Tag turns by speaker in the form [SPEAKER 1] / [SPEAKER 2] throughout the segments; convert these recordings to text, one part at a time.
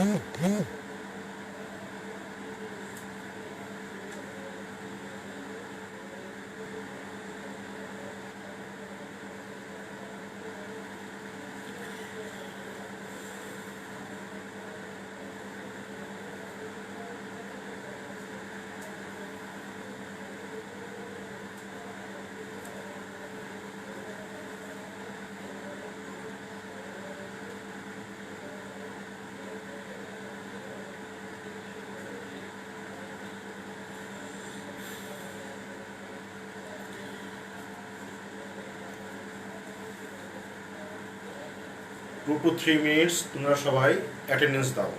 [SPEAKER 1] 2 to 3 minutes তোমরা সবাই attendance দাও।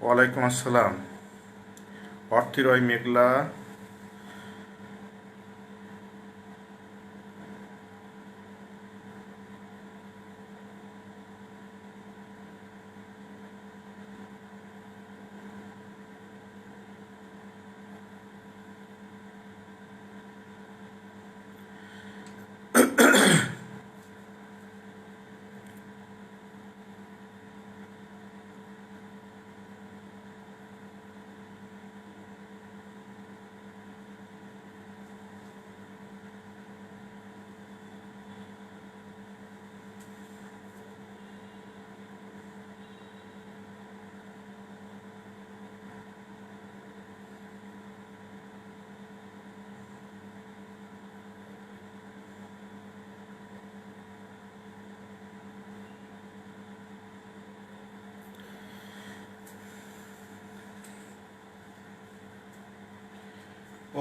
[SPEAKER 1] ওয়ালাইকুম আসসালাম। অর্থিরয় Meghla,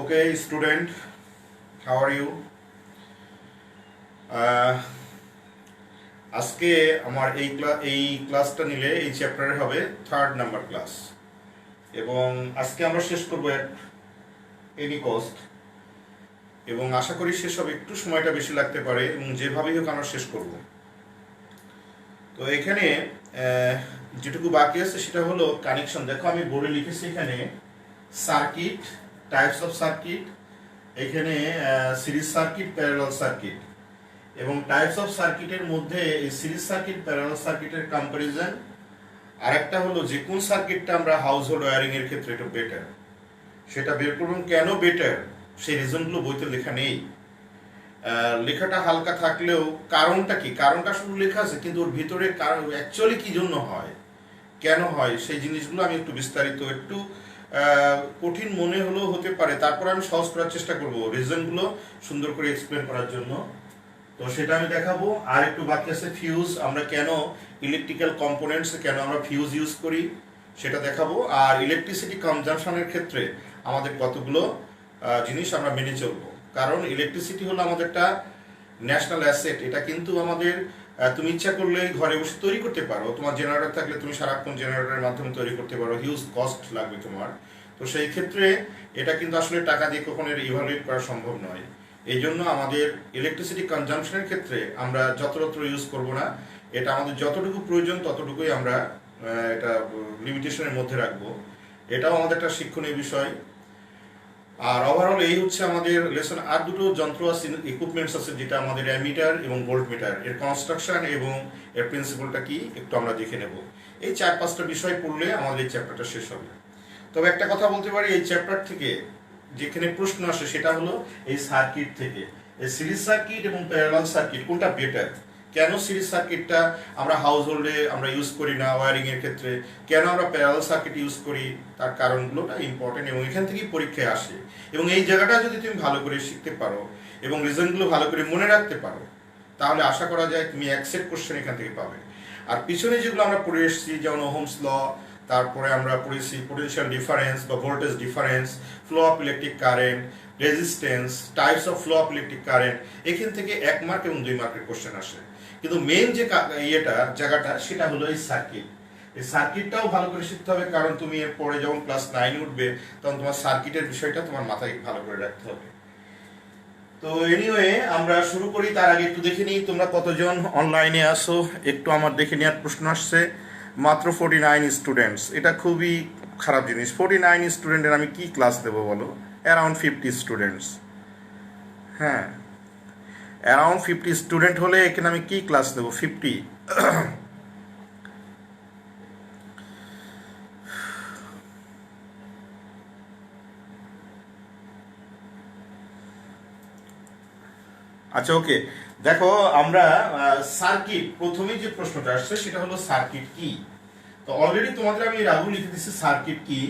[SPEAKER 1] okay student, how are you? আজকে আমার এই ক্লাসটা নিলে এই চ্যাপ্টারের হবে 3rd নাম্বার ক্লাস, এবং আজকে আমরা শেষ করবো এট এনি কস্ট, এবং আশা করি শেষ হবে, একটু সময়টা বেশি লাগতে পারে এবং যেভাবেই হোক আমরা শেষ করব। তো এখানে যেটুকু বাকি আছে সেটা হলো কানেকশন। দেখো আমি বোর্ডে লিখেছি এখানে সার্কিট, টাইপস অফ সার্কিট, এখানে সিরিজ সার্কিট, প্যারালাল সার্কিট, এবং টাইপস অফ সার্কিটের মধ্যে এই সিরিজ সার্কিট, প্যারালাল সার্কিটের কম্পারিজন। আর একটা হলো যে কোন সার্কিটটা আমরা হাউস হোল্ড ওয়ারিং এর ক্ষেত্রে এটা বেটার, সেটা বের করুন। কেন বেটার সেই রিজনগুলো বইতে লেখা নেই, লেখাটা হালকা থাকলেও কারণটা কি, কারণটা শুধু লেখা আছে, কিন্তু ওর ভিতরে কারণ অ্যাকচুয়ালি কি জন্য হয়, কেন হয়, সেই জিনিসগুলো আমি একটু বিস্তারিত, একটু কঠিন মনে হলেও হতে পারে, তারপর আমি সহজ করার চেষ্টা করব রিজনগুলো সুন্দর করে এক্সপ্লেন করার জন্য। তো সেটা আমি দেখাবো। আর একটু বাকি আছে ফিউজ, আমরা কেন ইলেকট্রিক্যাল কম্পোনেন্টস কেন আমরা ফিউজ ইউজ করি সেটা দেখাবো। আর ইলেকট্রিসিটি কনজাম্পশনের ক্ষেত্রে আমাদের কতগুলো জিনিস আমরা মেনে চলবো, কারণ ইলেকট্রিসিটি হলো আমাদের একটা ন্যাশনাল অ্যাসেট। এটা কিন্তু আমাদের তুমি ইচ্ছা করলে ঘরে বসে তৈরি করতে পারো, তোমার জেনারেটর থাকলে তুমি সারাক্ষণ জেনারেটরের মাধ্যমে তৈরি করতে পারো, হিউজ কস্ট লাগবে তোমার। তো সেই ক্ষেত্রে এটা কিন্তু আসলে টাকা দিয়ে কখনো ইভালুয়েট করা সম্ভব নয়। এই জন্য আমাদের ইলেকট্রিসিটি কনজাম্পশনের ক্ষেত্রে আমরা যত্রতত্র ইউজ করব না, এটা আমাদের যতটুকু প্রয়োজন ততটুকুই আমরা এটা লিমিটেশনের মধ্যে রাখবো। এটাও আমাদের একটা শিক্ষণীয় বিষয়। আর ওভারঅল এই হচ্ছে আমাদের লেসন। আর দুটো যন্ত্র আছে, ইকুইপমেন্টস আছে, যেটা আমাদের অ্যামিটার এবং ভোল্টমিটার, এর কনস্ট্রাকশন এবং এর প্রিন্সিপালটা কি একটু আমরা দেখে নেব। এই 4-5টা বিষয় পড়লে আমাদের এই চ্যাপ্টারটা শেষ হবে। তবে একটা কথা বলতে পারি, এই চ্যাপ্টার থেকে যেখানে প্রশ্ন আসে সেটা হলো এই সার্কিট থেকে, এই সিরিজ সার্কিট এবং প্যারালাল সার্কিট কোনটা বেটার, কেন সিরিজ সার্কিটটা আমরা হাউস হোল্ডে আমরা ইউজ করি না ওয়ারিংয়ের ক্ষেত্রে, কেন আমরা প্যারালাল সার্কিট ইউজ করি, তার কারণগুলোটা ইম্পর্টেন্ট এবং এখান থেকেই পরীক্ষায় আসে। এবং এই জায়গাটা যদি তুমি ভালো করে শিখতে পারো এবং রিজনগুলো ভালো করে মনে রাখতে পারো, তাহলে আশা করা যায় তুমি একসেট কোশ্চেন এখান থেকে পাবে। আর পিছনে যেগুলো আমরা পড়ে এসেছি, যেমন ওহমস ল, তারপরে আমরা পড়েছি পোটেনশিয়াল ডিফারেন্স বা voltage difference, flow of electric current, resistance, types of flow of electric current, এখান থেকে 1 মার্ক এবং 2 মার্কের কোশ্চেন আসে। কিন্তু মেইন যে জায়গাটা সেটা হলো এই সার্কিট। এই সার্কিটটাও ভালো করে শিখতে হবে, কারণ তুমি এর পরে যখন ক্লাস 9 উঠবে তখন তোমার সার্কিটের বিষয়টা তোমার মাথায় ভালো করে রাখতে হবে। তো এনিওয়ে আমরা শুরু করি, তার আগে একটু দেখে নিই তোমরা কতজন অনলাইনে আসো। একটু আমার দেখে নেওয়ার প্রশ্ন আসছে, মাত্র 49 স্টুডেন্টস। এটা খুবই খারাপ জিনিস। 49 স্টুডেন্টের আমি কি ক্লাস দেবো বলো? Around 50 students. হ্যাঁ, অ্যারাউন্ড 50 স্টুডেন্ট হলে এখানে আমি কি ক্লাস দেবো? 50। আচ্ছা, ওকে। দেখো, আমরা সার্কিট, প্রথমেই যে প্রশ্নটা আসছে সেটা হলো সার্কিট কি। তো অলরেডি তোমাদের আমি এর আগেও লিখে দিচ্ছি সার্কিট কি।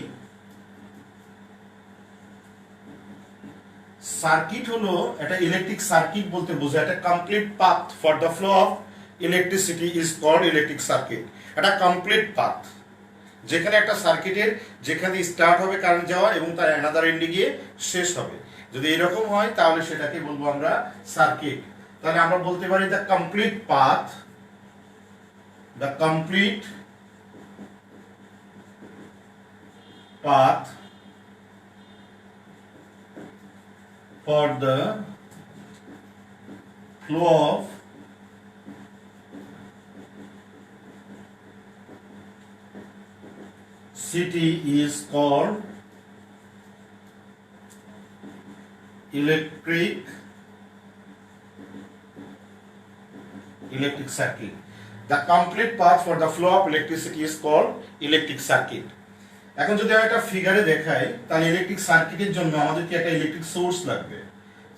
[SPEAKER 1] সার্কিট হলো একটা ইলেকট্রিক সার্কিট বলতে বোঝায় একটা complete path for the flow of electricity is called electric circuit. একটা কমপ্লিট পাথ, যেখানে একটা সার্কিটের যেখানে স্টার্ট হবে কারেন্ট যাওয়া এবং তার অ্যানাদার এন্ডে গিয়ে শেষ হবে, যদি এরকম হয় তাহলে সেটাকে বলবো আমরা সার্কিট। তাহলে আমরা বলতে পারি the complete path, the complete path for the flow of city is called electric circuit. The complete path for the flow of electricity is called electric circuit. এখন যদি আমি একটা ফিগারে দেখাই, তাহলে ইলেকট্রিক সার্কিটের জন্য আমাদেরকে একটা ইলেকট্রিক সোর্স লাগবে।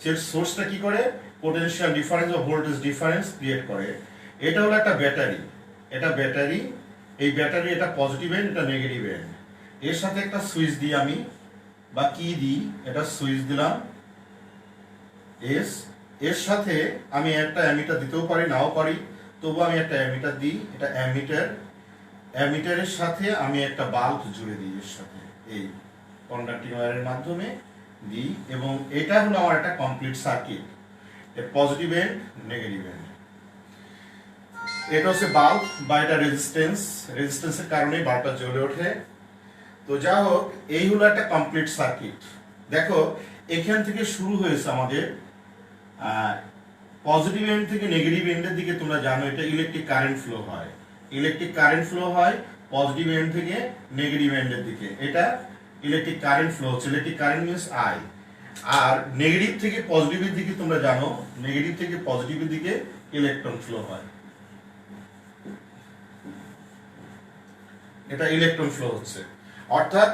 [SPEAKER 1] সেই সোর্সটা কি করে? পোটেনশিয়াল ডিফারেন্স বা ভোল্টেজ ডিফারেন্স ক্রিয়েট করে। এটা হলো একটা ব্যাটারি, এটা ব্যাটারি। এই ব্যাটারি, এটা পজিটিভ এন্ড, এটা নেগেটিভ এন্ড। এর সাথে একটা সুইচ দিই আমি, বা কি দিই, এটা সুইচ দিলাম এস। এর সাথে আমি একটা অ্যামিটার দিতেও পারি, নাও পারি, তবু আমি একটা অ্যামিটার দিই, এটা অ্যামিটার। অ্যামিটারের সাথে আমি একটা বাল্ব জুড়ে দিই এর সাথে, এই কন্ডাক্টিং ওয়্যারের মাধ্যমে দিই, এবং এটা হলো আমার একটা কমপ্লিট সার্কিট, এর পজিটিভ এন্ড, নেগেটিভ এন্ড। এটা হচ্ছে বাল্ব বা এটা রেজিস্ট্যান্স, রেজিস্ট্যান্সের কারণে বাল্বটা জ্বলে ওঠে। তো যা হোক, এই হলো একটা কমপ্লিট সার্কিট। দেখো, এখান থেকে শুরু হয়েছে আমাদের পজিটিভ এন্ড থেকে নেগেটিভ এন্ডের দিকে। তোমরা জানো এটা ইলেকট্রিক কারেন্ট ফ্লো হয়, ইলেকট্রিক কারেন্ট ফ্লো হয় পজিটিভ এন্ড থেকে নেগেটিভ এন্ডের দিকে। এটা ইলেকট্রিক কারেন্ট ফ্লো হচ্ছে, ইলেকট্রিক কারেন্ট মিন্স আই। আর নেগেটিভ থেকে পজিটিভের দিকে তোমরা জানো, নেগেটিভ থেকে পজিটিভের দিকে ইলেকট্রন ফ্লো হয়, এটা ইলেকট্রন ফ্লো হচ্ছে। অর্থাৎ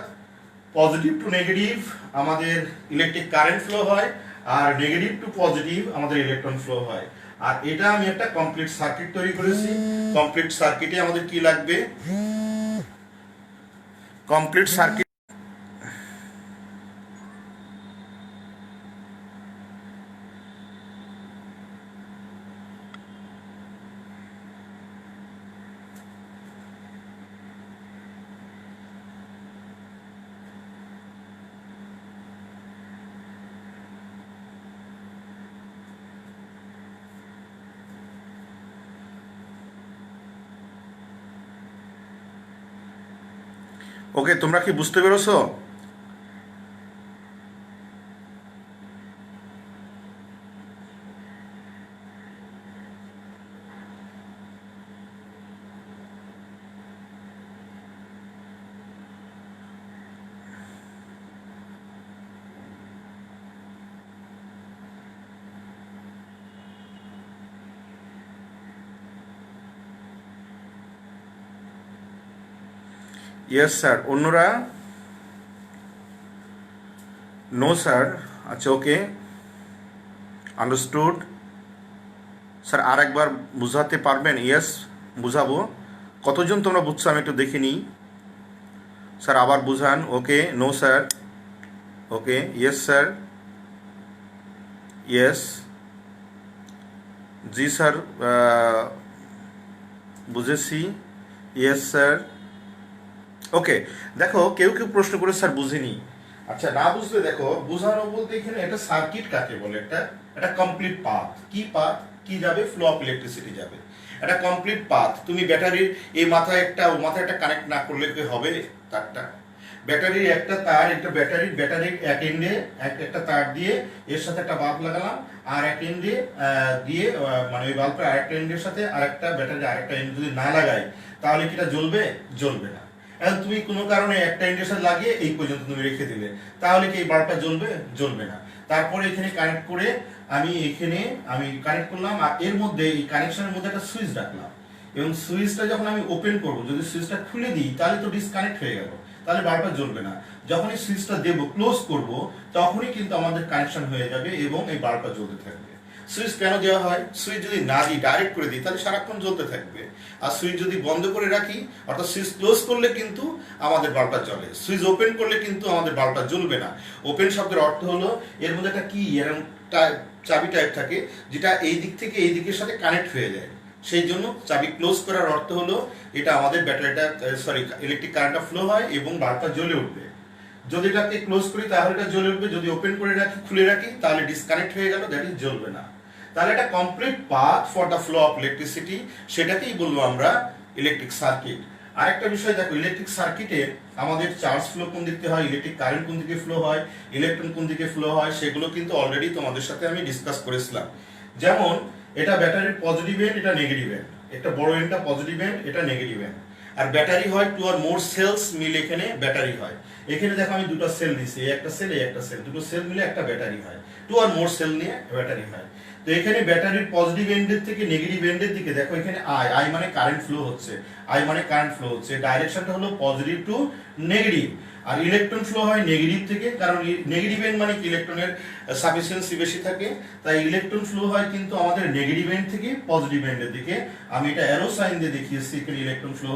[SPEAKER 1] পজিটিভ টু নেগেটিভ আমাদের ইলেকট্রিক কারেন্ট ফ্লো হয়, আর নেগেটিভ টু পজিটিভ আমাদের ইলেকট্রন ফ্লো হয়। আর এটা আমি একটা কমপ্লিট সার্কিট তৈরি করেছি। কমপ্লিট সার্কিটে আমাদের কি লাগবে? কমপ্লিট সার্কিট ওকে, তোমরা কি বুঝতে পেরেছো? Yes sir. অন্যরা? No sir. আচ্ছা, ওকে, আন্ডারস্টুড। স্যার আর একবার বুঝাতে পারবেন? ইয়েস, বুঝাবো। কতজন তোমরা বুঝছো আমি একটু দেখে নিই। স্যার আবার বুঝান। ওকে, নো স্যার। ওকে, ইয়েস স্যার, ইয়েস, জি স্যার, বুঝেছি, ইয়েস স্যার। ওকে, দেখো কেউ কেউ প্রশ্ন করে স্যার বুঝিনি। আচ্ছা, না বুঝলে দেখো, বোঝানো বলতে এখানে একটা সার্কিট কাকে বলে, একটা কমপ্লিট পাথ। কি পাথ? কি যাবে? ফ্লো অফ ইলেকট্রিসিটি যাবে। একটা কমপ্লিট পাথ। তুমি ব্যাটারির এই মাথায় একটা ও মাথায় একটা কানেক্ট না করলে কি হবে? তারটা ব্যাটারির একটা তার, একটা ব্যাটারির এক এন্ডে একটা তার দিয়ে এর সাথে একটা বাল্ব লাগালাম, আর এক এন্ডে দিয়ে মানে ওই বাল্বের আরেকটা এন্ডের সাথে আরেকটা ব্যাটারির আরেকটা এন্ড যদি না লাগাই তাহলে কি এটা জ্বলবে? জ্বলবে না। এখন তুমি কোনো কারণে একটা এন্ডের সাথে লাগিয়ে এই পর্যন্ত তুমি রেখে দিলে, তাহলে কি এই বাল্বটা জ্বলবে? জ্বলবে না। তারপরে এখানে কানেক্ট করে আমি কানেক্ট করলাম, আর এর মধ্যে এই কানেকশনের মধ্যে একটা সুইচ রাখলাম, এবং সুইচটা যখন আমি ওপেন করব, যদি সুইচটা খুলে দিই তাহলে তো ডিসকানেক্ট হয়ে গেল, তাহলে বাল্বটা জ্বলবে না। যখনই সুইচটা দেব, ক্লোজ করব, তখনই কিন্তু আমাদের কানেকশন হয়ে যাবে এবং এই বাল্বটা জ্বলতে থাকবে। সুইচ কেন দেওয়া হয়? সুইচ যদি না দিই, ডাইরেক্ট করে দিই, তাহলে সারাক্ষণ জ্বলতে থাকবে। আর সুইচ যদি বন্ধ করে রাখি, অর্থাৎ সুইচ ক্লোজ করলে কিন্তু আমাদের বাল্বটা জ্বলে, সুইচ ওপেন করলে কিন্তু আমাদের বাল্বটা জ্বলবে না। ওপেন শব্দের অর্থ হলো এর মধ্যে একটা কি এরকম চাবি টাইপ থাকে, যেটা এই দিক থেকে এই দিকের সাথে কানেক্ট হয়ে যায়। সেই জন্য চাবি ক্লোজ করার অর্থ হলো এটা আমাদের ব্যাটারিটা ইলেকট্রিক কারেন্টটা ফ্লো হয় এবং বাল্বটা জ্বলে উঠবে। যদি এটাকে ক্লোজ করি তাহলে এটা জ্বলে উঠবে, যদি ওপেন করে রাখি, খুলে রাখি, তাহলে ডিসকানেক্ট হয়ে গেল, দ্যাট ইজ জ্বলবে না। তাহলে একটা complete path for the flow of electricity, সেটাকেই বলবো আমরা ইলেকট্রিক সার্কিট। আরেকটা বিষয় দেখো, ইলেকট্রিক সার্কিটে আমাদের চার্জ ফ্লো কোন দিক থেকে হয়, ইলেকট্রিক কারেন্ট কোন দিকে ফ্লো হয়, ইলেকট্রন কোন দিকে ফ্লো হয়, সেগুলো কিন্তু অলরেডি তোমাদের সাথে আমি ডিসকাস করেছিলাম। যেমন এটা ব্যাটারির পজিটিভ এন্ড, এটা নেগেটিভ এন্ড, একটা বড় এন্ডটা পজিটিভ এন্ড, এটা নেগেটিভ এন্ড। আর ব্যাটারি হয় টু আর মোর সেলস মিলে এখানে ব্যাটারি হয়। এখানে দেখো আমি দুটো সেল দিছি, এই একটা সেল, এই একটা সেল, দুটো সেল মিলে একটা ব্যাটারি হয়, টু আর মোর সেল নিয়ে ব্যাটারি হয়। তো এখানে ব্যাটারির পজিটিভ এন্ডের থেকে নেগেটিভ এন্ডের দিকে দেখো, এখানে আই মানে কারেন্ট ফ্লো হচ্ছে, ডাইরেকশনটা হলো পজিটিভ টু নেগেটিভ। আর ইলেকট্রন ফ্লো হয় নেগেটিভ থেকে, কারণ নেগেটিভ এন্ড মানে কি ইলেকট্রনের সাফিসিয়েন্সি বেশি থাকে, তাই ইলেকট্রন ফ্লো হয় কিন্তু আমাদের নেগেটিভ এন্ড থেকে পজিটিভ এন্ডের দিকে। আমি এটা অ্যারো সাইন দিয়ে দেখিয়েছি, এখানে ইলেকট্রন ফ্লো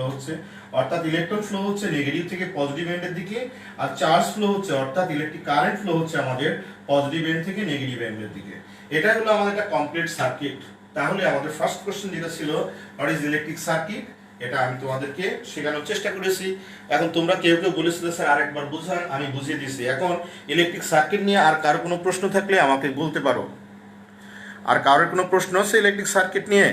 [SPEAKER 1] হচ্ছে, অর্থাৎ ইলেকট্রন ফ্লো হচ্ছে নেগেটিভ থেকে পজিটিভ এন্ডের দিকে, আর চার্জ ফ্লো হচ্ছে, অর্থাৎ ইলেকট্রিক কারেন্ট ফ্লো হচ্ছে আমাদের পজিটিভ এন্ড থেকে নেগেটিভ এন্ডের দিকে। এটা হলো আমাদের একটা কমপ্লিট সার্কিট। তাহলে আমাদের ফার্স্ট কোশ্চেন যেটা ছিল হোয়াট ইজ ইলেকট্রিক সার্কিট, এটা আমি তোমাদেরকে শেখানোর চেষ্টা করেছি। এখন তোমরা কেউ কেউ বলেছিলে স্যার আরেকবার বুঝান, আমি বুঝিয়ে দিয়েছি। এখন ইলেকট্রিক সার্কিট নিয়ে আর কারো কোনো প্রশ্ন থাকলে আমাকে বলতে পারো। আর কারোর কোনো প্রশ্ন আছে ইলেকট্রিক সার্কিট নিয়ে?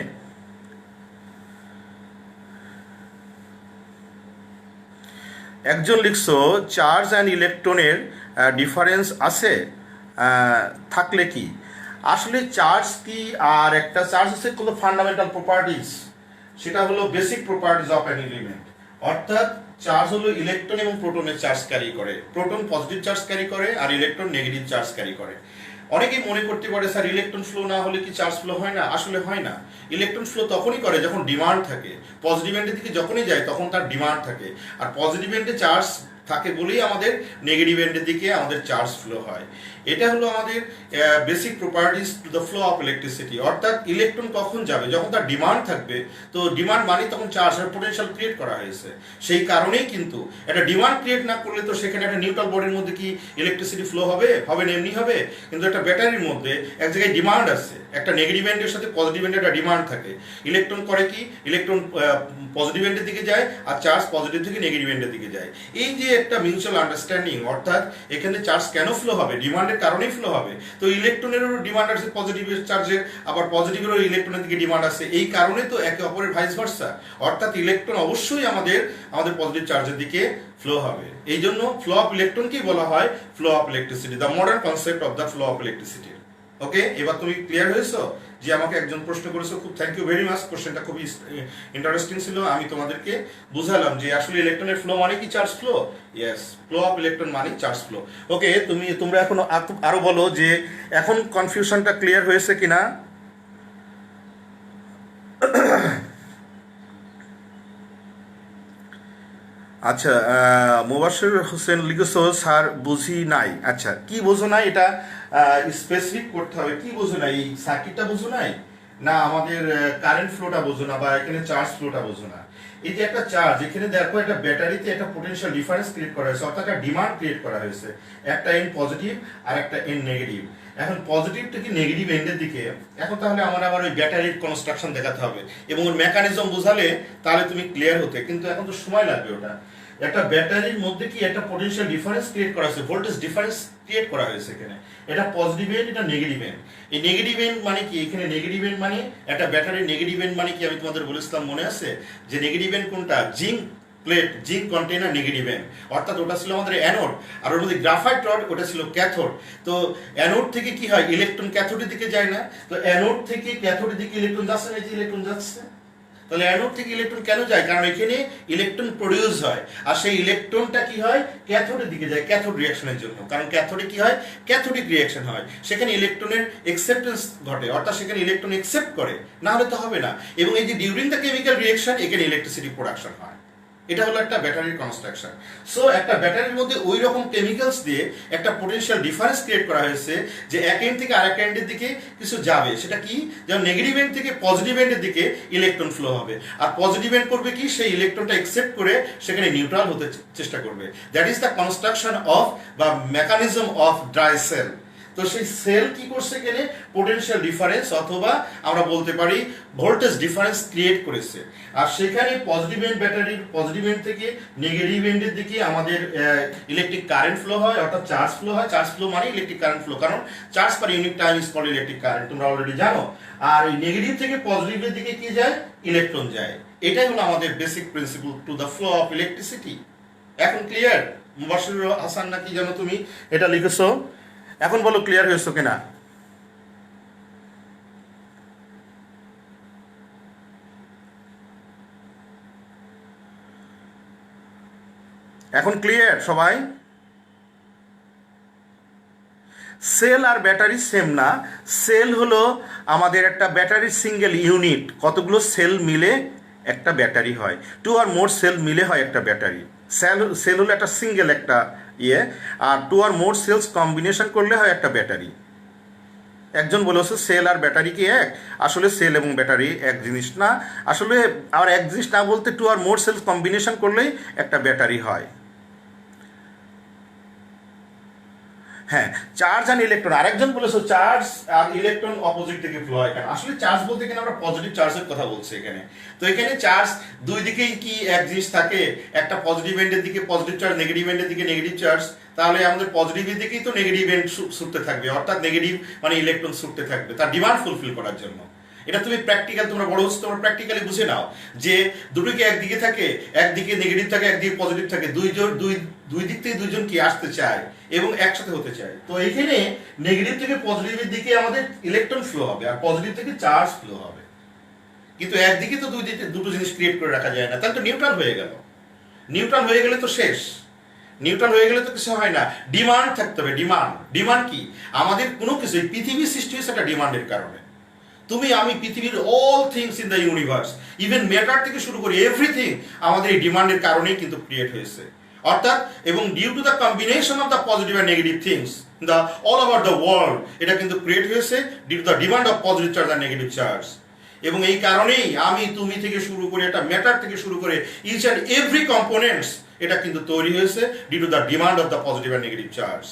[SPEAKER 1] একজন লিখছো চার্জ অ্যান্ড ইলেকট্রনের ডিফারেন্স আছে, থাকলে কি? আসলে চার্জ কি, আর একটা চার্জ হচ্ছে কোনো ফান্ডামেন্টাল প্রপার্টিজ, সেটা হলো basic properties of an element. অর্থাৎ চার্জ হলো ইলেকট্রন এবং প্রোটনের চার্জ ক্যারি করে, প্রোটন পজিটিভ চার্জ ক্যারি করে আর ইলেকট্রন নেগেটিভ চার্জ ক্যারি করে। অনেকেই মনে করতে পারে স্যার ইলেকট্রন ফ্লো না হলে কি চার্জ ফ্লো হয় না? আসলে হয় না। ইলেকট্রন ফ্লো তখনই করে যখন ডিমান্ড থাকে, পজিটিভ এন্ডের দিকে যখনই যায় তখন তার ডিমান্ড থাকে, আর পজিটিভ এন্ডে চার্জ থাকে বলেই আমাদের নেগেটিভ এন্ডের দিকে আমাদের চার্জ ফ্লো হয়। এটা হলো আমাদের basic properties to the flow of electricity. অর্থাৎ ইলেকট্রন কখন যাবে? যখন তার ডিমান্ড থাকবে। তো ডিমান্ড মানে তখন চার্জ আর পোটেনশিয়াল ক্রিয়েট করা হয়েছে, সেই কারণেই কিন্তু একটা ডিমান্ড ক্রিয়েট না করলে তো সেখানে একটা নিউট্রাল বডির মধ্যে কি ইলেকট্রিসিটি ফ্লো হবে? হবে না, এমনি হবে। কিন্তু একটা ব্যাটারির মধ্যে এক জায়গায় ডিমান্ড আছে, একটা নেগেটিভ এন্ডের সাথে পজিটিভ এন্ডের একটা ডিমান্ড থাকে। ইলেকট্রন করে কি, ইলেকট্রন পজিটিভ এন্ডের দিকে যায় আর চার্জ পজিটিভ থেকে নেগেটিভ এন্ডের দিকে যায়। এই যে একটা মিউচুয়াল আন্ডারস্ট্যান্ডিং, অর্থাৎ এখানে চার্জ কেন ফ্লো হবে? ডিমান্ডের কারণেই ফ্লো হবে। তো ইলেকট্রনেরও ডিমান্ড আছে পজিটিভের চার্জের, আবার পজিটিভেরও ইলেকট্রনের দিকে ডিমান্ড আছে, এই কারণে তো একে অপরের ভাইস ভার্সা। অর্থাৎ ইলেকট্রন অবশ্যই আমাদের পজিটিভ চার্জের দিকে ফ্লো হবে। এই জন্য ফ্লো অফ ইলেকট্রনকেই বলা হয় flow of electricity, the modern concept of the flow of electricity. Okay, এবার তুমি ক্লিয়ার হয়েছো? যে আমাকে একজন প্রশ্ন করেছো, খুব থ্যাংক ইউ ভেরি মাচ, কোশ্চেনটা খুবই ইন্টারেস্টিং ছিল। আমি তোমাদেরকে বুঝালাম যে আসলে ইলেকট্রনের ফ্লো মানে কি charge flow. Yes, flow of electron মানে চার্জ ফ্লো। ওকে, তোমরা এখন আরো বলো যে এখন কনফিউশনটা ক্লিয়ার হয়েছে কিনা। আচ্ছা, মোবাশ্বের হোসেন লিখেছো স্যার বুঝি নাই। আচ্ছা, কি বোঝো নাই এটা স্পেসিফিক করতে হবে, কি বোঝো নাই? এই সার্কিটটা বোঝো নাই, না আমাদের কারেন্ট ফ্লোটা বোঝো না বা এখানে চার্জ ফ্লোটা বোঝো না। এই যে একটা চার্জ, এখানে দেখো একটা ব্যাটারিতে একটা পোটেনশিয়াল ডিফারেন্স ক্রিয়েট করা হয়েছে, অর্থাৎ একটা ডিমান্ড ক্রিয়েট করা হয়েছে, একটা এন্ড পজিটিভ আর একটা এন্ড নেগেটিভ। এখন পজিটিভ থেকে নেগেটিভ এন্ডের দিকে, এখন তাহলে আমার আবার ওই ব্যাটারির কনস্ট্রাকশন দেখাতে হবে এবং ওর মেকানিজম বোঝালে তাহলে তুমি ক্লিয়ার হতে, কিন্তু এখন তো সময় লাগবে। ওটা একটা ব্যাটারির মধ্যে কি একটা পোটেনশিয়াল ডিফারেন্স ক্রিয়েট করা হয়েছে, ভোল্টেজ ডিফারেন্স ক্রিয়েট করা হয়েছে এখানে। এটা পজিটিভ এন্ড, এটা নেগেটিভ এন্ড। এই নেগেটিভ এন্ড মানে কি, এখানে নেগেটিভ এন্ড মানে একটা ব্যাটারির নেগেটিভ এন্ড মানে কি আমি তোমাদের বলেছিলাম মনে আছে যে নেগেটিভ এন্ড কোনটা, zinc plate, zinc container negative end, অর্থাৎ ওটা ছিল আমাদের অ্যানোড, আর ওর মধ্যে গ্রাফাইট রড, ওটা ছিল ক্যাথোড। তো অ্যানোড থেকে কি হয়, ইলেকট্রন ক্যাথোডের দিকে যায় না, তো অ্যানোড থেকে ক্যাথোডের দিকে ইলেকট্রন যাচ্ছে না, এই যে ইলেকট্রন যাচ্ছে। তাহলে অ্যানোড থেকে ইলেকট্রন কেন যায়, কারণ এখানে ইলেকট্রন প্রডিউস হয়, আর সেই ইলেকট্রনটা কি হয় ক্যাথোডের দিকে যায় ক্যাথোড রিঅ্যাকশনের জন্য, কারণ ক্যাথোডে কি হয়, ক্যাথোডিক রিঅ্যাকশন হয়, সেখানে ইলেকট্রনের অ্যাকসেপ্টেন্স ঘটে, অর্থাৎ সেখানে ইলেকট্রন অ্যাকসেপ্ট করে, না হলে তো হবে না। এবং এই যে ডিউরিং দ্য কেমিক্যাল রিঅ্যাকশন এখানে ইলেকট্রিসিটি প্রোডাকশন হয়। এটা হলো একটা ব্যাটারির কনস্ট্রাকশন। সো একটা ব্যাটারির মধ্যে ওই রকম কেমিক্যালস দিয়ে একটা পোটেনশিয়াল ডিফারেন্স ক্রিয়েট করা হয়েছে যে এক এন্ড থেকে আরেক এন্ডের দিকে কিছু যাবে, সেটা কি, যেমন নেগেটিভ এন্ড থেকে পজিটিভ এন্ডের দিকে ইলেকট্রন ফ্লো হবে, আর পজিটিভ এন্ড করবে কি, সেই ইলেকট্রনটা অ্যাকসেপ্ট করে সেখানে নিউট্রাল হতে চেষ্টা করবে। That is the construction of বা মেকানিজম অফ ড্রাই সেল। তো সেই সেল কি করছে, এখানে পোটেনশিয়াল ডিফারেন্স অথবা আমরা বলতে পারি ভোল্টেজ ডিফারেন্স ক্রিয়েট করেছে, আর সেখানে পজিটিভ এন্ড ব্যাটারির পজিটিভ এন্ড থেকে নেগেটিভ এন্ডের দিকে আমাদের ইলেকট্রিক কারেন্ট ফ্লো হয়, অর্থাৎ চার্জ ফ্লো হয়। চার্জ ফ্লো মানে ইলেকট্রিক কারেন্ট ফ্লো, কারণ charge per unit time is called electric current, তোমরা অলরেডি জানো। আর এই নেগেটিভ থেকে পজিটিভের দিকে কি যায়, ইলেকট্রন যায়। এটাই হলো আমাদের basic principle to the flow of electricity. এখন ক্লিয়ার? মুবাশশির হাসান নাকি জানো তুমি এটা লিখেছো, এখন বলো ক্লিয়ার হয়েছে কিনা। এখন ক্লিয়ার সবাই? সেল আর ব্যাটারি সেম না। সেল হলো আমাদের একটা ব্যাটারির সিঙ্গেল ইউনিট, কতগুলো সেল মিলে একটা ব্যাটারি হয়, টু আর মোর সেল মিলে হয় একটা ব্যাটারি। সেল হলো একটা সিঙ্গেল একটা ইয়ে, আর two or more sales combination করলে হয় একটা ব্যাটারি। একজন বলেছে সেল আর ব্যাটারি কি এক, আসলে সেল এবং ব্যাটারি এক জিনিস না, আসলে আর এক জিনিস না বলতে two or more sales combination করলেই একটা ব্যাটারি হয়। হ্যাঁ, চার্জ আর ইলেকট্রন, আরেকজন বলেছো চার্জ আর ইলেকট্রন অপোজিট থেকে ফ্লো হয় কেন, আসলে চার্জ বলতে এখানে আমরা পজিটিভ চার্জের কথা বলছি এখানে। তো এখানে চার্জ দুই দিকেই কি এক জিনিস থাকে, একটা পজিটিভ এন্ডের দিকে পজিটিভ চার্জ, নেগেটিভ এন্ডের দিকে নেগেটিভ চার্জ, তাহলে আমাদের পজিটিভের দিকেই তো নেগেটিভ এন্ড ছুটতে থাকবে, অর্থাৎ নেগেটিভ মানে ইলেকট্রন ছুটতে থাকবে তার ডিমান্ড ফুলফিল করার জন্য। এটা তুমি প্র্যাকটিক্যাল, তোমরা বড় হচ্ছে তোমরা প্র্যাকটিক্যালি বুঝে নাও যে দুটোকে একদিকে থাকে, একদিকে নেগেটিভ থাকে, একদিকে পজিটিভ থাকে, দুই দিক থেকে দুইজন কি আসতে চায় এবং একসাথে হতে চায়। তো এখানে নেগেটিভ থেকে পজিটিভের দিকে আমাদের ইলেকট্রন ফ্লো হবে আর পজিটিভ থেকে চার্জ ফ্লো হবে, কিন্তু একদিকে তো দুটো জিনিস ক্রিয়েট করে রাখা যায় না, তাহলে তো নিউট্রাল হয়ে গেল। নিউট্রাল হয়ে গেলে তো শেষ, নিউট্রাল হয়ে গেলে তো কিছু হয় না, ডিমান্ড থাকতে হবে। ডিমান্ড কি, আমাদের কোনো কিছু, পৃথিবীর সৃষ্টি হয়েছে একটা ডিমান্ডের কারণে। তুমি আমি পৃথিবীর all things in the universe, even matter থেকে শুরু করে এভরিথিং আমাদের এই ডিমান্ডের কারণেই কিন্তু ক্রিয়েট হয়েছে, অর্থাৎ এবং due to the combination of the positive and negative things the all over the world, এটা কিন্তু ক্রিয়েট হয়েছে due to the demand of positive charge and negative charge. এবং এই কারণেই আমি তুমি থেকে শুরু করে একটা ম্যাটার থেকে শুরু করে ইচ অ্যান্ড এভরি কম্পোনেন্টস এটা কিন্তু তৈরি হয়েছে due to the demand of the positive and negative charge.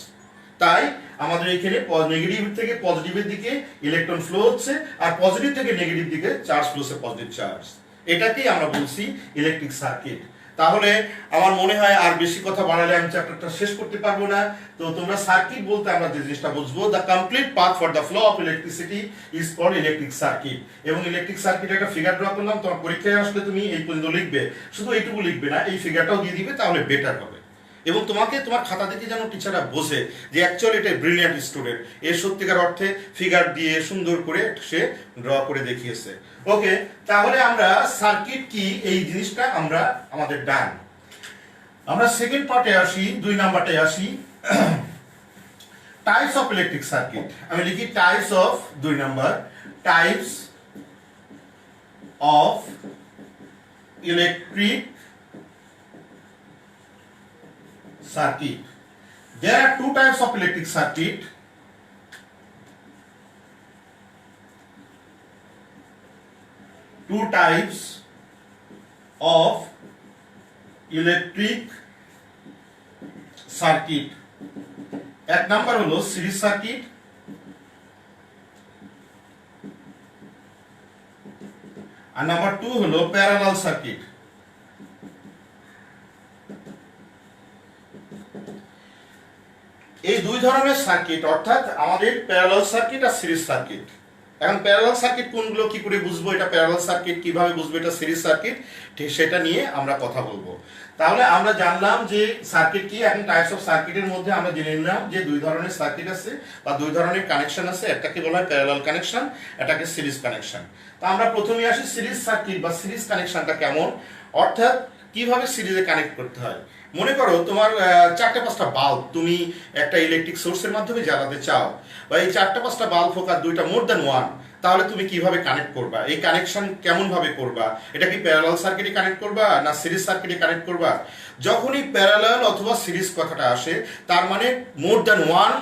[SPEAKER 1] তাই আমাদের এখানে নেগেটিভ থেকে পজিটিভের দিকে ইলেকট্রন ফ্লো হচ্ছে, আর পজিটিভ থেকে নেগেটিভ দিকে চার্জ ফ্লো হচ্ছে, পজিটিভ চার্জ। এটাকেই আমরা বলছি ইলেকট্রিক সার্কিট। তাহলে আমার মনে হয় আর বেশি কথা বাড়ালে আমি চ্যাপ্টারটা শেষ করতে পারবো না। তো তোমরা সার্কিট বলতে আমরা যে জিনিসটা বুঝবো, the complete path for the flow of electricity is called electric circuit. এবং ইলেকট্রিক সার্কিট একটা ফিগার ড্র করলাম, তোমার পরীক্ষায় আসলে তুমি এই পর্যন্ত লিখবে, শুধু এইটুকু লিখবে না, এই ফিগারটাও দিয়ে দিবে, তাহলে বেটার হবে। এবং তোমাকে তোমার খাতা দেখে যেন টিচাররা বোঝে যে অ্যাকচুয়ালি এটা ব্রিলিয়ান্ট স্টুডেন্ট, এর সত্যিকার অর্থে ফিগার দিয়ে সুন্দর করে সে ড্র করে দেখিয়েছে। ওকে, তাহলে আমরা সার্কিট কি এই জিনিসটা আমরা আমাদের ডান। আমরা সেকেন্ড পার্টে আসি, 2 নাম্বারটায় আসি, টাইপস অফ ইলেকট্রিক সার্কিট। আমি লিখি types of 2 number, types of electric circuit. There are 2 types of electric circuit. two types of electric circuit. এক নাম্বার হলো সিরিজ সার্কিট, আর নাম্বার 2 হলো প্যারালাল সার্কিট। এই দুই ধরনের সার্কিট, অর্থাৎ আমাদের প্যারালাল সার্কিট আর সিরিজ সার্কিট। এখন প্যারালাল সার্কিট কোনগুলো, কি করে বুঝবো এটা প্যারালাল সার্কিট, কিভাবে বুঝবো এটা সিরিজ সার্কিট, ঠিক সেটা নিয়ে আমরা কথা বলবো। তাহলে আমরা জানলাম যে সার্কিট কি। এখন টাইপস অফ সার্কিটের মধ্যে আমরা জেনে নিলাম যে দুই ধরনের সার্কিট আছে বা দুই ধরনের কানেকশন আছে, একটাকে বলা হয় প্যারালাল কানেকশন, এটাকে সিরিজ কানেকশন। তো আমরা প্রথমে আসি সিরিজ সার্কিট বা সিরিজ কানেকশনটা কেমন, অর্থাৎ কিভাবে সিরিজে কানেক্ট করতে হয়। মনে করো তোমার 4-5টা বাল্ব তুমি একটা ইলেকট্রিক সোর্সের মাধ্যমে জ্বালাতে চাও, বা এই 4-5টা বাল্ব হোক আর দুইটা মোর দ্যান ওয়ান, তাহলে তুমি কিভাবে কানেক্ট করবা, এই কানেকশন কেমন ভাবে করবা, এটা কি প্যারালাল সার্কিটে কানেক্ট করবা না সিরিজ সার্কিটে কানেক্ট করবা। যখনই প্যারালাল অথবা সিরিজ কথাটা আসে, তার মানে more than one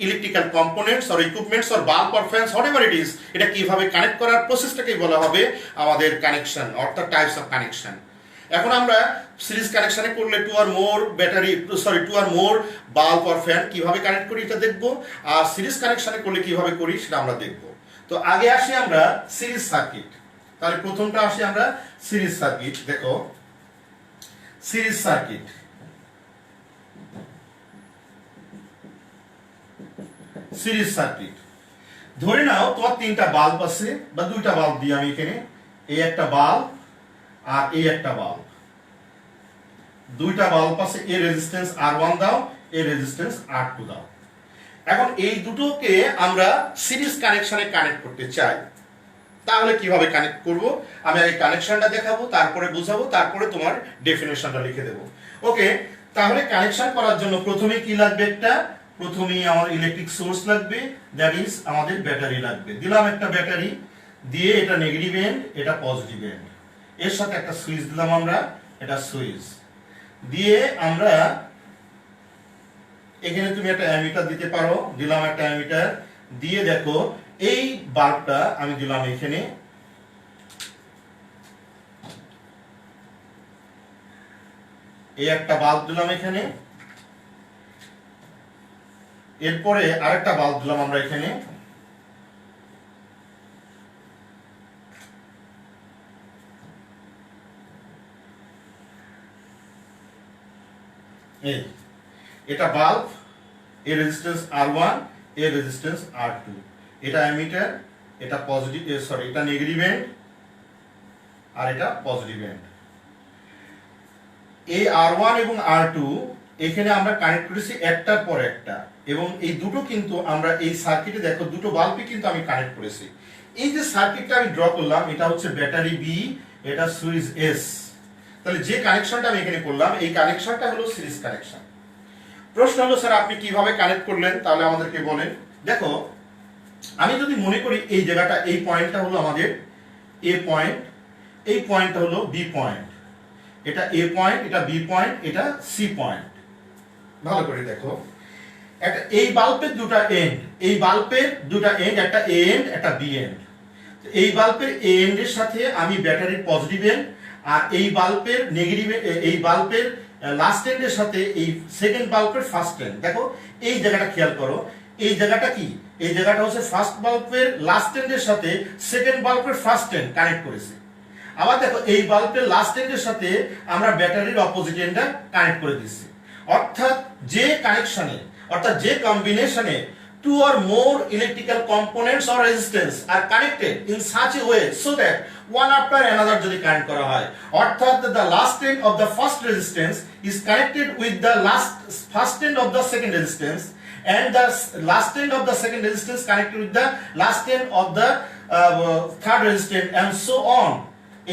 [SPEAKER 1] electrical components or equipments or bulb or fans whatever it is, এটা কিভাবে কানেক্ট করার প্রসেসটাকেই বলা হবে আমাদের কানেকশন, অর্থাৎ টাইপস অফ কানেকশন। এখন আমরা সিরিজ কানেকশনে করলে two or more bulb or fan কিভাবে কানেক্ট করি এটা দেখবো, আর সিরিজ কানেকশনে করলে কিভাবে করি সেটা আমরা দেখবো। তো আগে আসি আমরা সিরিজ সার্কিট। তাহলে প্রথমটা আসি আমরা সিরিজ সার্কিট। দেখো সিরিজ সার্কিট, সিরিজ সার্কিট ধরে নাও তোমার 3টা বাল্ব আছে বা 2টা বাল্ব দিই আমি এখানে, এই একটা বাল্ব আর এই একটা বাল্ব, 2টা বাল্ব আছে, এর রেজিস্ট্যান্স R1 দাও, এর রেজিস্ট্যান্স R2 দাও। এখন এই দুটোকে আমরা সিরিজ কানেকশনে কানেক্ট করতে চাই, তাহলে কিভাবে কানেক্ট করব আমি এই কানেকশনটা দেখাবো, তারপরে বুঝাবো, তারপরে তোমার ডেফিনেশনটা লিখে দেবো। ওকে, তাহলে কানেকশন করার জন্য প্রথমে কি লাগবে, প্রথমেই আমার ইলেকট্রিক সোর্স লাগবে, দ্যাট ইজ আমাদের ব্যাটারি লাগবে। দিলাম একটা ব্যাটারি, দিয়ে এটা নেগেটিভ এন্ড, এটা পজিটিভ এন্ড, এর সাথে একটা সুইচ দিলাম আমরা, এটা সুইচ দিয়ে আমরা এখানে তুমি একটা অ্যামিটার দিতে পারো, দিলাম একটা অ্যামিটার দিয়ে দেখো এই বাল্বটা আমি দিলাম এখানে, এই একটা বাল্ব দিলাম এখানে, এরপরে আরেকটা বাল্ব দিলাম আমরা এখানে, এই এটা বাল্ব, এর রেজিস্ট্যান্স R1, এর রেজিস্ট্যান্স R2, এটা অ্যামিটার, এটা পজিটিভ এটা নেগেটিভ এন্ড আর এটা পজিটিভ এন্ড। এই R1 এবং R2 এখানে আমরা কানেক্ট করেছি একটার পর একটা, এবং এই দুটো কিন্তু আমরা এই সার্কিটে দেখো দুটো বাল্বই কিন্তু আমি কানেক্ট করেছি। এই যে সার্কিটটা আমি ড্র করলাম, এটা হচ্ছে ব্যাটারি বি, এটা সুইচ এস। তাহলে যে কানেকশনটা আমি এখানে করলাম, এই কানেকশনটা হলো সিরিজ কানেকশন। প্রশ্ন হলো স্যার আপনি কিভাবে কানেক্ট করলেন, তাহলে আমাদেরকে বলেন। দেখো আমি যদি মনে করি এই জায়গাটা, এই পয়েন্টটা হলো আমাদের এ পয়েন্ট, এই পয়েন্টটা হলো বি পয়েন্ট, এটা এ পয়েন্ট, এটা বি পয়েন্ট, এটা সি পয়েন্ট। ভালো করে দেখো, একটা এই বাল্বের দুটো এন্ড, এই বাল্বের দুটো এন্ড, একটা এ এন্ড একটা বি এন্ড। এই বাল্বের এ এন্ড এর সাথে আমি ব্যাটারির পজিটিভ এন্ড, আর এই বাল্বের নেগেটিভ, এই বাল্বের লাস্ট এন্ডের সাথে এই সেকেন্ড বাল্বের ফার্স্ট এন্ড। দেখো এই জায়গাটা খেয়াল করো, এই জায়গাটা কি, এই জায়গাটা হচ্ছে ফার্স্ট বাল্বের লাস্ট এন্ডের সাথে সেকেন্ড বাল্বের ফার্স্ট এন্ড কানেক্ট করেছে। আবার দেখো এই বাল্বের লাস্ট এন্ডের সাথে আমরা ব্যাটারির অপোজিট এন্ডটা কানেক্ট করে দিচ্ছি। অর্থাৎ যে কানেকশনে, অর্থাৎ যে কম্বিনেশনে two or more electrical components or resistance are connected in such a way so that one after another যদি কানেক্ট করা হয়, অর্থাৎ the last end of the first resistance is connected with the first end of the second resistance, and the last end of the second resistance connected with the last end of the third resistance, and so on.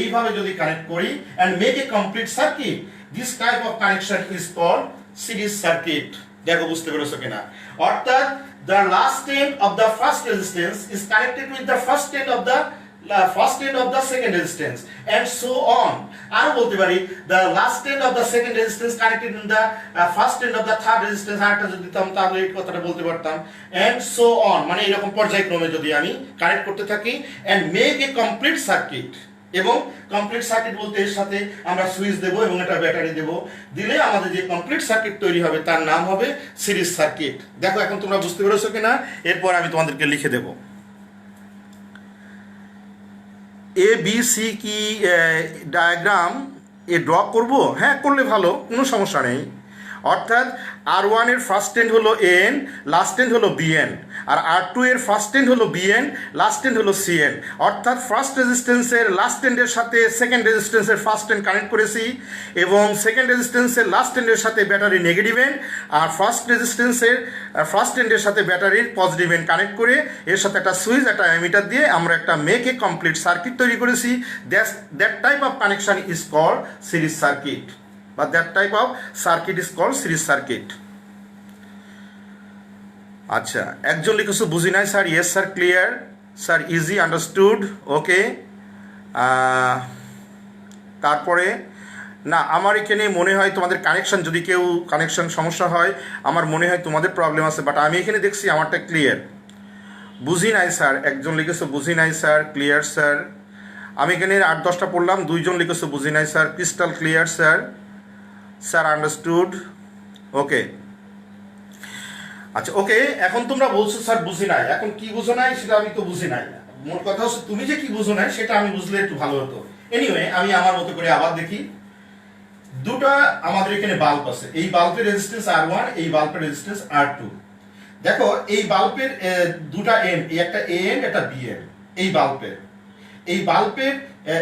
[SPEAKER 1] এইভাবে যদি connect করি and make a complete circuit, this type of connection is called series circuit. দেখো বুঝতে পেরেছো কিনা, অর্থাৎ the last end of the first resistance is connected with the first end of the second resistance, and so on. আর বলতে পারি the last end of the second resistance connected with the first end of the third resistance, আরেকটা যদি দিতাম তাহলে এই কথাটা বলতে পারতাম, and so on, মানে এরকম পর্যায়ক্রমে যদি আমি কানেক্ট করতে থাকি and make a complete circuit, এবং কমপ্লিট সার্কিট বলতে এর সাথে আমরা সুইচ দেব এবং এটা ব্যাটারি দেব, দিলে আমাদের যে কমপ্লিট সার্কিট তৈরি হবে তার নাম হবে সিরিজ সার্কিট। দেখো এখন তোমরা বুঝতে পেরেছো কিনা, এরপর আমি তোমাদেরকে লিখে দেব। এ বি সি কি ডায়াগ্রাম ড্র করব? হ্যাঁ, করলে ভালো, কোনো সমস্যা নেই। অর্থাৎ R1 এর ফার্স্ট এন্ড হলো এন, লাস্ট এন্ড হলো বিএন, আর R2 এর ফার্স্ট এন্ড হলো বিএন, লাস্ট এন্ড হলো সিএন। অর্থাৎ ফার্স্ট রেজিস্ট্যান্সের লাস্ট এন্ডের সাথে সেকেন্ড রেজিস্ট্যান্সের ফার্স্ট এন্ড কানেক্ট করেছি, এবং সেকেন্ড রেজিস্ট্যান্সের লাস্ট এন্ডের সাথে ব্যাটারি নেগেটিভ এন্ড, আর ফার্স্ট রেজিস্ট্যান্সের ফার্স্ট এন্ডের সাথে ব্যাটারির পজিটিভ এন্ড কানেক্ট করে এর সাথে একটা সুইচ, একটা অ্যামিটার দিয়ে আমরা একটা মেক এ কমপ্লিট সার্কিট তৈরি করেছি। That type of connection is called series circuit, বা that type of circuit is called series circuit. আচ্ছা, একজন লিখেছো বুঝি নাই sir. Yes sir, clear sir, easy, understood, okay. তারপরে না, আমার এখানে মনে হয় তোমাদের কানেকশন, যদি কেউ কানেকশন সমস্যা হয় আমার মনে হয় তোমাদের প্রবলেম আছে, বাট আমি এখানে দেখছি আমারটা ক্লিয়ার। বুঝি নাই স্যার, একজন লিখেছো বুঝি নাই স্যার, ক্লিয়ার স্যার। আমি এখানে 8-10টা পড়লাম, 2জন লিখেছো বুঝি নাই sir, crystal clear sir, sir understood, okay. আচ্ছা, ওকে, এখন তোমরা বলছো স্যার বুঝি নাই, এখন কি বুঝো নাই সেটা আমি তো বুঝি নাই। মোট কথা হচ্ছে তুমি যে কি বুঝো নাই সেটা আমি বুঝলে একটু ভালো হতো। এনিওয়ে, আমি আমার মতো করে আবার দেখি। দুটো আমাদের এখানে বাল্ব আছে, এই বাল্বের রেজিস্ট্যান্স R1, এই বাল্বের রেজিস্ট্যান্স R2। দেখো এই বাল্বের দুটা এন্ড, একটা এ এন্ড একটা বি এন্ড। এই বাল্বের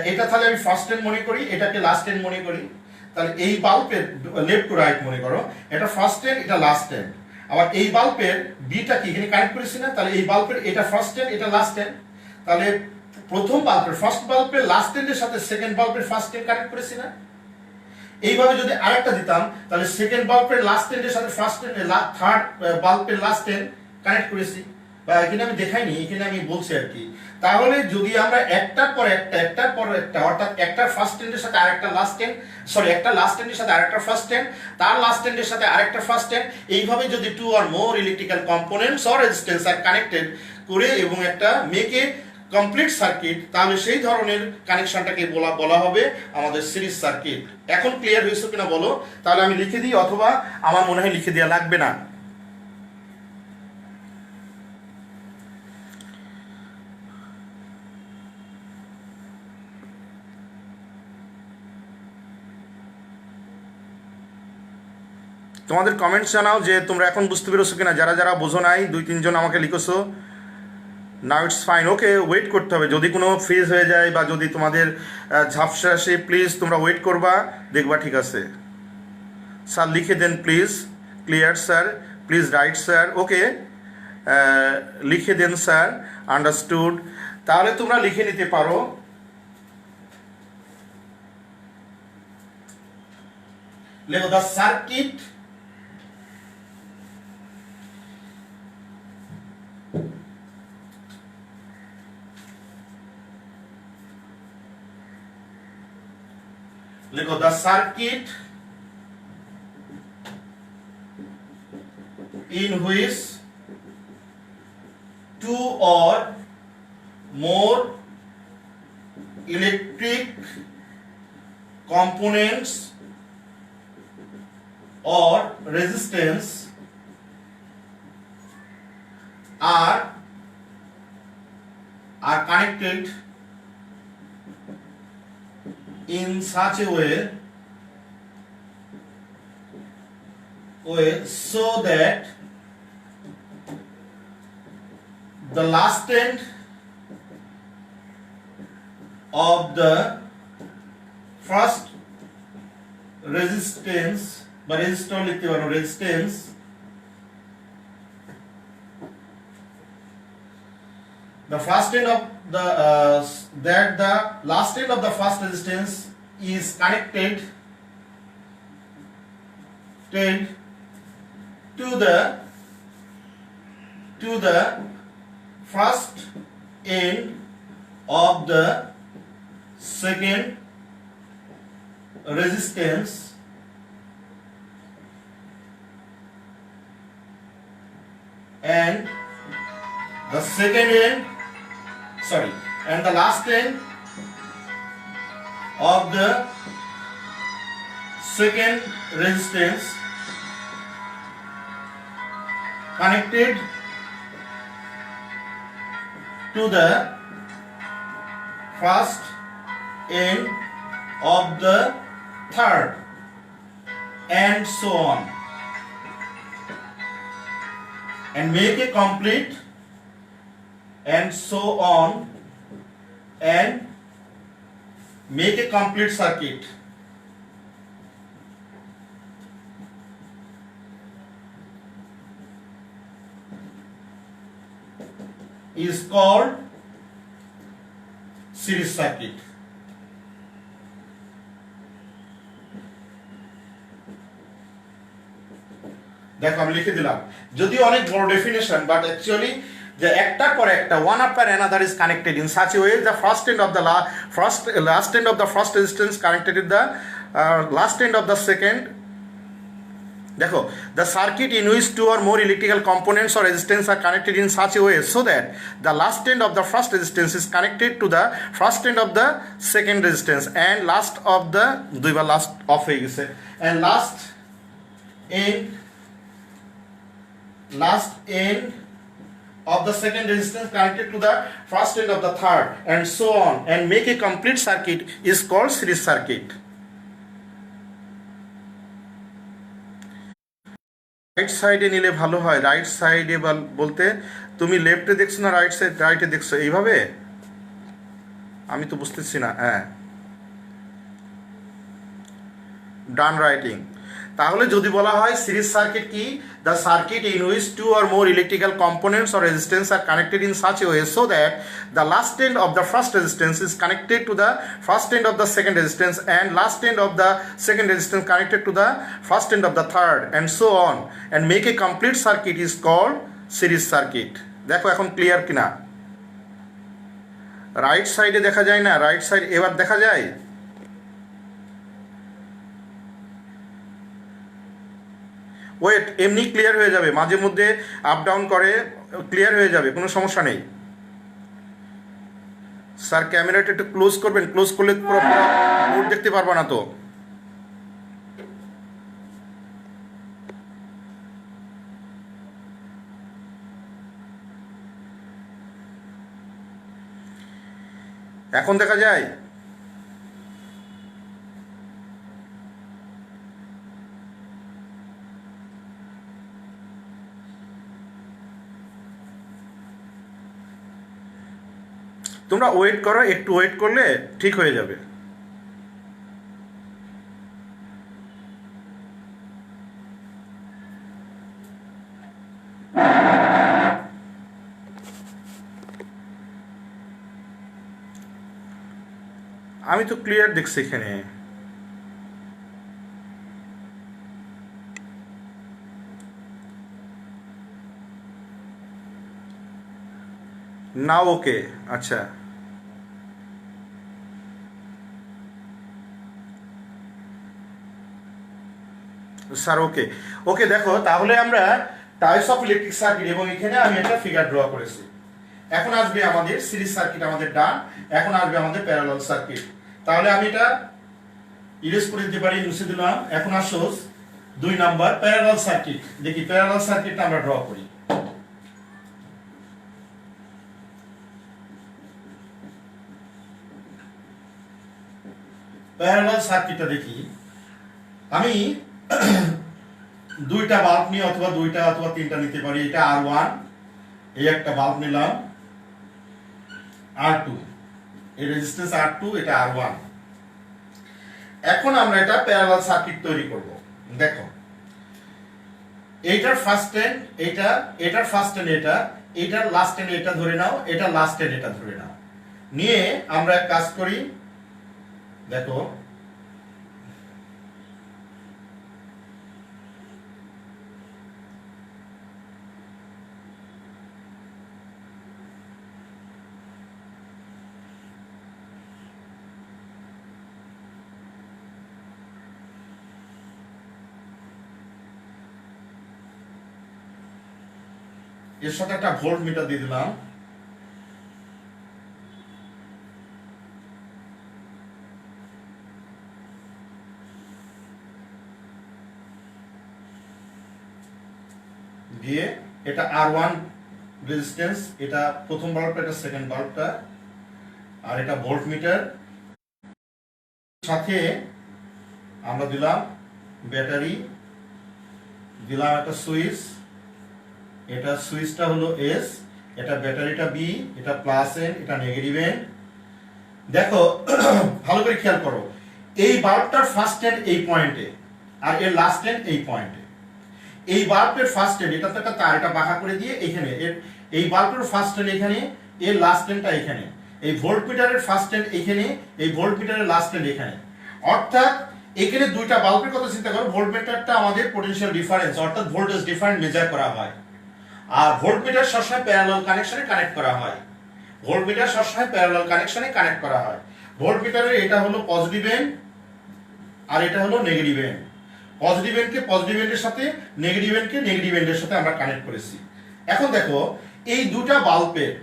[SPEAKER 1] এটা তাহলে আমি ফার্স্ট এন্ড মনে করি, এটাকে লাস্ট এন্ড মনে করি। তাহলে এই বাল্বের লেফট টু রাইট মনে করো, এটা ফার্স্ট এন্ড, এটা লাস্ট এন্ড। আবার এই বাল্বের বিটা কি এখানে কানেক্ট করেছি না, তাহলে এই বাল্বের এটা ফার্স্ট এন্ড, এটা লাস্ট এন্ড। তাহলে প্রথম বাল্বের ফার্স্ট বাল্বের লাস্ট এন্ডের সাথে সেকেন্ড বাল্বের ফার্স্ট এন্ড কানেক্ট করেছি না। এইভাবে যদি আরেকটা দিতাম, তাহলে সেকেন্ড বাল্বের লাস্ট এন্ডের সাথে ফার্স্ট এন্ড, থার্ড বাল্বের লাস্ট এন্ড কানেক্ট করেছি। বা এখানে আমি দেখাইনি, এখানে আমি বলছি আর কি। তাহলে যদি আমরা একটার পর একটা অর্থাৎ একটা ফার্স্ট এন্ডের সাথে আরেকটা লাস্ট এন্ড, সরি, একটা লাস্ট এন্ডের সাথে আরেকটা ফার্স্ট এন্ড, তার লাস্ট এন্ডের সাথে আরেকটা ফার্স্ট এন্ড, এইভাবে যদি 2 or more electrical components or resistance are connected করে এবং একটা মেক এ কমপ্লিট সার্কিট, তাহলে সেই ধরনের কানেকশনটাকে বলা হবে আমাদের সিরিজ সার্কিট। এখন ক্লিয়ার হয়েছে কিনা বলো? তাহলে আমি লিখে দিই, অথবা আমার মনে হয় লিখে দেওয়া লাগবে না। তোমাদের কমেন্টস জানাও যে তোমরা এখন বুঝতে পেরেছো কিনা। যারা যারা বোঝো নাই 2-3 জন আমাকে লিখেছো। Now it's fine, okay, wait করতে হবে। যদি কোনো ফ্রিজ হয়ে যায় বা যদি তোমাদের ঝাপসা আসে, প্লিজ তোমরা ওয়েট করবা, দেখবা ঠিক আছে। স্যার লিখে দেন please, clear sir, please write sir, okay, লিখে দেন স্যার, আন্ডারস্টুড। তাহলে তোমরা লিখে নিতে পারো। লেখো the circuit in which 2 or more electric components or resistance are connected in such a way so that the last end of the first resistance বা resistor লিখতে পারো, resistance, the first end of the that the last end of the first resistance is connected to the first end of the second resistance and the second end, sorry, and the last end of the second resistance connected to the first end of the third, and so on, and make a complete, and so on, and make a complete circuit. Is called series circuit. দেখো আমি লিখে দিলাম, যদিও অনেক বড় definition, but actually যে একটার পর একটা, one after another is connected in such a way the first end of the last end of the first resistance connected with the last end of the second. দেখো, the circuit in which two or more electrical components or resistance are connected in such a way so that the last end of the first resistance is connected to the first end of the second resistance, and last of the দুইবার last of হয়ে গেছে, and last end of the second resistance connected to the first end of the third, and so on, and make a complete circuit is called series circuit. Right সাইডে নিলে ভালো হয়। Right সাইডে বলতে তুমি লেফটে দেখছো না রাইটে দেখছো? এইভাবে আমি তো বুঝতেছি না। হ্যাঁ, ডান রাইটিং। তাহলে যদি বলা হয় সিরিজ সার্কিট কি, the circuit in which two or more electrical components or resistance are connected in such a way so that the last end of the first resistance is connected to the first end of the second resistance, and last end of the second resistance connected to the first end of the third, and so on, and make a complete circuit is called series circuit. দেখো এখন clear কিনা? Right সাইডে দেখা যায় না? Right side এবার দেখা যায়? ওয়েট, এমনি ক্লিয়ার হয়ে যাবে, মাঝে মধ্যে আপ ডাউন করে, ক্লিয়ার হয়ে যাবে, কোনো সমস্যা নেই। স্যার ক্যামেরাটা একটু ক্লোজ করবেন, ক্লোজ করলে পুরো বোর্ড দেখতে পারবা না তো। এখন দেখা যায়? তোমরা ওয়েট করো, একটু ওয়েট করলে ঠিক হয়ে যাবে। আমি তো ক্লিয়ার দেখছি এখানে। নাও ওকে, আচ্ছা। স্যার ওকে ওকে। দেখো তাহলে আমরা টাইপস অফ ইলেকট্রিক সার্কিট, এবং এখানে আমি একটা ফিগার ড্র করেছি। এখন আসবে আমাদের সিরিজ সার্কিট, আমাদের ডান। এখন আসবে আমাদের প্যারালাল সার্কিট। তাহলে আমি এটা ইরেজ করে দিতে পারি, মুছে দিলাম। এখন আসো 2 নাম্বার প্যারালাল সার্কিট। দেখি প্যারালাল সার্কিটটা আমরা ড্র করি। প্যারালাল সার্কিটটা দেখি, আমি দুইটা বাল্ব নিয়ে অথবা দুইটা অথবা তিনটা নিতে পারি। এটা R1, এই একটা বাল্ব নিলাম, R2, এই রেজিস্ট্যান্স R2, এটা R1। এখন আমরা এটা প্যারালাল সার্কিট তৈরি করব। দেখো, এইটার ফার্স্ট এন্ড এটা, এটার ফার্স্ট এন্ড এটা, এটার লাস্ট এন্ড এটা ধরে নাও, এটা লাস্ট এন্ড এটা ধরে নাও। নিয়ে আমরা এক কাজ করি, দেখো এর সাথে একটা ভোল্ট মিটার দিয়ে দিলাম। দিয়ে এটা R1 রেজিস্ট্যান্স, এটা প্রথম বাল্বটা, এটা সেকেন্ড বাল্বটা, আর এটা ভোল্টমিটার। সাথে আমরা দিলাম ব্যাটারি, দিলাম একটা সুইচ, এটা সুইচটা হলো এস, এটা ব্যাটারিটা বি, এটা প্লাস এন, এটা নেগেটিভ এন। দেখো ভালো করে খেয়াল করো, এই বাল্বটার ফার্স্ট এন্ড এই পয়েন্টে আর এর লাস্ট এন্ড এই পয়েন্টে। এই বাল্বের ফার্স্ট এন্ড, এটা তো একটা তার, এটা বাঁকা করে দিয়ে এখানে এই বাল্বের ফার্স্ট এন্ড এখানে, এর লাস্ট এন্ডটা এখানে, এই ভোল্টমিটারের ফার্স্ট এন্ড এখানে, এই ভোল্টমিটারের লাস্ট এন্ড এখানে। অর্থাৎ এখানে দুইটা বাল্বের কথা চিন্তা করো, ভোল্টমিটারটা আমাদের পোটেনশিয়াল ডিফারেন্স অর্থাৎ ভোল্টেজ ডিফারেন্স মেজার করা হয়, আর ভোল্টমিটার সবসময় প্যারালাল কানেকশনে কানেক্ট করা হয়। ভোল্টমিটার সবসময় প্যারালাল কানেকশনে কানেক্ট করা হয়। ভোল্টমিটারের এটা হলো পজিটিভ এন্ড আর এটা হলো নেগেটিভ এন্ড। পজিটিভ এন্ডকে পজিটিভ এন্ডের সাথে, নেগেটিভ এন্ডকে নেগেটিভ এন্ডের সাথে আমরা কানেক্ট করেছি। এখন দেখো এই দুটা বাল্বের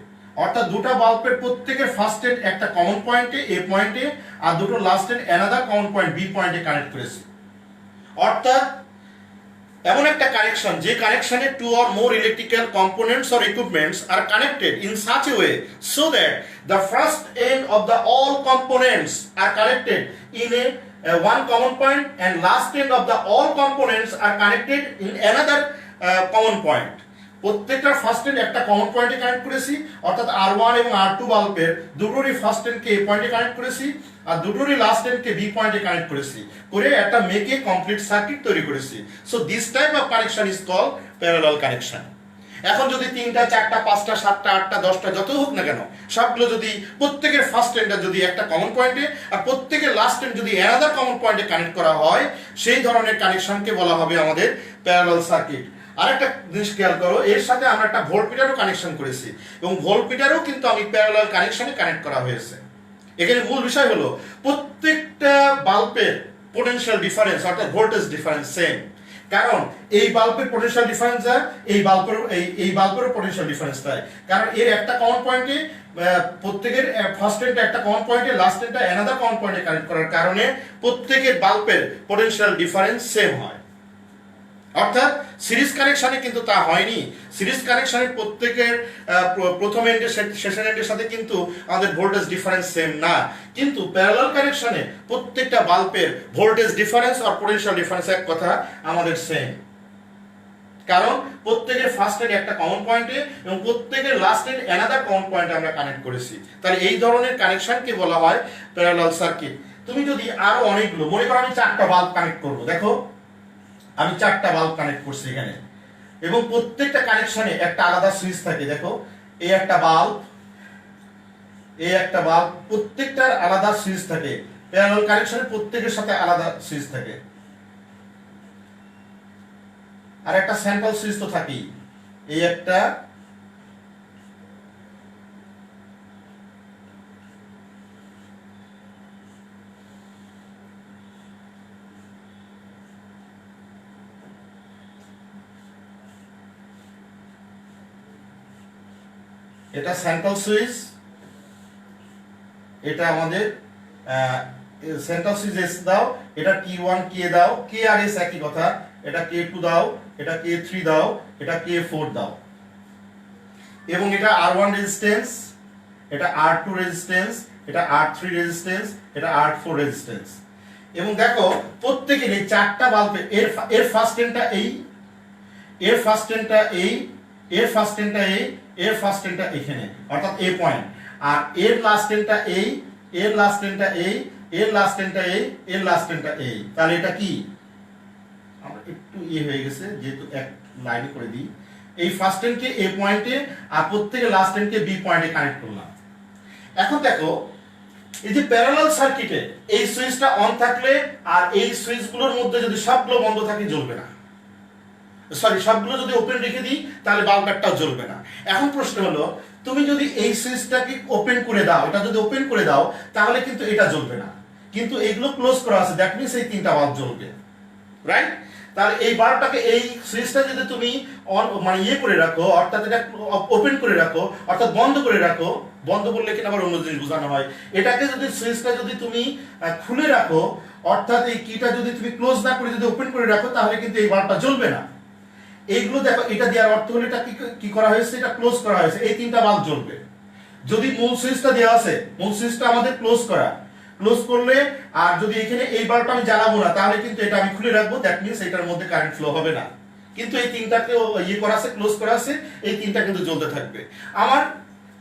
[SPEAKER 1] অর্থাৎ দুটা বাল্বের প্রত্যেকের ফার্স্ট এন্ড একটা কমন পয়েন্টে এ পয়েন্টে, আর দুটো last end another common point B পয়েন্টে কানেক্ট করেছি। অর্থাৎ এমন একটা কানেকশন যে কানেকশনে two or more electrical components or equipments are connected in such a way so that the first end of the all components are connected in a one common point and last end of the all components are connected in another common point. প্রত্যেকটা first and একটা common পয়েন্টে connect করেছি, অর্থাৎ R1 এবং R2 বাল্বের দুটোরই first এন্ডকে এ পয়েন্টে connect করেছি আর দুটোরই লাস্ট এন্ডকে বি পয়েন্টে কানেক্ট করেছি, করে একটা মেকে কমপ্লিট সার্কিট তৈরি করেছি। So this type of connection is called parallel connection. এখন যদি 3টা 4টা 5টা 7টা 8টা 10টা যত হোক না কেন, সবগুলো যদি প্রত্যেকের ফার্স্ট এন্ডটা যদি একটা কমন পয়েন্টে আর প্রত্যেকের লাস্ট এন্ড যদি অ্যানাদার কমন পয়েন্টে কানেক্ট করা হয়, সেই ধরনের কানেকশনকে বলা হবে আমাদের প্যারালাল সার্কিট। আরেকটা জিনিস খেয়াল করো, এর সাথে আমরা একটা ভোল্টমিটারও কানেকশন করেছি এবং ভোল্টমিটারও কিন্তু আমি প্যারালাল কানেকশনে কানেক্ট করা হয়েছে। এখানে মূল বিষয় হলো প্রত্যেকটা বাল্বের পোটেনশিয়াল ডিফারেন্স অর্থাৎ ভোল্টেজ ডিফারেন্স সেম, কারণ এই বাল্বের পোটেনশিয়াল ডিফারেন্স যা এই বাল্বেরও পোটেনশিয়াল ডিফারেন্স তাই, কারণ এর একটা কমন পয়েন্টে প্রত্যেকের ফার্স্ট এন্ডটা একটা কমন পয়েন্টে, লাস্ট এন্ডটা অ্যানাদার কমন পয়েন্টে কানেক্ট করার কারণে প্রত্যেকের বাল্বের পোটেনশিয়াল ডিফারেন্স সেম হয়। অর্থাৎ সিরিজ কানেকশনে কিন্তু তা হয়নি। সিরিজ কানেকশনের প্রত্যেকের প্রথম এন্ডের সেকেন্ড এন্ডের সাথে কিন্তু আমাদের ভোল্টেজ ডিফারেন্স সেম না, কিন্তু প্যারালাল কানেকশনে প্রত্যেকটা বাল্বের ভোল্টেজ ডিফারেন্স আর পোটেনশিয়াল ডিফারেন্স এক কথা আমাদের সেম, কারণ প্রত্যেকের ফার্স্ট এন্ড একটা কমন পয়েন্টে এবং প্রত্যেকের লাস্ট এন্ড অ্যানাদার কমন পয়েন্টে আমরা কানেক্ট করেছি। তাহলে এই ধরনের কানেকশনকে বলা হয় প্যারালাল সার্কিট। তুমি যদি আরো অনেকগুলো, মনে করো আমি 4টা বাল্ব কানেক্ট করব, দেখো আমি 4টা বাল্ব কানেক্ট করছি এখানে এবং প্রত্যেকটা কানেকশনে একটা আলাদা সুইচ থাকে। দেখো এই একটা বাল্ব, এই একটা বাল্ব, প্রত্যেকটার আলাদা সুইচ থাকে। প্যারালাল কানেকশনে প্রত্যেকের সাথে আলাদা সুইচ থাকে, আর একটা সেন্ট্রাল সুইচ তো থাকেই। এই একটা, এটা সেন্ট্রাল সুইচ, এটা আমাদের সেন্ট্রাল সুইচ এস দাও, এটা T1 কে দাও, কে আর এস একই কথা, এটা K2 দাও, এটা K3 দাও, এটা K4 দাও, এবং এটা R1 রেজিস্ট্যান্স, এটা R2 রেজিস্ট্যান্স, এটা R3 রেজিস্ট্যান্স, এটা R4 রেজিস্ট্যান্স। এবং দেখো প্রত্যেকের এই 4টা বাল্বে এর ফার্স্ট এন্ডটা এই, এর ফার্স্ট এন্ডটা এই, এর ফার্স্ট এন্ডটা এই, এর ফার্স্ট এন্ডটা এখানে অর্থাৎ এ পয়েন্ট, আর এর লাস্ট এন্ডটা এই, এর লাস্ট এন্ডটা এই, এর লাস্ট এন্ডটা এই, এর লাস্ট এন্ডটা এই। তাহলে এটা কি আমরা একটু হয়ে গেছে যেহেতু এক লাইনে করে দিই, এই ফার্স্ট এন্ডকে এ পয়েন্টে আর প্রত্যেকের লাস্ট এন্ডকে বি পয়েন্টে কানেক্ট করলাম। এখন দেখো এই যে প্যারালাল সার্কিটে এই সুইচটা অন থাকলে আর এই সুইচগুলোর মধ্যে যদি সবগুলো বন্ধ থাকে জ্বলবে না, সরি সবগুলো যদি ওপেন রেখে দিই তাহলে বাল্বটাও জ্বলবে না। এখন প্রশ্ন হলো তুমি যদি এই সুইচটাকে ওপেন করে দাও, এটা যদি ওপেন করে দাও তাহলে কিন্তু এটা জ্বলবে না, কিন্তু এগুলো ক্লোজ করা আছে, দ্যাট মিন্স এই 3টা বাল্ব জ্বলবে, রাইট? তাহলে এই বাল্বটাকে, এই সুইচটা যদি তুমি অন মানে করে রাখো অর্থাৎ এটা ওপেন করে রাখো অর্থাৎ বন্ধ করে রাখো, বন্ধ করলে কিনা আবার অন্য জিনিস বোঝানো হয়, এটাকে যদি সুইচটা যদি তুমি খুলে রাখো অর্থাৎ এই কিটা যদি তুমি ক্লোজ না করে যদি ওপেন করে রাখো তাহলে কিন্তু এই বাল্বটা জ্বলবে না। এইগুলো দেখো, এটা দেওয়ার অর্থ হলো এটা কি করা হয়েছে, এটা ক্লোজ করা হয়েছে, এই তিনটা বাল্ব জ্বলবে। যদি মূল সুইচটা দেওয়া আছে, মূল সুইচটা আমাদের ক্লোজ করা, ক্লোজ করলে আর যদি এখানে এই বাল্বটা আমি জ্বালাবো না, তাহলে কিন্তু এটা আমি খুলে রাখবো, দ্যাট মিনস এটার মধ্যে কারেন্ট ফ্লো হবে না। কিন্তু এই তিনটাকে করা আছে, ক্লোজ করা আছে, এই তিনটা কিন্তু জ্বলতে থাকবে। আমার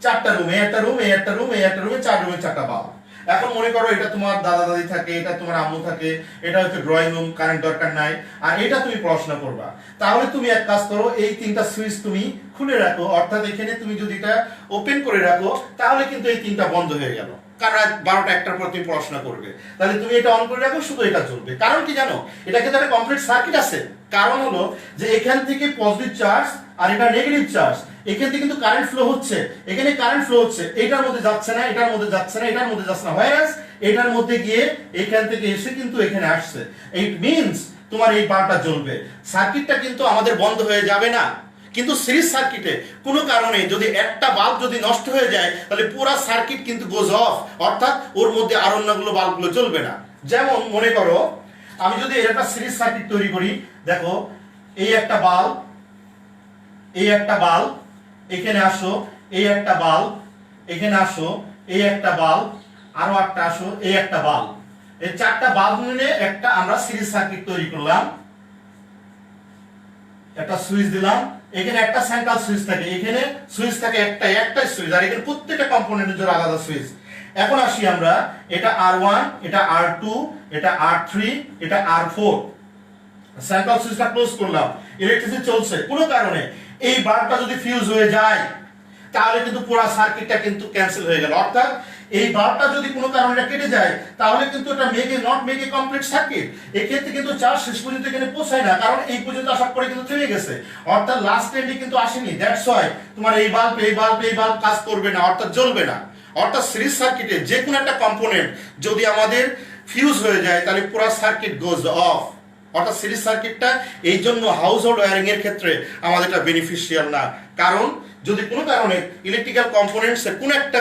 [SPEAKER 1] 4টা রুম, একটা রুম, একটা রুম, একটা রুমে 4 রুমে 4টা বাল্ব। এখন মনে করো এটা তোমার দাদা দাদি থাকে, এটা তোমার আম্মু থাকে, এটা হচ্ছে ড্রয়িং রুম, কারেন্ট দরকার নাই, আর এটা তুমি পড়াশোনা করবা। তাহলে তুমি এক কাজ করো, এই 3টা সুইচ তুমি খুলে রাখো, অর্থাৎ এখানে তুমি যদি এটা ওপেন করে রাখো, তাহলে কিন্তু এই 3টা বন্ধ হয়ে গেল। কারণ 12টা 1টার পর তুমি পড়াশোনা করবে, তাহলে তুমি এটা অন করে রাখো, শুধু এটা চলবে। কারণ কি জানো, এটা কিন্তু একটা কমপ্লিট সার্কিট আছে। কারণ হলো যে এখান থেকে পজিটিভ চার্জ আর এটা নেগেটিভ চার্জ, এখান থেকে কিন্তু কারেন্ট ফ্লো হচ্ছে, এখানে কারেন্ট ফ্লো হচ্ছে, এটার মধ্যে যাচ্ছে না, এটার মধ্যে যাচ্ছে না, এটার মধ্যে যাচ্ছে না, হোয়ারএস এটার মধ্যে গিয়ে এখান থেকে এসে কিন্তু এখানে আসছে। ইট মিন্স তোমার এই বারটা জ্বলবে, সার্কিটটা কিন্তু আমাদের বন্ধ হয়ে যাবে না। কিন্তু সিরিজ সার্কিটে কোনো কারণে যদি একটা বাল্ব যদি নষ্ট হয়ে যায়, তাহলে পুরো সার্কিট কিন্তু গোজ অফ, অর্থাৎ ওর মধ্যে আর অন্যগুলো বাল্বগুলো জ্বলবে না। যেমন মনে করো আমি যদি একটা সিরিজ সার্কিট তৈরি করি, দেখো এই একটা বাল্ব, এই একটা বাল্ব, এখানে আসো, এই একটা বাল্ব, এখানে আসো, এই একটা বাল্ব, আরো একটা আসো, এই একটা বাল্ব, এই 4টা বাল্ব মিলে একটা আমরা সিরিজ সার্কিট তৈরি করলাম। একটা সুইচ দিলাম, এখানে একটা সেন্ট্রাল সুইচ থাকে, এখানে সুইচ থাকে একটা সুইচ, আর এখানে প্রত্যেকটা কম্পোনেন্টের জন্য আলাদা সুইচ। এখন আসি আমরা, এটা R1, এটা R2, এটা R3, এটা R4, সেন্ট্রাল সুইচটা ক্লোজ করলাম, ইলেকট্রিসিটি চলছে। কোনো কারণে এই বাল্বটা যদি ফিউজ হয়ে যায়, তাহলে কিন্তু পুরো সার্কিটটা কিন্তু ক্যান্সেল হয়ে গেল। অর্থাৎ এই বাল্বটা যদি কোনো কারণে কেটে যায়, তাহলে কিন্তু এটা not make a complete circuit. এক্ষেত্রে কিন্তু চার্জ শেষ পর্যন্ত এখানে পৌঁছায় না, কারণ এই পর্যন্ত আসার পরে কিন্তু থেমে গেছে, অর্থাৎ লাস্ট এন্ডে কিন্তু আসেনি। দ্যাটস ওয়াই তোমার এই বাল্ব কাজ করবে না, অর্থাৎ জ্বলবে না। অর্থাৎ সিরিজ সার্কিটে যে কোনো একটা কম্পোনেন্ট যদি আমাদের ফিউজ হয়ে যায়, তাহলে পুরো সার্কিট গোজ অফ। অর্থাৎ সিরিজ সার্কিটটা এই জন্য হাউস হোল্ড ওয়্যারিং এর ক্ষেত্রে আমাদের এটা বেনিফিশিয়াল না। কারণ যদি কোনো কারণে ইলেকট্রিক্যাল কম্পোনেন্টসের কোনো একটা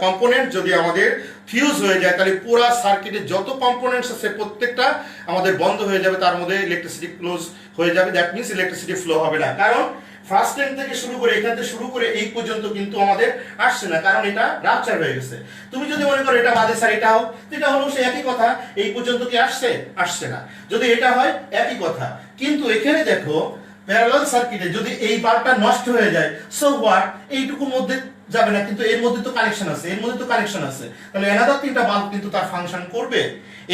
[SPEAKER 1] কম্পোনেন্ট যদি আমাদের ফিউজ হয়ে যায়, তাহলে পুরো সার্কিটের যত কম্পোনেন্টস আছে প্রত্যেকটা আমাদের বন্ধ হয়ে যাবে, তার মধ্যে ইলেকট্রিসিটি ক্লোজ হয়ে যাবে। দ্যাট মিনস ইলেকট্রিসিটি ফ্লো হবে না। কারণ ফার্স্ট এন্ড থেকে শুরু করে এখান থেকে শুরু করে এই পর্যন্ত কিন্তু আমাদের আসছে না, কারণ এটা রাপচার হয়ে গেছে। তুমি যদি মনে করো এটা বাদে স্যার এটা হোক, এটা হলো সে একই কথা, এই পর্যন্ত কি আসছে না। যদি এটা হয় একই কথা। কিন্তু এখানে দেখো প্যারালাল সার্কিটে যদি এই বাল্বটা নষ্ট হয়ে যায়, সো হোয়াট, এইটুকুর মধ্যে যাবে না, কিন্তু এর মধ্যে তো কানেকশন আছে, এর মধ্যে তো কানেকশন আছে, তাহলে অ্যানাদার 3টা বাল্ব কিন্তু তার ফাংশন করবে।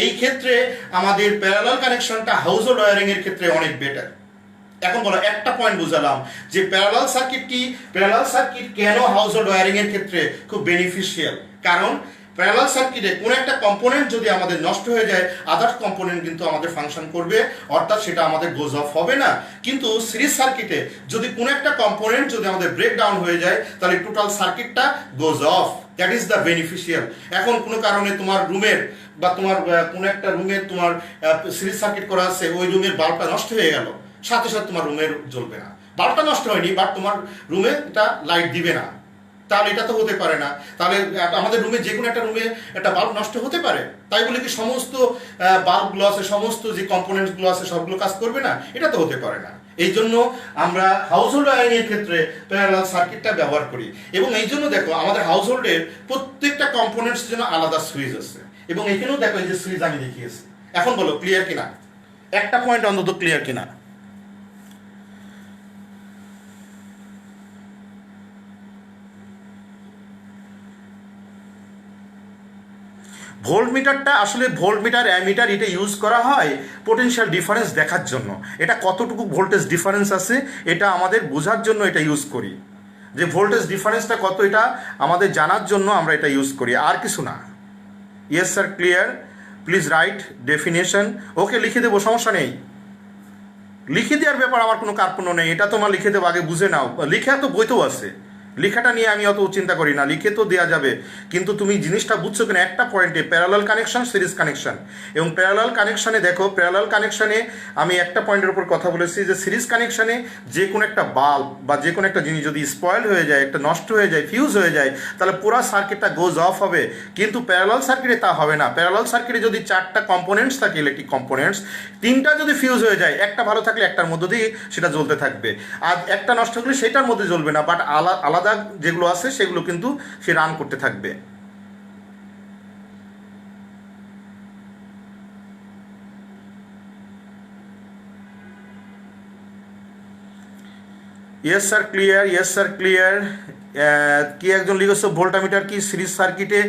[SPEAKER 1] এই ক্ষেত্রে আমাদের প্যারালাল কানেকশনটা হাউস হোল্ড ওয়্যারিং এর ক্ষেত্রে অনেক বেটার। এখন বলো, একটা পয়েন্ট বুঝালাম যে প্যারালাল সার্কিট কি, প্যারালাল সার্কিট কেন হাউস হোল্ড ওয়্যারিং এর ক্ষেত্রে খুব বেনিফিশিয়াল। কারণ প্যারালাল সার্কিটে কোন একটা কম্পোনেন্ট যদি আমাদের নষ্ট হয়ে যায়, আদার্স কম্পোনেন্ট কিন্তু আমাদের ফাংশন করবে, অর্থাৎ সেটা আমাদের গোজ অফ হবে না। কিন্তু সিরিজ সার্কিটে যদি কোন একটা কম্পোনেন্ট যদি আমাদের ব্রেক ডাউন হয়ে যায়, তাহলে টোটাল সার্কিটটা goes off. That is the beneficial. এখন কোনো কারণে তোমার রুমের বা তোমার কোন একটা রুমে তোমার সিরিজ সার্কিট করা আছে, ওই রুমের বাল্বটা নষ্ট হয়ে গেল, সাথে সাথে তোমার রুমের জ্বলবে না। বাল্বটা নষ্ট হয়নি, বাট তোমার রুমে এটা লাইট দিবে না, তাহলে এটা তো হতে পারে না। তাহলে আমাদের রুমে যে কোনো একটা রুমে একটা বাল্ব নষ্ট হতে পারে, তাই বলে কি সমস্ত বাল্বগুলো আছে, সমস্ত যে কম্পোনেন্টসগুলো আছে সবগুলো কাজ করবে না? এটা তো হতে পারে না। এই জন্য আমরা হাউস হোল্ড ওয়্যারিং এর ক্ষেত্রে প্যারালাল সার্কিটটা ব্যবহার করি। এবং এই জন্য দেখো আমাদের হাউস হোল্ডের প্রত্যেকটা কম্পোনেন্টস জন্য আলাদা সুইচ আছে, এবং এখানেও দেখো এই যে সুইচ আমি দেখিয়েছি। এখন বলো ক্লিয়ার কিনা, একটা পয়েন্ট অন্তত ক্লিয়ার কিনা। ভোল্টমিটারটা আসলে ভোল্টমিটার অ্যামিটার এটা ইউজ করা হয় পোটেনশিয়াল ডিফারেন্স দেখার জন্য। এটা কতটুকু ভোল্টেজ ডিফারেন্স আছে এটা আমাদের বোঝার জন্য এটা ইউজ করি, যে ভোল্টেজ ডিফারেন্সটা কত এটা আমাদের জানার জন্য আমরা এটা ইউজ করি, আর কিছু না। Yes sir, clear. Please write definition. Okay, লিখে দেবো, সমস্যা নেই। লিখে দেওয়ার ব্যাপার আমার কোনো কার্পণ্য নেই, এটা তোমার লিখে দেবো, আগে বুঝে নাও। লিখে তো বইতেও আছে, লেখাটা নিয়ে আমি অত চিন্তা করি না, লিখে তো দেওয়া যাবে, কিন্তু তুমি জিনিসটা বুঝছো কিনা একটা পয়েন্টে, প্যারালাল কানেকশন, সিরিজ কানেকশন। এবং প্যারালাল কানেকশানে দেখো, প্যারালাল কানেকশানে আমি একটা পয়েন্টের উপর কথা বলেছি যে সিরিজ কানেকশানে যে কোনো একটা বাল্ব বা যে কোনো একটা জিনিস যদি স্পয়েল হয়ে যায়, একটা নষ্ট হয়ে যায়, ফিউজ হয়ে যায়, তাহলে পুরো সার্কিটটা গোজ অফ হবে। কিন্তু প্যারালাল সার্কিটে তা হবে না। প্যারালাল সার্কিটে যদি 4টা কম্পোনেন্টস থাকে, ইলেকট্রিক কম্পোনেন্টস, 3টা যদি ফিউজ হয়ে যায়, একটা ভালো থাকলে একটার মধ্যে দিয়ে সেটা জ্বলতে থাকবে, আর একটা নষ্ট হলে সেটার মধ্যে জ্বলবে না, বাট আলাদা যেগুলো আছে সেগুলো কিন্তু সে রান করতে থাকবে। Yes sir clear, yes sir clear. কি একজন লিখেছো ভোল্টমিটার কি সিরিজ সার্কিটে?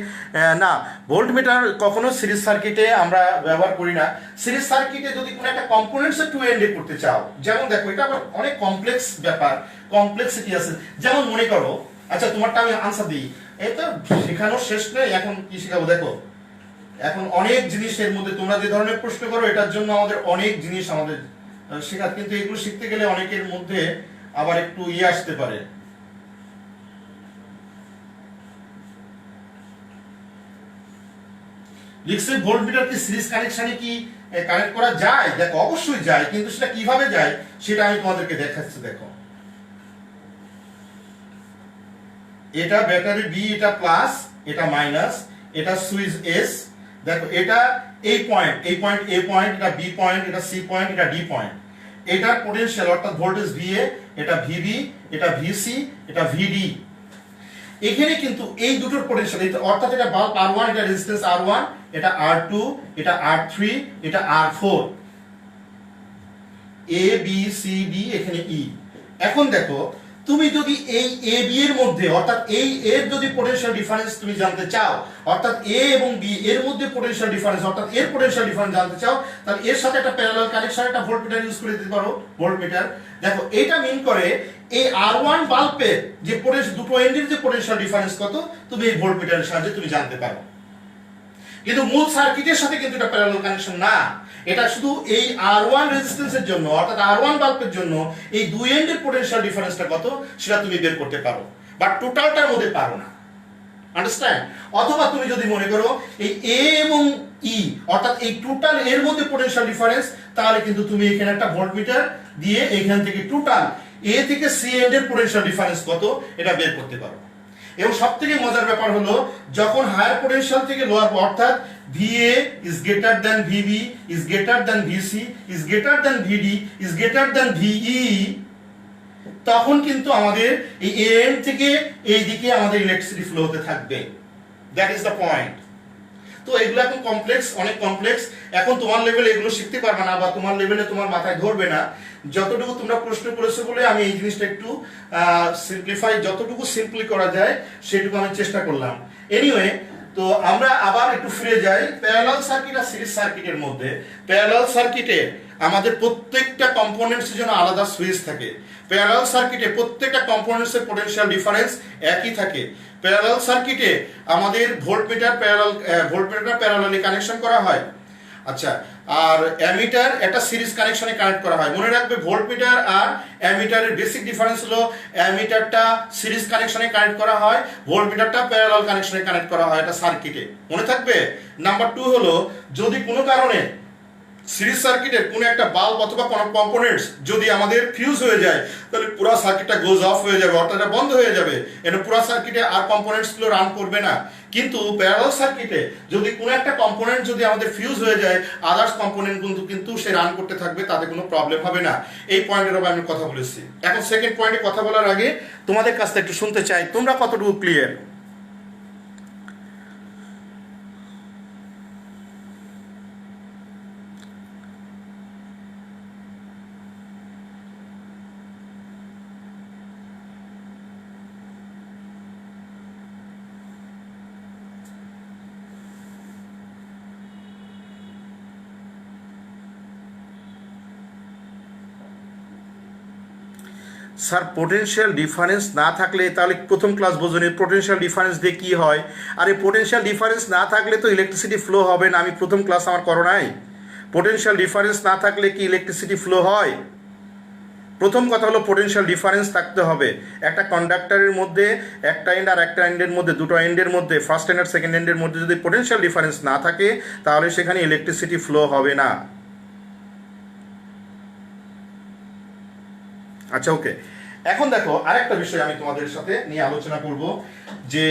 [SPEAKER 1] না, ভোল্টমিটার কখনো সিরিজ সার্কিটে আমরা ব্যবহার করি না। সিরিজ সার্কিটে যদি কোনো একটা কম্পোনেন্টসের টু এন্ডে করতে চাও, যেমন দেখো এটা আবার অনেক কমপ্লেক্স ব্যাপার, কমপ্লেক্সিটি আছে। যেমন মনে করো, আচ্ছা তোমারটা আমি আনসার দিই, এটা শেখানোর শেষ নেই, এখন কি শেখাবো দেখো, এখন অনেক জিনিসের মধ্যে তোমরা যে ধরনের প্রশ্ন করো এটার জন্য আমাদের অনেক জিনিস আমাদের শেখার, কিন্তু এগুলো শিখতে গেলে অনেকের মধ্যে আবার একটু আসতে পারে। লিখছে ভোল্টমিটার কি সিরিজ কানেকশনে কি কানেক্ট করা যায়? দেখো অবশ্যই যায়, কিন্তু সেটা কিভাবে যায় সেটা আমি তোমাদেরকে দেখাচ্ছি। দেখো এটা ব্যাটারি বি, এটা প্লাস, এটা মাইনাস, এটা সুইচ এস। দেখো এটা এই পয়েন্ট, এই পয়েন্ট এ পয়েন্ট, এটা বি পয়েন্ট, এটা সি পয়েন্ট, এটা ডি পয়েন্ট। এটার পোটেনশিয়াল অর্থাৎ ভোল্টেজ ভিএ, এটা ভিবি, এটা ভিসি, এটা ভিডি। এখানে কিন্তু এই দুটোর পোটেনশিয়াল, অর্থাৎ এটা বাল্ব R1, এটা রেজিস্ট্যান্স R1, এটা R2, এটা R3, এটা R4, A B C D, এখানে ই। এখন দেখো তুমি যদি এই এ বি এর মধ্যে, অর্থাৎ এই এর যদি পোটেনশিয়াল ডিফারেন্স তুমি জানতে চাও, অর্থাৎ এ এবং বি এর মধ্যে পোটেনশিয়াল ডিফারেন্স, অর্থাৎ এর পোটেনশিয়াল ডিফারেন্স জানতে চাও, তাহলে এর সাথে একটা প্যারালাল কানেকশন, একটা ভোল্টমিটার ইউজ করে দিতে পারো, ভোল্টমিটার। দেখো এটা মিন করে এই R1 বাল্বের যে পোটেনশিয়াল, দুটো এন্ডের যে পোটেনশিয়াল ডিফারেন্স কত, তুমি এই ভোল্টমিটারের সাহায্যে তুমি জানতে পারো। কিন্তু মূল সার্কিটের সাথে কিন্তু এটা প্যারালাল কানেকশন না, এটা শুধু এই R1 রেজিস্ট্যান্সের জন্য, অর্থাৎ R1 বাল্বের জন্য এই দুই এন্ডের পোটেনশিয়াল ডিফারেন্সটা কত সেটা তুমি বের করতে পারো, বাট টোটালটার মধ্যে পারো না। আন্ডারস্ট্যান্ড? অথবা তুমি যদি মনে করো এই এ এবং ই, অর্থাৎ এই টোটাল এর মধ্যে পোটেনশিয়াল ডিফারেন্স, তাহলে কিন্তু তুমি এখানে একটা ভোল্টমিটার দিয়ে এখান থেকে টোটাল এ থেকে সি এন্ডের পোটেনশিয়াল ডিফারেন্স কত এটা বের করতে পারো। এবং সবথেকে মজার ব্যাপার হলো, যখন হায়ার পোটেনশিয়াল থেকে লোয়ার, অর্থাৎ VA is greater than VB is greater than VC is greater than VD is greater than VE, তখন কিন্তু আমাদের এই AM থেকে এই দিকে আমাদের ইলেকট্রিসিটি ফ্লো হতে থাকবে। That is the point. তো এগুলো এখন কমপ্লেক্স, অনেক কমপ্লেক্স। এখন তোমার লেভেলে এগুলো শিখতে পারবে না, বা তোমার লেভেলে তোমার মাথায় ধরবে না। যতটুকু তোমরা প্রশ্ন করেছো বলে আমি এই জিনিসটা একটু সিম্পলিফাই, যতটুকু সিম্পলি করা যায় সেটুকু আমি চেষ্টা করলাম। এনিওয়ে, তো আমরা আবার একটু ফিরে যাই প্যারালাল সার্কিট আর সিরিজ সার্কিটের মধ্যে। প্যারালাল সার্কিটে আমাদের প্রত্যেকটা কম্পোনেন্টসের জন্য আলাদা সুইচ থাকে। প্যারালাল সার্কিটে প্রত্যেকটা কম্পোনেন্টসের পোটেনশিয়াল ডিফারেন্স একই থাকে। প্যারালাল সার্কিটে আমাদের ভোল্টমিটার প্যারালালি কানেকশন করা হয়। আচ্ছা, আর অ্যামিটার একটা সিরিজ কানেকশনে কানেক্ট করা হয়। মনে রাখবে ভোল্টমিটার আর অ্যামিটারের বেসিক ডিফারেন্স হলো, অ্যামিটারটা সিরিজ কানেকশনে কানেক্ট করা হয়, ভোল্টমিটারটা প্যারালাল কানেকশনে কানেক্ট করা হয়, এটা সার্কিটে মনে থাকবে। নাম্বার 2 হলো, যদি কোনো কারণে সিরিজ সার্কিটের কোনো একটা বাল্ব অথবা কোনো কম্পোনেন্টস যদি আমাদের ফিউজ হয়ে যায়, তাহলে পুরো সার্কিটটা গোজ অফ হয়ে যাবে, অর্থাৎ এটা বন্ধ হয়ে যাবে। এটা পুরো সার্কিটে আর কম্পোনেন্টসগুলো রান করবে না। কিন্তু প্যারালাল সার্কিটে যদি কোনো একটা কম্পোনেন্ট যদি আমাদের ফিউজ হয়ে যায়, আদার্স কম্পোনেন্টগুলো কিন্তু সে রান করতে থাকবে, তাতে কোনো প্রবলেম হবে না। এই পয়েন্টের উপর আমি কথা বলেছি। এখন সেকেন্ড পয়েন্টে কথা বলার আগে তোমাদের কাছ থেকে একটু শুনতে চাই, তোমরা কতটুকু ক্লিয়ার? স্যার পোটেনশিয়াল ডিফারেন্স না থাকলে, তাহলে প্রথম ক্লাস বোঝনি পোটেনশিয়াল ডিফারেন্স দিয়ে কী হয়। আর এই পোটেনশিয়াল ডিফারেন্স না থাকলে তো ইলেকট্রিসিটি ফ্লো হবে না। আমি প্রথম ক্লাস আমার করো নাই, পোটেনশিয়াল ডিফারেন্স না থাকলে কি ইলেকট্রিসিটি ফ্লো হয়? প্রথম কথা হলো পোটেনশিয়াল ডিফারেন্স থাকতে হবে। একটা কন্ডাক্টরের মধ্যে একটা এন্ড আর একটা এন্ডের মধ্যে, দুটো এন্ডের মধ্যে, ফার্স্ট এন্ড আর সেকেন্ড এন্ডের মধ্যে যদি পোটেনশিয়াল ডিফারেন্স না থাকে তাহলে সেখানে ইলেকট্রিসিটি ফ্লো হবে না। আচ্ছা, ওকে। এখন দেখো আরেকটা বিষয় আমি তোমাদের সাথে নিয়ে আলোচনা করব যে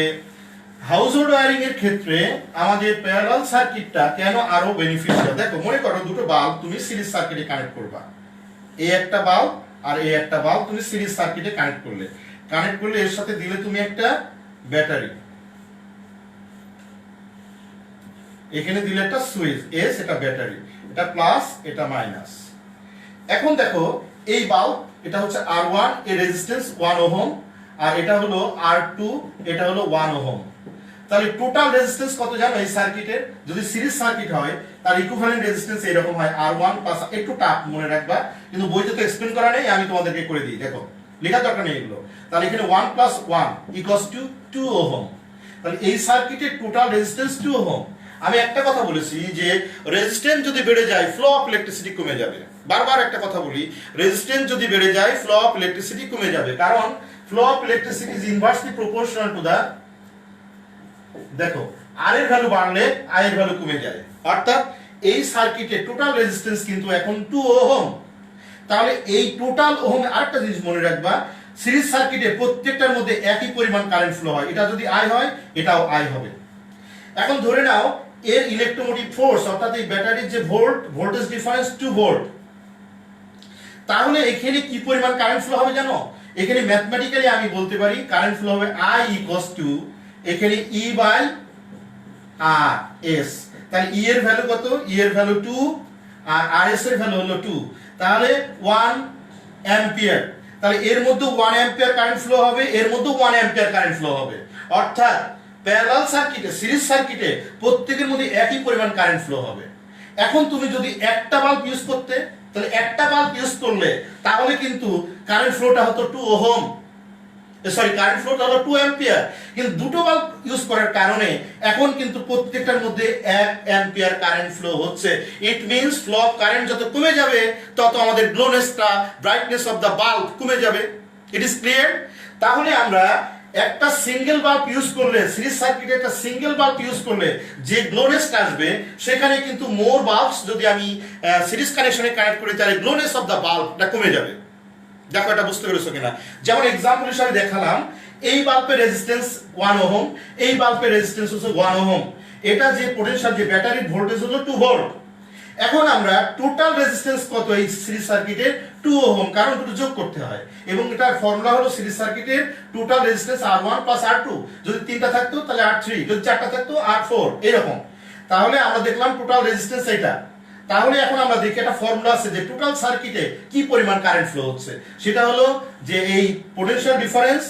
[SPEAKER 1] হাউস হোল্ড ওয়্যারিং এর ক্ষেত্রে আমাদের প্যারালাল সার্কিটটা কেন আরো বেনিফিশিয়াল। দেখো মনে করো দুটো বাল্ব তুমি সিরিজ সার্কিটে কানেক্ট করবা, এই একটা বাল্ব আর এই একটা বাল্ব তুমি সিরিজ সার্কিটে কানেক্ট করলে এর সাথে দিলে তুমি একটা ব্যাটারি, এখানে দিলে একটা সুইচ এস, এটা ব্যাটারি, এটা প্লাস এটা মাইনাস। এখন দেখো এই বাল্ব এটা হচ্ছে R1, এর রেজিস্ট্যান্স 1 ওহম, আর এটা হলো R2, এটা হলো 1 ওহম। তাহলে টোটাল রেজিস্ট্যান্স কত জানো এই সার্কিটের? যদি সিরিজ সার্কিট হয় তার ইকুইভ্যালেন্ট রেজিস্ট্যান্স এরকম হয় R1 প্লাস, একটু টাফ মনে রাখবা কিন্তু বইতে তো এক্সপ্লেন করা নেই, আমি তোমাদেরকে করে দিই। দেখো লেখার দরকার নেই এগুলো। তাহলে এখানে 1 প্লাস 1 ইকুয়ালস টু 2 ওহম। তাহলে এই সার্কিটের টোটাল রেজিস্ট্যান্স 2 ওহম। আমি একটা কথা বলেছি যে রেজিস্ট্যান্স যদি বেড়ে যায় ফ্লো অফ ইলেকট্রিসিটি কমে যাবে। বারবার একটা কথা বলি, রেজিস্ট্যান্স যদি বেড়ে যায় ফ্লো অফ ইলেকট্রিসিটি কমে যাবে, কারণ flow of electricity is inversely proportional to the, দেখো আর এর ভ্যালু বাড়লে আই এর ভ্যালু কমে যায়। অর্থাৎ এই সার্কিটে টোটাল রেজিস্ট্যান্স কিন্তু এখন 2 ওহম। তাহলে এই টোটাল ওহম, আরেকটা জিনিস মনে রাখবা, সিরিজ সার্কিটে প্রত্যেকটার মধ্যে একই পরিমাণ কারেন্ট ফ্লো হয়। এটা যদি আই হয় এটাও আই হবে। এখন ধরে নাও এর ইলেকট্রোমোটিভ ফোর্স অর্থাৎ এই ব্যাটারির যে ভোল্টেজ ডিফারেন্স 2 ভোল্ট, তাহলে এখানে কি পরিমাণ কারেন্ট ফ্লো হবে জানো? এখানে ম্যাথমেটিক্যালি আমি বলতে পারি কারেন্ট ফ্লো হবে I ইকুয়ালস টু এখানে E বাই আর এস। তাহলে E এর ভ্যালু কত? E এর ভ্যালু 2 আর RS এর ভ্যালু হলো 2, তাহলে 1 অ্যাম্পিয়ার। তাহলে এর মধ্যে 1 অ্যাম্পিয়ার কারেন্ট ফ্লো হবে, এর মধ্যে 1 অ্যাম্পিয়ার কারেন্ট ফ্লো হবে। অর্থাৎ প্যারালাল সার্কিটে, সিরিজ সার্কিটে প্রত্যেকের মধ্যে একই পরিমাণ কারেন্ট ফ্লো হবে। এখন তুমি যদি একটা বাল্ব ইউজ করতে, তাহলে একটা বাল্ব ইউজ করলে তাহলে কিন্তু কারেন্ট ফ্লোটা হতো 2 ওহম, সরি কারেন্ট ফ্লোটা হলো 2 অ্যাম্পিয়ার। কিন্তু দুটো বাল্ব ইউজ করার কারণে এখন কিন্তু প্রত্যেকটার মধ্যে 1 অ্যাম্পিয়ার কারেন্ট ফ্লো হচ্ছে। It means flow of current যত কমে যাবে তত আমাদের গ্লোনেসটা, ব্রাইটনেস অফ দা বাল্ব কমে যাবে। It is clear? তাহলে আমরা একটা সিঙ্গেল বাল্ব ইউজ করলে, সিরিজ সার্কিটে একটা সিঙ্গেল বাল্ব ইউজ করলে যে গ্লোনেসটা আসবে সেখানে কিন্তু মোর বাল্বস যদি আমি সিরিজ কানেকশনে কানেক্ট করি তাহলে গ্লোনেস অফ দা বাল্বটা কমে যাবে। দেখো এটা বুঝতে পেরেছো কিনা? যেমন এক্সাম্পল হিসেবে দেখালাম, এই বাল্বের রেজিস্ট্যান্স 1 ওহম, এই বাল্বের রেজিস্ট্যান্স হচ্ছে 1 ওহম। এটা যে পোটেনশিয়াল, যে ব্যাটারির ভোল্টেজ হলো 2 ভোল্ট। এখন আমরা টোটাল রেজিস্ট্যান্স কত এই সিরিজ সার্কিটের? 2 ওহম, কারণ দুটো যোগ করতে হয় এবং এটার ফর্মুলা হলো সিরিজ সার্কিটের total resistance R1 plus R2। যদি 3টা থাকতো তাহলে R3, যদি 4টা থাকতো R4, এরকম। তাহলে আমরা দেখলাম টোটাল রেজিস্ট্যান্স এটা। তাহলে এখন আমরা দেখি একটা ফর্মুলা আছে যে টোটাল সার্কিটে কি পরিমাণ কারেন্ট ফ্লো হচ্ছে। সেটা হলো যে এই potential difference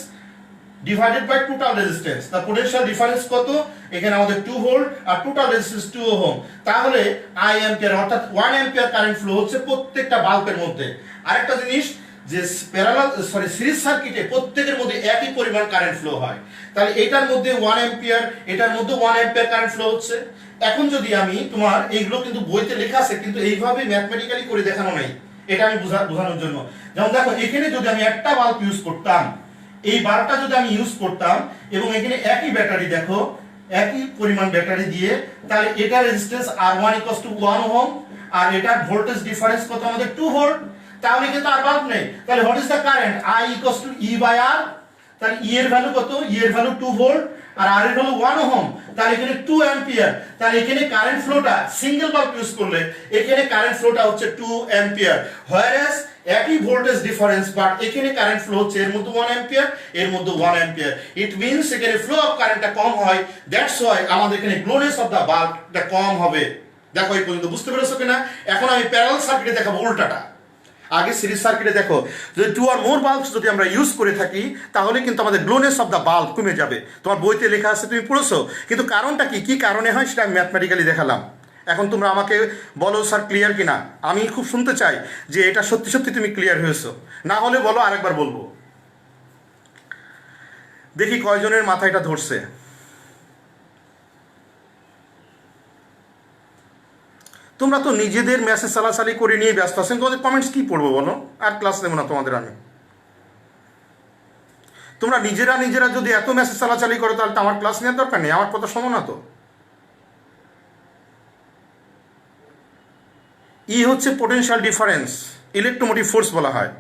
[SPEAKER 1] divided by total resistance. The potential difference কত? এখানে আমাদের 2 ভোল্ট আর টোটাল রেজিস্ট্যান্স 2 ওহম। তাহলে I অ্যাম্পিয়ার অর্থাৎ 1 অ্যাম্পিয়ার কারেন্ট ফ্লো হচ্ছে প্রত্যেকটা বাল্বের মধ্যে। আরেকটা জিনিস যে সিরিজ সার্কিটে প্রত্যেকের মধ্যে একই পরিমাণ কারেন্ট ফ্লো হয়। তাহলে এটার মধ্যে 1 অ্যাম্পিয়ার, এটার মধ্যে 1 অ্যাম্পিয়ার কারেন্ট ফ্লো হচ্ছে। এখন যদি আমি তোমার এইগুলো কিন্তু বইতে লেখা আছে কিন্তু এইভাবে ম্যাথমেটিক্যালি করে দেখানো নেই, এটা আমি বোঝানোর জন্য। যেমন দেখো এখানে যদি আমি একটা বাল্ব ইউজ করতাম, এই বাল্বটা যদি আমি ইউজ করতাম এবং এখানে একই ব্যাটারি, দেখো একই পরিমাণ ব্যাটারি দিয়ে, তাহলে এটা resistance R1 equals to 1 ohm আর এটার ভোল্টেজ ডিফারেন্স কত আমাদের 2 ভোল্ট। তাহলে কিন্তু আর বাল্ব নেই। তাহলে what is the current? I equals to E by R। তাহলে E এর ভ্যালু কত? E এর ভ্যালু 2 ভোল্ট আর R এর ভ্যালু 1 ওহম। তাহলে এখানে 2 অ্যাম্পিয়ার। তাহলে এখানে কারেন্ট ফ্লোটা সিঙ্গেল বাল্ব ইউজ করলে এখানে কারেন্ট ফ্লোটা হচ্ছে 2 অ্যাম্পিয়ার। হোয়ারএস একই ভোল্টেজ ডিফারেন্স বাট এখানে কারেন্ট ফ্লো হচ্ছে এর মধ্যে 1 অ্যাম্পিয়ার, এর মধ্যে 1 অ্যাম্পিয়ার। ইট মিন্স এখানে ফ্লো অফ কারেন্টটা কম হয়, দ্যাটস ওয়াই আমাদের এখানে গ্লোনেস অফ দা বাল্বটা কম হবে। দেখো এই পর্যন্ত বুঝতে পেরেছো কিনা? এখন আমি প্যারালাল সার্কিটে দেখাবো উল্টাটা। আগে সিরিজ সার্কিটে দেখো যদি 2 or more বাল্বস যদি আমরা ইউজ করে থাকি তাহলে কিন্তু আমাদের গ্লোনেস অফ দা বাল্ব কমে যাবে। তোমার বইতে লেখা আছে, তুমি পড়েছো, কিন্তু কারণটা কি কি কারণে হয় সেটা আমি ম্যাথমেটিক্যালি দেখালাম। এখন তোমরা আমাকে বলো স্যার ক্লিয়ার কিনা? আমি খুব শুনতে চাই যে এটা সত্যি সত্যি তুমি ক্লিয়ার হয়েছো, না হলে বলো আরেকবার বলবো। দেখি কয়জনের মাথায় এটা ধরছে।
[SPEAKER 2] তোমরা তো নিজেদের মেসেজ চালাচালি করে নিয়ে ব্যস্ত আছেন, তোমাদের কমেন্টস কী পড়বো বলো? আর ক্লাস নেবো না তোমাদের আমি। তোমরা নিজেরা যদি এত মেসেজ চালাচালি করো তাহলে তো আমার ক্লাস নেওয়ার দরকার নেই, আমার কথা শোনো না তো। ই হচ্ছে পোটেনশিয়াল ডিফারেন্স, ইলেকট্রোমোটিভ ফোর্স বলা হয়।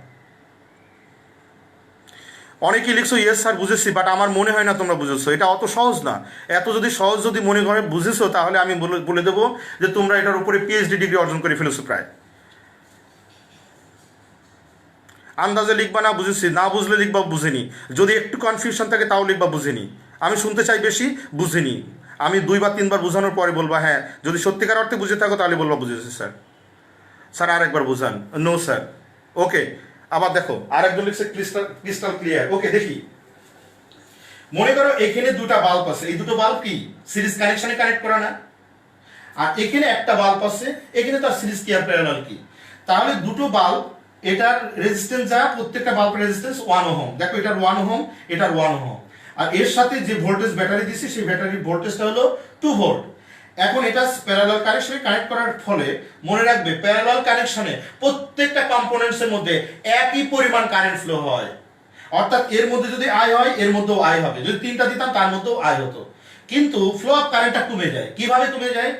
[SPEAKER 2] অনেকেই লিখছো ইয়েস স্যার বুঝেছি, বাট আমার মনে হয় না তোমরা বুঝেছো। এটা অত সহজ না। এত যদি সহজ যদি মনে করে বুঝেছো তাহলে আমি বলে দেবো যে তোমরা এটার উপরে পিএইচডি ডিগ্রি অর্জন করে ফেলেছো প্রায়। আন্দাজে লিখবা না বুঝেছি, না বুঝলে লিখবা বুঝেনি, যদি একটু কনফিউশন থাকে তাও লিখবা বুঝেনি। আমি শুনতে চাই বেশি বুঝেনি। আমি 2 বা 3 বার বোঝানোর পরে বলবা হ্যাঁ, যদি সত্যিকার অর্থে বুঝে থাকো তাহলে বলবা বুঝেছি স্যার। স্যার আরেকবার বুঝান, নো স্যার। ওকে, আবার দেখো আরেকজন লিখছে ক্রিস্টাল ক্লিয়ার। ওকে দেখি, মনে করো এখানে দুটা বাল্ব আছে, এই দুটো বাল্ব কি সিরিজ কানেকশনে কানেক্ট করা না? আর এখানে একটা বাল্ব আছে, এখানে তার সিরিজ কি আর প্যারালাল কি? তাহলে দুটো বাল্ব, এটার রেজিস্ট্যান্স যা, প্রত্যেকটা বাল্বের রেজিস্ট্যান্স 1 ওহম। দেখো এটার 1 ওহম, এটার 1 ওহম। আর এর সাথে যে ভোল্টেজ ব্যাটারি দিছি সেই ব্যাটারির ভোল্টেজটা হলো 2 ভোল্ট। এখন এটা প্যারালাল কানেকশনে কানেক্ট করার ফলে মনে রাখবে প্যারালাল কানেকশনে প্রত্যেকটা কম্পোনেন্টস এর মধ্যে একই পরিমাণ কারেন্ট ফ্লো হয়। অর্থাৎ এর মধ্যে যদি আই হয় এর মধ্যেও আই হবে, যদি 3টা দিতাম তার মধ্যেও আই হতো। কিন্তু ফ্লো অফ কারেন্টটা কমে যায়। কিভাবে কমে যায়?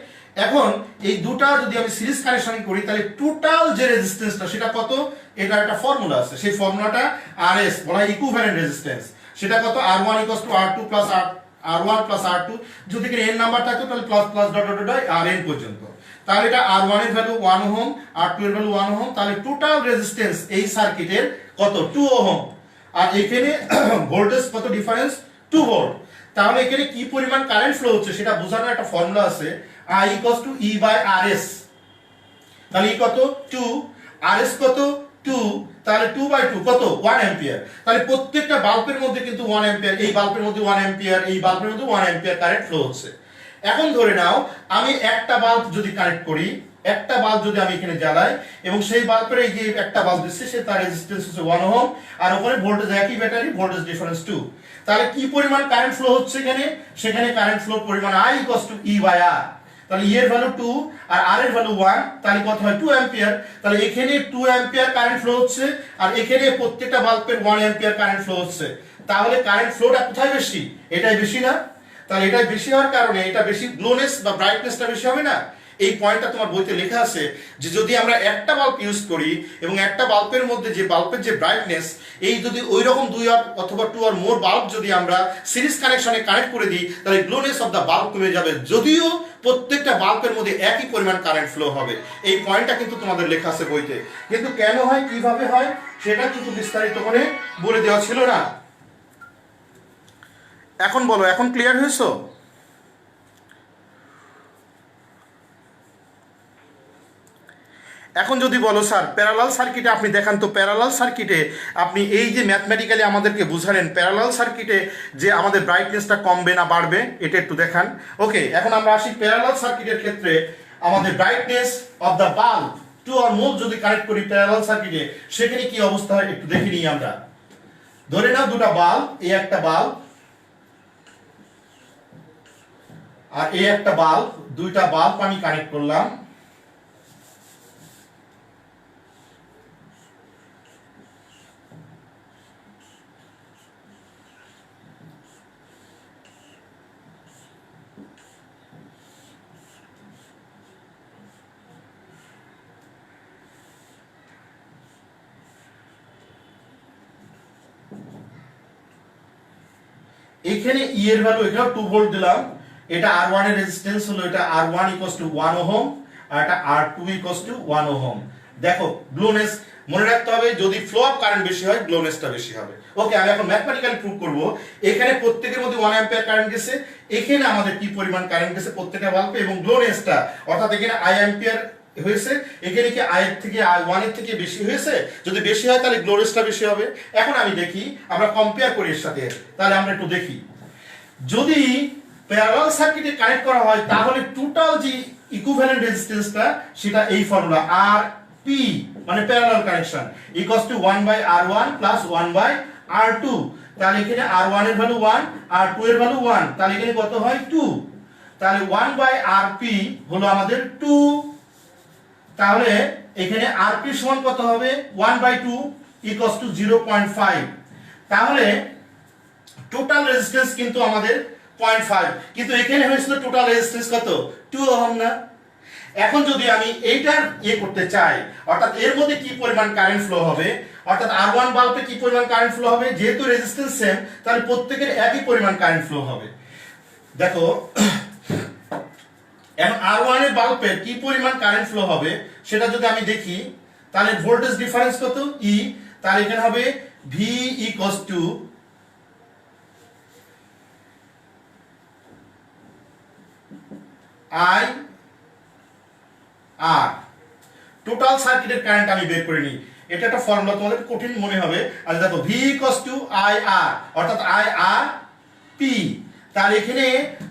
[SPEAKER 2] এখন এই দুটা যদি আমি সিরিজ কানেকশন করি তাহলে টোটাল যে রেজিস্ট্যান্সটা সেটা কত? এটা একটা ফর্মুলা আছে, সেই ফর্মুলাটা আরএস বলা হয়, ইকুইভ্যালেন্ট রেজিস্ট্যান্স। সেটা কত? R1 R2 plus R1 plus R2। যদি এখানে n নাম্বার থাকতো তাহলে plus plus dot dot dot Rn পর্যন্ত। তাহলে এটা R1 এর ভ্যালু 1 ওহম, R2 এর ভ্যালু 1 ওহম। তাহলে টোটাল রেজিস্ট্যান্স এই সার্কিটের কত? 2 ওহম। আর এখানে ভোল্টেজ কত ডিফারেন্স? 2 ভোল্ট। তাহলে এখানে কি পরিমাণ কারেন্ট ফ্লো হচ্ছে সেটা বোঝানোর একটা ফর্মুলা আছে, I equals to E by RS। তাহলে E কত? 2, RS কত? 2, তাহলে 2 by 2 কত? 1 অ্যাম্পিয়ার। তাহলে প্রত্যেকটা বাল্বের মধ্যে কিন্তু 1 অ্যাম্পিয়ার, এই বাল্বের মধ্যে 1 অ্যাম্পিয়ার, এই বাল্বের মধ্যে 1 অ্যাম্পিয়ার কারেন্ট ফ্লো হচ্ছে। এখন ধরে নাও আমি একটা বাল্ব যদি কানেক্ট করি, একটা বাল্ব যদি আমি এখানে জ্বালাই এবং সেই বাল্বের এই যে একটা বাল্ব দিচ্ছে সে তার রেজিস্ট্যান্স হচ্ছে 1 ওহম, আর ওখানে ভোল্টেজ একই ব্যাটারি, ভোল্টেজ ডিফারেন্স 2। তাহলে কি পরিমাণ কারেন্ট ফ্লো হচ্ছে এখানে? সেখানে কারেন্ট ফ্লো পরিমাণ I equals to E by R। তাহলে E এর ভ্যালু 2 আর R এর ভ্যালু 1, তাহলে কত হয়? 2 অ্যাম্পিয়ার। তাহলে এখানে 2 অ্যাম্পিয়ার কারেন্ট ফ্লো হচ্ছে আর এখানে প্রত্যেকটা বাল্বের 1 অ্যাম্পিয়ার কারেন্ট ফ্লো হচ্ছে। তাহলে কারেন্ট ফ্লোটা কোথায় বেশি? এটাই বেশি না? তাহলে এটাই বেশি হওয়ার কারণে এটা বেশি গ্লোনেস বা ব্রাইটনেসটা বেশি হবে না? এই পয়েন্টটা তোমার বইতে লেখা আছে যে যদি আমরা একটা বাল্ব ইউজ করি এবং একটা বাল্বের মধ্যে যে বাল্বের যে ব্রাইটনেস, এই যদি ওই রকম 2 অথবা 2 আর মোর বাল্ব যদি আমরা সিরিজ কানেকশনে কানেক্ট করে দিই তাহলে গ্লোনেস অফ দা বাল্ব কমে যাবে, যদিও প্রত্যেকটা বাল্বের মধ্যে একই পরিমাণ কারেন্ট ফ্লো হবে। এই পয়েন্টটা কিন্তু তোমাদের লেখা আছে বইতে, কিন্তু কেন হয়, কিভাবে হয় সেটা কিন্তু বিস্তারিত করে বলে দেওয়া ছিল না। এখন বলো, এখন ক্লিয়ার হয়েছো? এখন যদি বলো স্যার প্যারালাল সার্কিটে আপনি দেখান তো, প্যারালাল সার্কিটে আপনি এই যে ম্যাথমেটিক্যালি আমাদেরকে বুঝালেন প্যারালাল সার্কিটে যে আমাদের ব্রাইটনেসটা কমবে না বাড়বে, এটা একটু দেখান। ওকে, এখন আমরা আসি প্যারালাল সার্কিটের ক্ষেত্রে আমাদের ব্রাইটনেস অফ দ্য বাল্ব 2 আর মোর যদি কানেক্ট করি প্যারালাল সার্কিটে সেখানে কি অবস্থা হয় একটু দেখে নিই আমরা। ধরে নাও দুটা বাল্ব, এই একটা বাল্ব আর এই একটা বাল্ব, দুইটা বাল্ব আমি কানেক্ট করলাম। এখানে E এর ভ্যালু এখানে 2 ভোল্ট দিলাম, এটা R1 এর রেজিস্ট্যান্স হলো, এটা R1 1 ওহম আর এটা R2 1 ওহম। দেখো গ্লোনেস মনে রাখতে হবে, যদি ফ্লো অফ কারেন্ট বেশি হয় গ্লোনেসটা বেশি হবে। ওকে, আমি এখন ম্যাথমেটিক্যালি প্রুভ করব। এখানে প্রত্যেকের মধ্যে 1 অ্যাম্পিয়ার কারেন্ট গেছে, এখানে আমাদের কি পরিমাণ কারেন্ট গেছে প্রত্যেকটা বাল্বে, এবং গ্লোনেসটা অর্থাৎ এখানে I অ্যাম্পিয়ার হয়েছে, এখানে কি I এর থেকে I1 এর থেকে বেশি হয়েছে, যদি বেশি হয় তাহলে গ্লোনেসটা বেশি হবে। এখন আমি দেখি, আমরা কম্পেয়ার করি এর সাথে, তাহলে আমরা একটু দেখি। যদি প্যারালাল সার্কিটে কানেক্ট করা হয় তাহলে টোটাল যে ইকুইভ্যালেন্ট রেজিস্ট্যান্সটা সেটা এই ফর্মুলা RP মানে parallel connection equals to 1 by R1 plus 1 by R2। তাহলে এখানে R1 এর ভ্যালু 1, R2 এর ভ্যালু 1, তাহলে এখানে কত হয় 2। তাহলে 1 বাই RP হলো আমাদের 2 তাহলে এখানে আরপি সমান কত হবে 1/2 ইকুয়ালস টু 0.5। তাহলে টোটাল রেজিস্ট্যান্স কিন্তু আমাদের 0.5, কিন্তু এখানে হয়েছিল টোটাল রেজিস্ট্যান্স কত 2 ওহম না। এখন যদি আমি এইটার করতে চাই, অর্থাৎ এর মধ্যে কি পরিমাণ কারেন্ট ফ্লো হবে, অর্থাৎ R1 বাল্বে কি পরিমাণ কারেন্ট ফ্লো হবে, যেহেতু রেজিস্ট্যান্স সেম তাহলে প্রত্যেকের একই পরিমাণ কারেন্ট ফ্লো হবে। দেখো এখন R1 এর বাল্বের কি পরিমাণ কারেন্ট ফ্লো হবে সেটা যদি আমি দেখি, তাহলে ভোল্টেজ ডিফারেন্স কত E, তাহলে এখানে হবে V ইকুয়ালস টু I আর টোটাল সার্কিটের কারেন্ট আমি বের করে নিই। এটা একটা ফর্মুলা, তোমাদের কঠিন মনে হবে। আর দেখো V ইকুয়ালস টু IR, অর্থাৎ IR P। তাহলে এখানে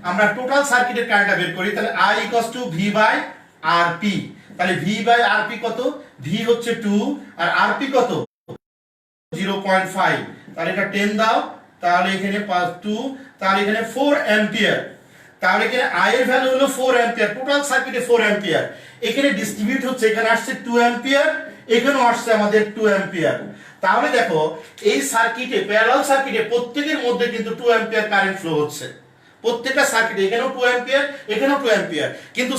[SPEAKER 2] আমরা টোটাল সার্কিটের কারেন্টটা বের করি, তাহলে I equals to V by RP। তাহলে V বাই RP কত, V হচ্ছে 2 আর RP কত 0.5। তাহলে এটা 10 দাও, তাহলে এখানে 2, তাহলে এখানে 4 অ্যাম্পিয়ার। তাহলে এখানে I এর ভ্যালু হলো 4 অ্যাম্পিয়ার, টোটাল সার্কিটে 4 অ্যাম্পিয়ার। এখানে ডিস্ট্রিবিউট হচ্ছে, এখানে আসছে 2 অ্যাম্পিয়ার, এখানেও আসছে আমাদের 2 অ্যাম্পিয়ার। তাহলে দেখো এই সার্কিটে, প্যারালাল সার্কিটে প্রত্যেকের মধ্যে কিন্তু 2 অ্যাম্পিয়ার কারেন্ট ফ্লো হচ্ছে, প্রত্যেকটা সার্কিটে। এখানেও 2 অ্যাম্পিয়ার, এখানেও 2 অ্যাম্পিয়ার, কিন্তু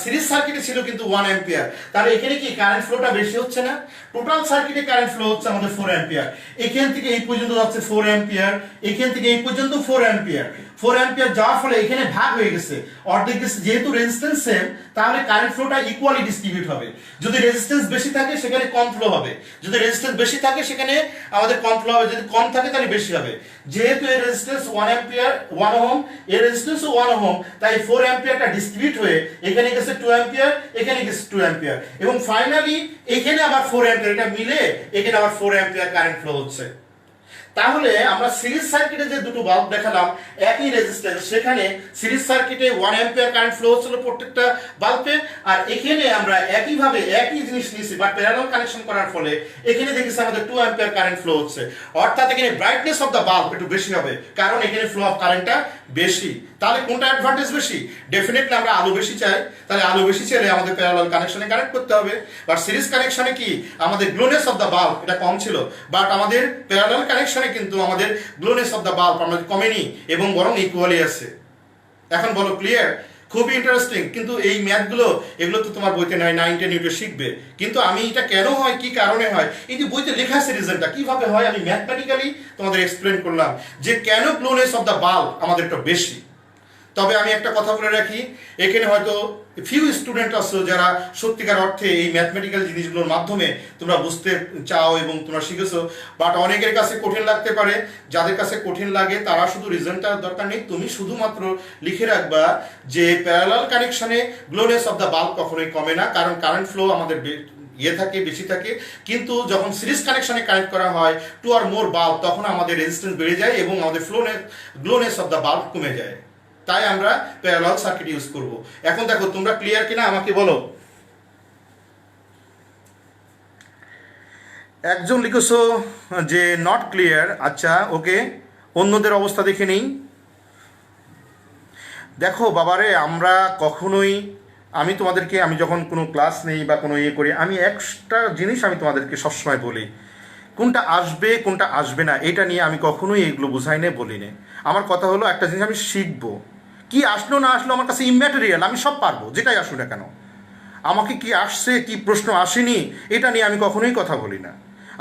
[SPEAKER 2] সিরিজ সার্কিটে ছিল কিন্তু 1 অ্যাম্পিয়ার। তাহলে এখানে কি কারেন্ট ফ্লোটা বেশি হচ্ছে না? টোটাল সার্কিটে কারেন্ট ফ্লো হচ্ছে আমাদের 4 অ্যাম্পিয়ার। এখান থেকে এই পর্যন্ত যাচ্ছে 4 অ্যাম্পিয়ার, এখান থেকে এই পর্যন্ত 4 অ্যাম্পিয়ার। 4 অ্যাম্পিয়ার যাওয়ার ফলে এখানে ভাগ হয়ে গেছে, অর্ধেক গেছে। যেহেতু রেজিস্ট্যান্স সেম, তাহলে কারেন্ট ফ্লোটা ইকুয়ালি ডিস্ট্রিবিউট হবে। যদি রেজিস্ট্যান্স বেশি থাকে সেখানে কম ফ্লো হবে, যদি রেজিস্ট্যান্স বেশি থাকে সেখানে আমাদের কম ফ্লো হবে, যদি কম থাকে তাহলে বেশি হবে। যেহেতু এর রেজিস্ট্যান্স 1 অ্যাম্পিয়ার 1 ওহম, এর রেজিস্ট্যান্সও 1 ওহম, তাই 4 অ্যাম্পিয়ারটা ডিস্ট্রিবিউট হয়ে এখানে গেছে 2 অ্যাম্পিয়ার, এখানে গেছে 2 অ্যাম্পিয়ার, এবং ফাইনালি এখানে আবার 4 অ্যাম্পিয়ার, এটা মিলে এখানে আবার 4 অ্যাম্পিয়ার কারেন্ট ফ্লো হচ্ছে। তাহলে আমরা সিরিজ সার্কিটে যে দুটো বাল্ব দেখালাম একই রেজিস্ট্যান্স, সেখানে সিরিজ সার্কিটে 1 অ্যাম্পিয়ার কারেন্ট ফ্লো হচ্ছিল প্রত্যেকটা বাল্বে, আর এখানে আমরা একইভাবে একই জিনিস নিয়েছি, বাট প্যারালাল কানেকশন করার ফলে এখানে দেখেছি আমাদের 2 অ্যাম্পিয়ার কারেন্ট ফ্লো হচ্ছে। অর্থাৎ এখানে ব্রাইটনেস অফ দ্য বাল্ব একটু বেশি হবে, কারণ এখানে ফ্লো অফ কারেন্টটা বেশি। তাহলে কোনটা অ্যাডভান্টেজ বেশি? ডেফিনেটলি আমরা আলো বেশি চাই, তাহলে আলো বেশি চাইলে আমাদের প্যারালাল কানেকশনে কানেক্ট করতে হবে। বাট সিরিজ কানেকশনে কি আমাদের গ্লোনেস অফ দ্য বাল্ব এটা কম ছিল, বাট আমাদের প্যারালাল কানেকশনে কিন্তু আমাদের গ্লোনেস অফ দ্য বাল্ব আমাদের কমেনি, এবং বরং ইকুয়ালি আছে। এখন বলো ক্লিয়ার? খুবই ইন্টারেস্টিং। কিন্তু এই ম্যাথগুলো এগুলো তো তোমার বইতে নাই, 9, 10 ইউটে শিখবে। কিন্তু আমি এটা কেন হয়, কি কারণে হয়, এই যে বইতে লেখা আছে রিজনটা কিভাবে হয়, আমি ম্যাথমেটিক্যালি তোমাদের এক্সপ্লেন করলাম যে কেন গ্লোনেস অফ দ্য বাল্ব আমাদের একটু বেশি। তবে আমি একটা কথা বলে রাখি, এখানে হয়তো ফিউ স্টুডেন্ট আছো যারা সত্যিকার অর্থে এই ম্যাথমেটিক্যাল জিনিসগুলোর মাধ্যমে তোমরা বুঝতে চাও এবং তোমরা শিখেছো, বাট অনেকের কাছে কঠিন লাগতে পারে। যাদের কাছে কঠিন লাগে তারা শুধু রিজনটার দরকার নেই, তুমি শুধুমাত্র লিখে রাখবা যে প্যারালাল কানেকশনে গ্লোনেস অফ দ্য বাল্ব কখনোই কমে না, কারণ কারেন্ট ফ্লো আমাদের থাকে, বেশি থাকে। কিন্তু যখন সিরিজ কানেকশনে কানেক্ট করা হয় 2 or more বাল্ব, তখন আমাদের রেজিস্ট্যান্স বেড়ে যায় এবং আমাদের গ্লোনেস অফ দ্য বাল্ব কমে যায়। তাই আমরা প্যারালাল সার্কিট ইউজ করব। এখন দেখো তোমরা ক্লিয়ার কিনা আমাকে বলো। একজন লিখেছো যে নট ক্লিয়ার। আচ্ছা ওকে, অন্যদের অবস্থা দেখে নেই। দেখো বাবারে, আমরা কখনোই, আমি তোমাদেরকে, আমি যখন কোনো ক্লাস নেই বা কোনো করি, আমি একটা জিনিস আমি তোমাদেরকে সবসময় বলি, কোনটা আসবে কোনটা আসবে না এটা নিয়ে আমি কখনোই এগুলো বুঝাই না, বলি না। আমার কথা হলো একটা জিনিস আমি শিখবো, কি আসলো না আসলো আমার কাছে ইম্যাটেরিয়াল, আমি সব পারবো যেটাই আসুক না কেন। আমাকে কি আসছে কি প্রশ্ন আসেনি এটা নিয়ে আমি কখনোই কথা বলি না।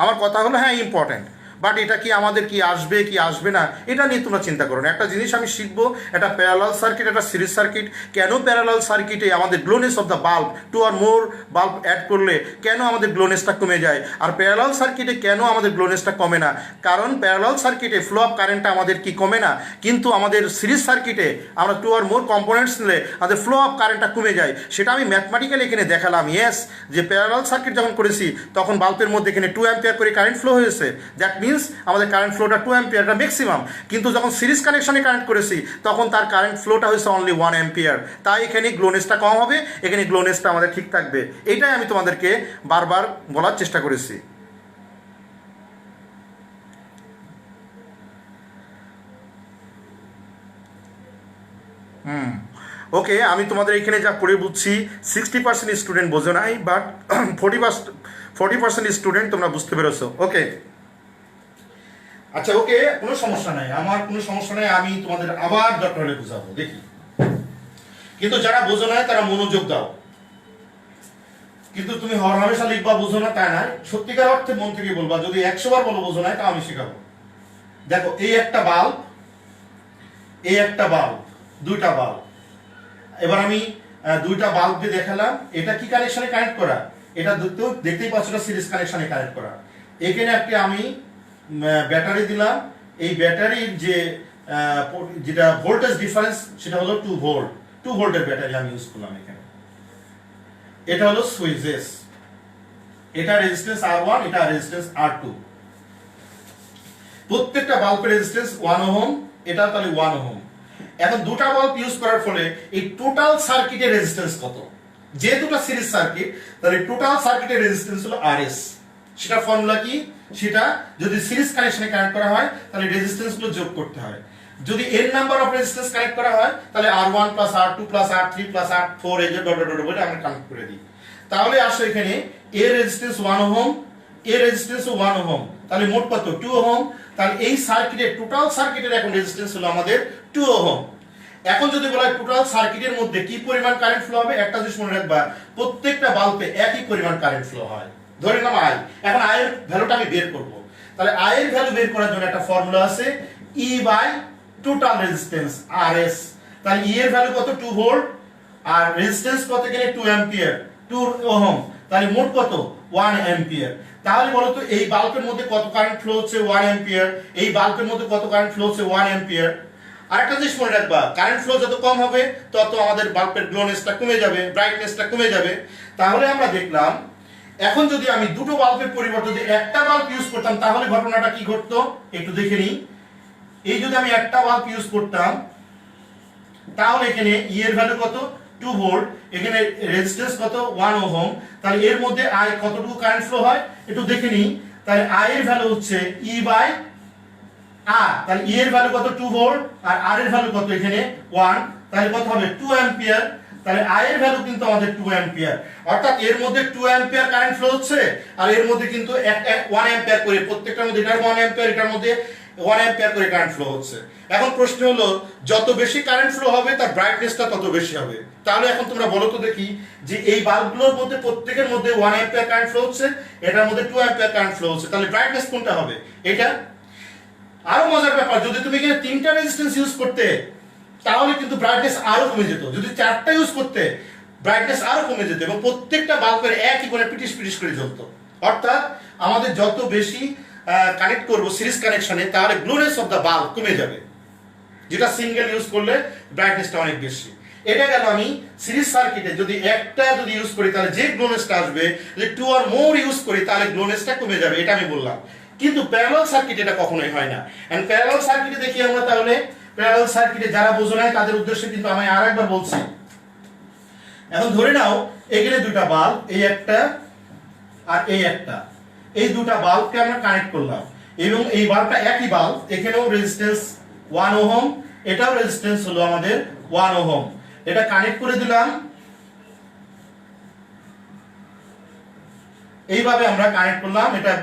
[SPEAKER 2] আমার কথা হলো হ্যাঁ ইম্পর্ট্যান্ট, বাট এটা কি আমাদের কি আসবে কি আসবে না এটা নিয়ে তোমরা চিন্তা করো না। একটা জিনিস আমি শিখবো, একটা প্যারালাল সার্কিট, একটা সিরিজ সার্কিট, কেন প্যারালাল সার্কিটে আমাদের glowness of the bulb 2 or more bulb add করলে কেন আমাদের গ্লোনেসটা কমে যায়, আর প্যারালাল সার্কিটে কেন আমাদের গ্লোনেসটা কমে না। কারণ প্যারালাল সার্কিটে ফ্লো অফ কারেন্টটা আমাদের কি কমে না, কিন্তু আমাদের সিরিজ সার্কিটে আমরা 2 or more কম্পোনেন্টস নিলে আমাদের ফ্লো অফ কারেন্টটা কমে যায়। সেটা আমি ম্যাথমেটিক্যালি এখানে দেখালাম। ইয়েস, যে প্যারালাল সার্কিট যখন করেছি তখন বাল্বের মধ্যে এখানে 2 অ্যাম্পিয়ার করে কারেন্ট ফ্লো হয়েছে, দ্যাট মিনস আমাদের কারেন্ট ফ্লোটা 2 অ্যাম্পিয়ারটা ম্যাক্সিমাম। কিন্তু যখন সিরিজ কানেকশনে কানেক্ট করেছি তখন তার কারেন্ট ফ্লোটা হয়েছে অনলি 1 অ্যাম্পিয়ার। তাই এখানে গ্লোনেসটা কম হবে, এখানে গ্লোনেসটা আমাদের ঠিক থাকবে। এইটাই আমি তোমাদেরকে বারবার বলার চেষ্টা করেছি। ওকে, আমি তোমাদের এখানে যা পড়ে বুঝছি 60% স্টুডেন্ট বোঝো নাই, বাট 40% স্টুডেন্ট তোমরা বুঝতে পেরেছো। ওকে, আচ্ছা ওকে, কোনো সমস্যা নাই, আমার কোনো সমস্যা নাই, আমি তোমাদের আবার দরকার হলে বুঝাবো, দেখি। কিন্তু যারা বোঝো না তারা মনোযোগ দাও। কিন্তু তুমি হর হামেশা লিখবা বোঝো না তাই না, সত্যিকার অর্থে মন থেকে বলবা। যদি 100 বার বলো বোঝো না, তা আমি শেখাবো। দেখো, এই একটা বাল্ব, এই একটা বাল্ব, দুইটা বাল্ব। এবার আমি দুইটা বাল্ব দিয়ে দেখালাম এটা কি কানেকশনে কানেক্ট করা, এটা দেখতেই পাচ্ছ এটা সিরিজ কানেকশনে কানেক্ট করা। এখানে একটা আমি ব্যাটারি দিলাম, এই ব্যাটারির যে যেটা ভোল্টেজ ডিফারেন্স সেটা হলো 2 ভোল্ট, 2 ভোল্টের ব্যাটারি আমি ইউজ করলাম এখানে। এটা হলো সুইচেস, এটা রেজিস্ট্যান্স R1, এটা রেজিস্ট্যান্স R2। প্রত্যেকটা বাল্বের রেজিস্ট্যান্স 1 ওহম, এটা তাহলে 1 ওহম। এখন দুটা বাল্ব ইউজ করার ফলে এই টোটাল সার্কিটের রেজিস্ট্যান্স কত, যে দুটো সিরিজ সার্কিট তাহলে টোটাল সার্কিটের রেজিস্ট্যান্স হলো RS। সেটা ফর্মুলা কি, সেটা যদি সিরিজ কানেকশনে কানেক্ট করা হয় তাহলে রেজিস্ট্যান্স গুলো যোগ করতে হয়। যদি n number of resistance connect করা হয় তাহলে R1 plus R2 plus R3 plus R4 এই যে ডট ডট ডট বলে আমরা কানেক্ট করে দিই। তাহলে আসো এখানে এর রেজিস্ট্যান্স 1 ওহম, এর রেজিস্ট্যান্স 1 ওহম, তাহলে মোট কত 2 ওহম। তাহলে এই সার্কিটের টোটাল সার্কিটের এখন রেজিস্ট্যান্স হলো আমাদের 2 ওহম। এখন যদি বলা হয় টোটাল সার্কিটের মধ্যে কি পরিমাণ কারেন্ট ফ্লো হবে, একটা জিনিস মনে রাখবা, প্রত্যেকটা বাল্বে একই পরিমাণ কারেন্ট ফ্লো হয়। ধরে নাও আই, এখন আই এর ভ্যালুটা আমি বের করব। তাহলে আই এর ভ্যালু বের করার জন্য একটা ফর্মুলা আছে, E by total resistance RS। তাহলে ই এর ভ্যালু কত 2 ভোল্ট, আর রেজিস্ট্যান্স কত এখানে 2 অ্যাম্পিয়ার, 2 ওহম, তাহলে মোট কত 1 অ্যাম্পিয়ার। তাহলে বলো তো এই বাল্বের মধ্যে কত কারেন্ট ফ্লো হচ্ছে 1 অ্যাম্পিয়ার, এই বাল্বের মধ্যে কত কারেন্ট ফ্লো হচ্ছে 1 অ্যাম্পিয়ার। আরেকটা জিনিস মনে রাখবা, কারেন্ট ফ্লো যত কম হবে তত আমাদের বাল্বের গ্লোনেসটা কমে যাবে, ব্রাইটনেসটা কমে যাবে। তাহলে আমরা দেখলাম এখন যদি আমি দুটো বাল্বের পরিবর্তে যদি একটা বাল্ব ইউজ করতাম তাহলে ঘটনাটা কি ঘটতো একটু দেখে নিই। এই যদি আমি একটা বাল্ব ইউজ করতাম তাহলে এখানে ই এর ভ্যালু কত 2 ভোল্ট, এখানে রেজিস্ট্যান্স কত 1 ওহম, তাহলে এর মধ্যে আই কতটুকু কারেন্ট ফ্লো হয় একটু দেখে নিই। তাহলে আই এর ভ্যালু হচ্ছে ই বাই আর, তাহলে ই এর ভ্যালু কত 2 ভোল্ট আর আর এর ভ্যালু কত এখানে 1, তাহলে কত হবে 2 অ্যাম্পিয়ার। তাহলে আই এর ভ্যালু কিন্তু আমাদের 2 অ্যাম্পিয়ার, অর্থাৎ এর মধ্যে 2 অ্যাম্পিয়ার কারেন্ট ফ্লো হচ্ছে আর এর মধ্যে কিন্তু 1 অ্যাম্পিয়ার করে, প্রত্যেকটার মধ্যে এটার 1 অ্যাম্পিয়ার এটার মধ্যে 1 অ্যাম্পিয়ার করে কারেন্ট ফ্লো হচ্ছে। এখন প্রশ্ন হলো যত বেশি কারেন্ট ফ্লো হবে তার ব্রাইটনেসটা তত বেশি হবে। তাহলে এখন তোমরা বলো তো দেখি যে এই বাল্বগুলোর মধ্যে প্রত্যেকের মধ্যে 1 অ্যাম্পিয়ার কারেন্ট ফ্লো হচ্ছে, এটার মধ্যে 2 অ্যাম্পিয়ার কারেন্ট ফ্লো হচ্ছে, তাহলে ব্রাইটনেস কোনটা হবে এটা। আরো মজার ব্যাপার, যদি তুমি এখানে 3টা রেজিস্ট্যান্স ইউজ করতে তাহলে কিন্তু ব্রাইটনেস আরো কমে যেত, যদি 4টা ইউজ করতে ব্রাইটনেস আরো কমে যেত এবং প্রত্যেকটা বাল্বের একই করে পিটিশ পিটিশ করে জ্বলতো। অর্থাৎ আমাদের যত বেশি কানেক্ট করব সিরিজ কানেকশনে তাহলে গ্লোনেস অফ দা বাল্ব কমে যাবে, যেটা সিঙ্গেল ইউজ করলে ব্রাইটনেসটা অনেক বেশি। এটা গেল আমি সিরিজ সার্কিটে যদি একটা যদি ইউজ করি তাহলে যে গ্লোনেসটা আসবে, যদি 2 অর মোর ইউজ করি তাহলে গ্লোনেসটা কমে যাবে, এটা আমি বললাম। কিন্তু প্যারালাল সার্কিট এটা কখনোই হয় না। এন্ড প্যারালাল সার্কিটে দেখি আমরা, তাহলে প্যারালাল সার্কিটে যারা বোঝো নাই তাদের উদ্দেশ্যে কিন্তু আমি আরেকবার বলছি। এখন ধরে নাও এখানে দুটো বাল্ব, এই একটা আর এই একটা, এই দুটো বাল্বকে আমরা কানেক্ট করলাম এবং এই বাল্বটা একই বাল্ব, এখানেও রেজিস্ট্যান্স 1 ওহম, এটাও রেজিস্ট্যান্স হলো আমাদের 1 ওহম। এটা কানেক্ট করে দিলাম, এইভাবে আমরা কানেক্ট করলাম, এটা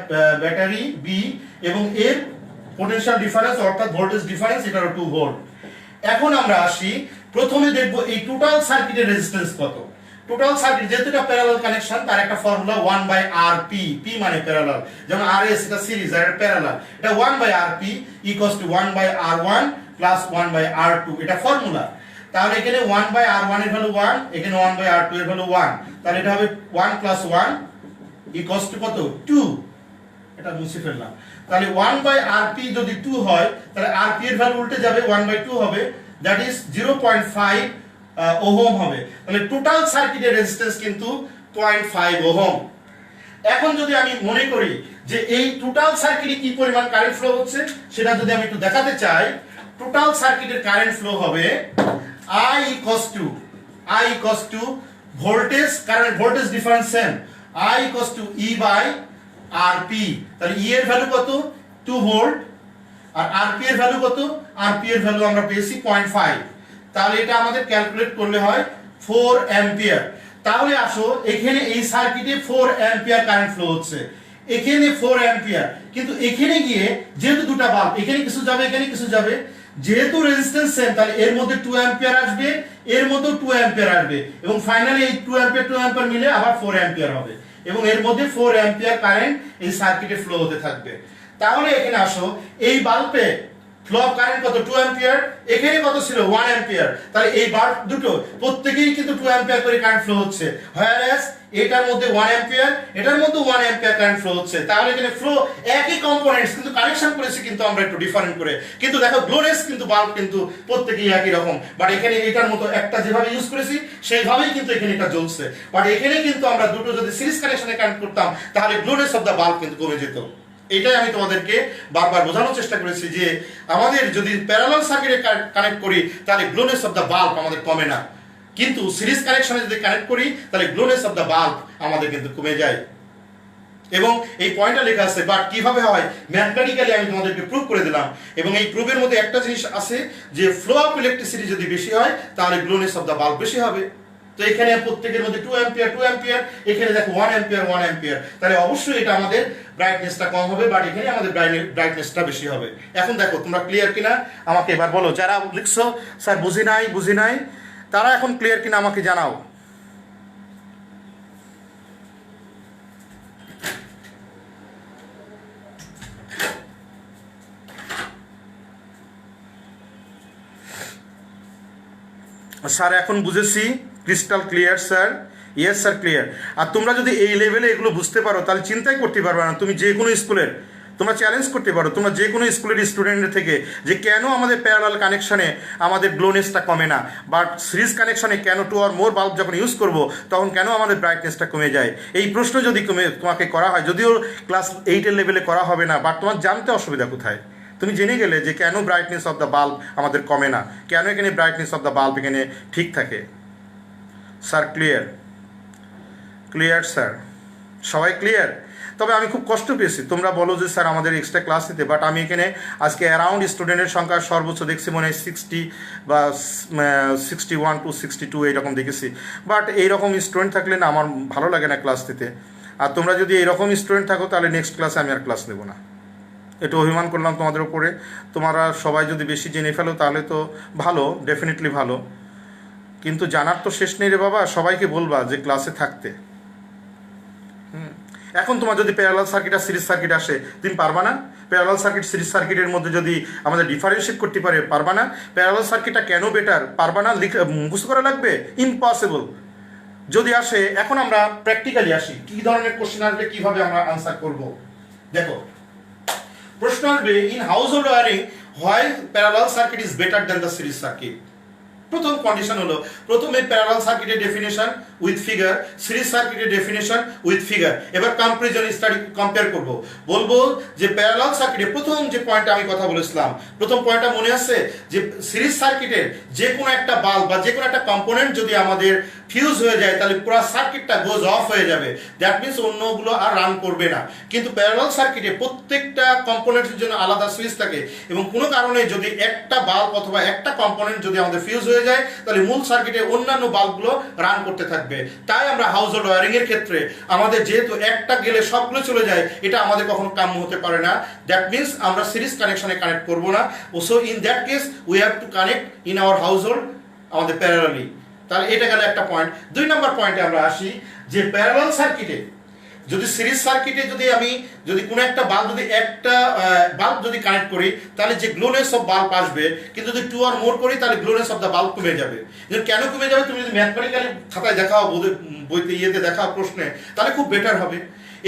[SPEAKER 2] ব্যাটারি বি এবং এর পোটেনশিয়াল ডিফারেন্স অর্থাৎ ভোল্টেজ ডিফারেন্স এটা 2 ভোল্ট। এখন আমরা আসি, প্রথমে দেখব এই টোটাল সার্কিটের রেজিস্ট্যান্স কত। টোটাল সার্কিট যেহেতু এটা প্যারালাল কানেকশন তার একটা ফর্মুলা 1/Rp, p মানে প্যারালাল, যেমন RS এটা সিরিজ আর এটা প্যারালাল, এটা 1/Rp equals to 1/R1 plus 1/R2, এটা ফর্মুলা। তাহলে এখানে 1/R1 এর ভ্যালু 1, এখানে 1/R2 এর ভ্যালু 1, তাহলে এটা হবে 1 প্লাস 1 ইকুয়ালস টু কত 2, এটা মুছে ফেললাম। তাহলে 1/Rp যদি 2 হয় তাহলে Rp এর ভ্যালু উল্টে যাবে, 1/2 হবে, দ্যাট ইজ 0.5 ওহম হবে। তাহলে টোটাল সার্কিটের রেজিস্ট্যান্স কিন্তু 0.5 ওহম। এখন যদি আমি মনে করি যে এই টোটাল সার্কিটে কি পরিমাণ কারেন্ট ফ্লো হচ্ছে সেটা যদি আমি একটু দেখাতে চাই, টোটাল সার্কিটের কারেন্ট ফ্লো হবে I equals to ভোল্টেজ, কারণ voltage difference same, I equals to E by Rp। তাহলে E এর ভ্যালু কত 2 ভোল্ট আর Rp এর ভ্যালু কত, Rp এর ভ্যালু আমরা পেয়েছি 0.5,
[SPEAKER 1] তাহলে এটা আমাদের ক্যালকুলেট করলে হয় 4 অ্যাম্পিয়ার। তাহলে আসো এখানে এই সার্কিটে 4 অ্যাম্পিয়ার কারেন্ট ফ্লো হচ্ছে, এখানে 4 অ্যাম্পিয়ার, কিন্তু এখানে গিয়ে যেহেতু দুটো বাল্ব, এখানে কিছু যাবে এখানে কিছু যাবে, যেহেতু রেজিস্ট্যান্স সেম, তাহলে এর মধ্যে 2 অ্যাম্পিয়ার আসবে, এর মধ্যে 2 অ্যাম্পিয়ার আসবে, এবং ফাইনালি এই 2 অ্যাম্পিয়ার মিলে আবার 4 অ্যাম্পিয়ার হবে, এবং এর মধ্যে 4 অ্যাম্পিয়ার কারেন্ট এই সার্কিটে ফ্লো হতে থাকবে। তাহলে এখানে আসো এই বাল্বে ফ্লো অফ কারেন্ট কত? 2 অ্যাম্পিয়ার। এখানে কত ছিল? 1 অ্যাম্পিয়ার। তাহলে এই বাল্ব দুটো প্রত্যেকই কিন্তু 2 অ্যাম্পিয়ার করে কারেন্ট ফ্লো হচ্ছে, whereas এটার মধ্যে 1 অ্যাম্পিয়ার, এটার মধ্যে 1 অ্যাম্পিয়ার কারেন্ট ফ্লো হচ্ছে। তাহলে এখানে ফ্লো একই কম্পোনেন্টস, কিন্তু কানেকশন করেছি কিন্তু আমরা একটু ডিফারেন্ট করে। কিন্তু দেখো গ্লোনেস কিন্তু বাল্ব কিন্তু প্রত্যেকই একই রকম, বাট এখানে এটার মতো একটা যেভাবে ইউজ করেছি সেইভাবেই কিন্তু এখানে এটা জ্বলছে। বাট এখানে কিন্তু আমরা দুটো যদি সিরিজ কানেকশনে কানেক্ট করতাম তাহলে গ্লোনেস অফ দ্য বাল্ব কিন্তু কমে যেত। এটাই আমি তোমাদেরকে বারবার বোঝানোর চেষ্টা করেছি যে আমাদের যদি প্যারালাল সার্কিটে কানেক্ট করি তাহলে গ্লোনেস অফ দ্য বাল্ব আমাদের কমে না, কিন্তু সিরিজ কানেকশনে যদি কানেক্ট করি তাহলে গ্লোনেস অফ দ্য বাল্ব আমাদের কিন্তু কমে যায়। এবং এই পয়েন্টটা লেখা আছে, বাট কিভাবে হয় ম্যাথমেটিক্যালি আমি তোমাদেরকে প্রুভ করে দিলাম। এবং এই প্রুফের মধ্যে একটা জিনিস আছে যে ফ্লো অফ ইলেকট্রিসিটি যদি বেশি হয় তাহলে গ্লোনেস অফ দ্য বাল্ব বেশি হবে। তো এখানে প্রত্যেকের মধ্যে 2 অ্যাম্পিয়ার, এখানে দেখো 1 অ্যাম্পিয়ার, তাহলে অবশ্যই এটা আমাদের ব্রাইটনেসটা কম হবে, বাট এখানে আমাদের ব্রাইটনেসটা বেশি হবে। এখন দেখো তোমরা ক্লিয়ার কিনা আমাকে এবার বলো, যারা লিখছো স্যার বুঝি নাই তারা এখন ক্লিয়ার কিনা আমাকে জানাও। স্যার এখন বুঝেছি, crystal clear sir, yes sir clear. আর তোমরা যদি এই লেভেলে এগুলো বুঝতে পারো তাহলে চিন্তাই করতে পারবে না, তুমি যে কোনো স্কুলের তোমরা চ্যালেঞ্জ করতে পারো, তোমরা যে কোনো স্কুলের স্টুডেন্টের থেকে, যে কেন আমাদের প্যারালাল কানেকশনে আমাদের গ্লোনেসটা কমে না, বাট সিরিজ কানেকশনে কেন 2 or more বাল্ব যখন ইউজ করব তখন কেন আমাদের ব্রাইটনেসটা কমে যায়। এই প্রশ্ন যদি তোমাকে করা হয়, যদিও ক্লাস 8-এর লেভেলে করা হবে না, বাট তোমার জানতে অসুবিধা কোথায়? তুমি জেনে গেলে যে কেন ব্রাইটনেস অফ দ্য বাল্ব আমাদের কমে না, কেন এখানে ব্রাইটনেস অফ দ্য বাল্ব এখানে ঠিক থাকে। স্যার ক্লিয়ার স্যার, সবাই ক্লিয়ার? তবে আমি খুব কষ্ট পেয়েছি, তোমরা বলো যে স্যার আমাদের এক্সট্রা ক্লাস নিতে, বাট আমি এখানে আজকে অ্যারাউন্ড স্টুডেন্টের সংখ্যা সর্বোচ্চ দেখছি মনে হয় 60 বা 61 to 62 এইরকম দেখেছি। বাট এইরকম স্টুডেন্ট থাকলে না আমার ভালো লাগে না ক্লাস দিতে। আর তোমরা যদি এইরকম স্টুডেন্ট থাকো তাহলে নেক্সট ক্লাসে আমি আর ক্লাস নেবো না, একটু অভিমান করলাম তোমাদের উপরে। তোমরা সবাই যদি বেশি জেনে ফেলো তাহলে তো ভালো, ডেফিনেটলি ভালো, কিন্তু জানার তো শেষ নেই রে বাবা। সবাইকে বলবা যে ক্লাসে থাকতে। এখন তোমার যদি প্যারালাল সার্কিট আর সিরিজ সার্কিট আসে তুমি পারবা না? প্যারালাল সার্কিট সিরিজ সার্কিটের মধ্যে যদি আমাদের ডিফারেন্সিয়েট করতে পারবা না? প্যারালাল সার্কিটটা কেন বেটার পারবা না? মুখস্থ করা লাগবে? ইম্পসিবল। যদি আসে, এখন আমরা প্র্যাকটিক্যালি আসি, কি ধরনের কোশ্চেন আসবে, কিভাবে আমরা আনসার করব। দেখো প্রশ্ন আসবে, in household wiring why parallel circuit is better than the series circuit. প্রথম কন্ডিশন হলো, প্রথমে প্যারালাল সার্কিটের ডেফিনেশন উইথ ফিগার, সিরিজ সার্কিটের ডেফিনেশন উইথ ফিগার। এবার কম্পারিজন স্টাডি কম্পেয়ার করব। বলবো যে প্যারালাল সার্কিটে প্রথম যে পয়েন্টটা আমি কথা বলেছিলাম, প্রথম পয়েন্টটা মনে আছে যে সিরিজ সার্কিটের যে কোনো একটা বাল্ব বা যে কোনো একটা কম্পোনেন্ট যদি আমাদের ফিউজ হয়ে যায় তাহলে পুরো সার্কিটটা গোজ অফ হয়ে যাবে, দ্যাট মিনস অন্যগুলো আর রান করবে না। কিন্তু প্যারালাল সার্কিটে প্রত্যেকটা কম্পোনেন্টের জন্য আলাদা সুইচ থাকে, এবং কোনো কারণে যদি একটা বাল্ব অথবা একটা কম্পোনেন্ট যদি আমাদের ফিউজ হয়ে যায় তাহলে মূল সার্কিটে অন্যান্য বাল্বগুলো রান করতে থাকবে। তাই আমরা হাউসহোল্ড ওয়্যারিং এর ক্ষেত্রে আমাদের যেহেতু একটা গেলে সবগুলো চলে যায়, এটা আমাদের কখনো কাম্য হতে পারে না। দ্যাট মিনস আমরা সিরিজ কানেকশনে কানেক্ট করব না। So in that case we have to connect in our household আমাদের প্যারালালি। তাহলে এটা গেল একটা পয়েন্ট। 2 নম্বর পয়েন্টে আমরা আসি যে প্যারালাল সার্কিটে যদি সিরিজ সার্কিটে যদি কোনো একটা বাল্ব যদি একটা বাল্ব যদি কানেক্ট করি তাহলে যে গ্লোনেস অফ বাল্ব আসবে, কিন্তু যদি 2 or more করি তাহলে গ্লোনেস অফ দ্য বাল্ব কমে যাবে। কেন কমে যাবে তুমি যদি ম্যাথমেটিক্যালি খাতায় দেখাও, বইতে দেখাও প্রশ্নে, তাহলে খুব বেটার হবে।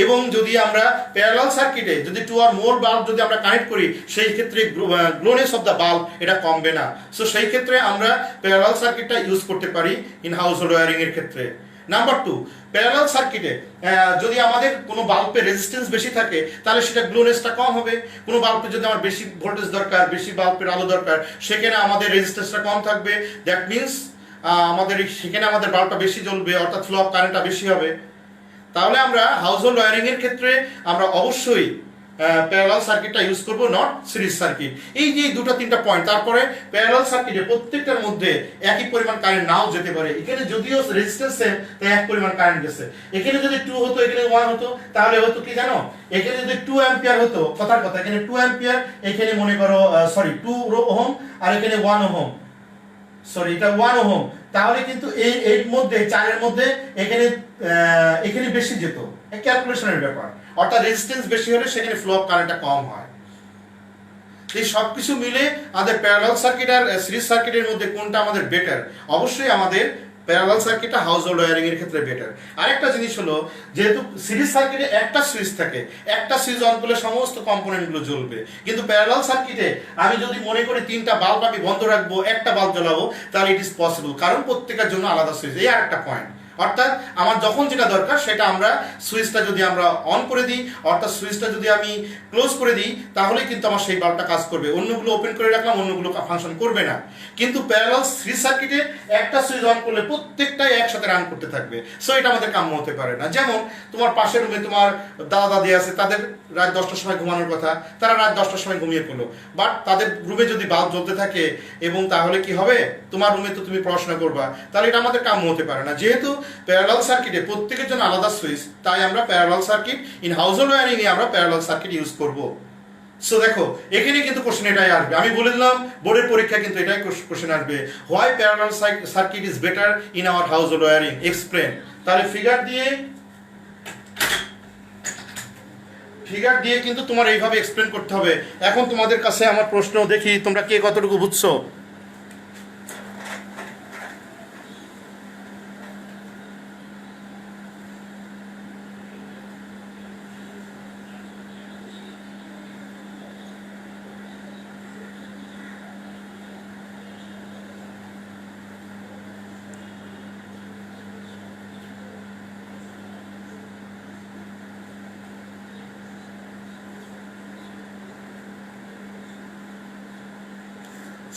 [SPEAKER 1] এবং যদি আমরা প্যারালাল সার্কিটে যদি 2 or more বাল্ব যদি আমরা কানেক্ট করি সেই ক্ষেত্রে গ্লোনেস অফ দ্য বাল্ব এটা কমবে না। সো সেই ক্ষেত্রে আমরা প্যারালাল সার্কিটটা ইউজ করতে পারি ইন হাউসহোল্ড ওয়্যারিং এর ক্ষেত্রে। নাম্বার 2, প্যারালাল সার্কিটে যদি আমাদের কোনো বাল্বের রেজিস্ট্যান্স বেশি থাকে তাহলে সেটা গ্লোনেসটা কম হবে। কোনো বাল্বে যদি আমার বেশি ভোল্টেজ দরকার, বেশি বাল্বের আলো দরকার, সেখানে আমাদের রেজিস্ট্যান্সটা কম থাকবে। দ্যাট মিনস সেখানে আমাদের বাল্বটা বেশি জ্বলবে, অর্থাৎ ফ্লো অফ কারেন্টটা বেশি হবে। তাহলে আমরা হাউসহোল্ড ওয়্যারিং এর ক্ষেত্রে আমরা অবশ্যই প্যারালাল সার্কিটটা ইউজ করব, নট সিরিজ সার্কিট। এই যে দুটো তিনটা পয়েন্ট। তারপরে প্যারালাল সার্কিটে প্রত্যেকটার মধ্যে একই পরিমাণ কারেন্ট নাও যেতে পারে। এখানে যদিও রেজিস্ট্যান্স সেম, তাই এক পরিমাণ কারেন্ট গেছে। এখানে যদি 2 হতো, এখানে 1 হতো, তাহলে হতো কি জানো, এখানে যদি 2 অ্যাম্পিয়ার হতো, কথার কথা এখানে 2 অ্যাম্পিয়ার, এখানে মনে করো 2 ওহম, আর এখানে 1 ওহম, এটা 1 ওহম, তাহলে কিন্তু এই মধ্যে 4 এর মধ্যে এখানে বেশি যেত। ক্যালকুলেশনের ব্যাপার, অর্থাৎ রেজিস্ট্যান্স বেশি হলে সেখানে ফ্লো অফ কারেন্টটা কম হয়। এই সব কিছু মিলে আমাদের প্যারালাল সার্কিট আর সিরিজ সার্কিটের মধ্যে কোনটা আমাদের বেটার? অবশ্যই আমাদের প্যারালাল সার্কিটটা হাউস হোল্ড ওয়্যারিং এর ক্ষেত্রে বেটার। আরেকটা জিনিস হলো, যেহেতু সিরিজ সার্কিটে একটা সুইচ থাকে, একটা সুইচ অন করলে সমস্ত কম্পোনেন্টগুলো জ্বলবে, কিন্তু প্যারালাল সার্কিটে আমি যদি মনে করি 3টা বাল্ব আমি বন্ধ রাখবো, একটা বাল্ব জ্বালাবো, তাহলে ইট ইজ পসিবল, কারণ প্রত্যেকের জন্য আলাদা সুইচ। এই আরেকটা পয়েন্ট, অর্থাৎ আমার যখন যেটা দরকার সেটা আমরা সুইচটা যদি আমরা অন করে দিই, অর্থাৎ সুইচটা যদি আমি ক্লোজ করে দিই, তাহলে কিন্তু আমার সেই বাল্বটা কাজ করবে। অন্যগুলো ওপেন করে রাখলাম, অন্যগুলো ফাংশন করবে না। কিন্তু প্যারালাল সিরিজ সার্কিটে একটা সুইচ অন করলে প্রত্যেকটাই একসাথে রান করতে থাকবে। সো এটা আমাদের কাম্য হতে পারে না। যেমন তোমার পাশের রুমে তোমার দাদা দাদি আছে, তাদের রাত 10টার সময় ঘুমানোর কথা, তারা রাত 10টার সময় ঘুমিয়ে পড়লো, বাট তাদের রুমে যদি বাল্ব জ্বলতে থাকে, এবং তাহলে কি হবে, তোমার রুমে তো তুমি পড়াশোনা করবা, তাহলে এটা আমাদের কাম্য হতে পারে না। যেহেতু প্যারালাল সার্কিটে প্রত্যেকের জন্য আলাদা সুইচ, তাই আমরা parallel circuit in household wiring এ আমরা প্যারালাল সার্কিট ইউজ করব। সো দেখো, এখানে কিন্তু কোশ্চেন এটাই আসবে। আমি বলে দিলাম বোর্ডের পরীক্ষা কিন্তু এটাই কোশ্চেন আসবে, why parallel circuit is better in our household wiring, explain. তাহলে ফিগার দিয়ে কিন্তু তোমার এইভাবে এক্সপ্লেন করতে হবে। এখন তোমাদের কাছে আমার প্রশ্ন, দেখি তোমরা কে কতটুকু বুঝছো।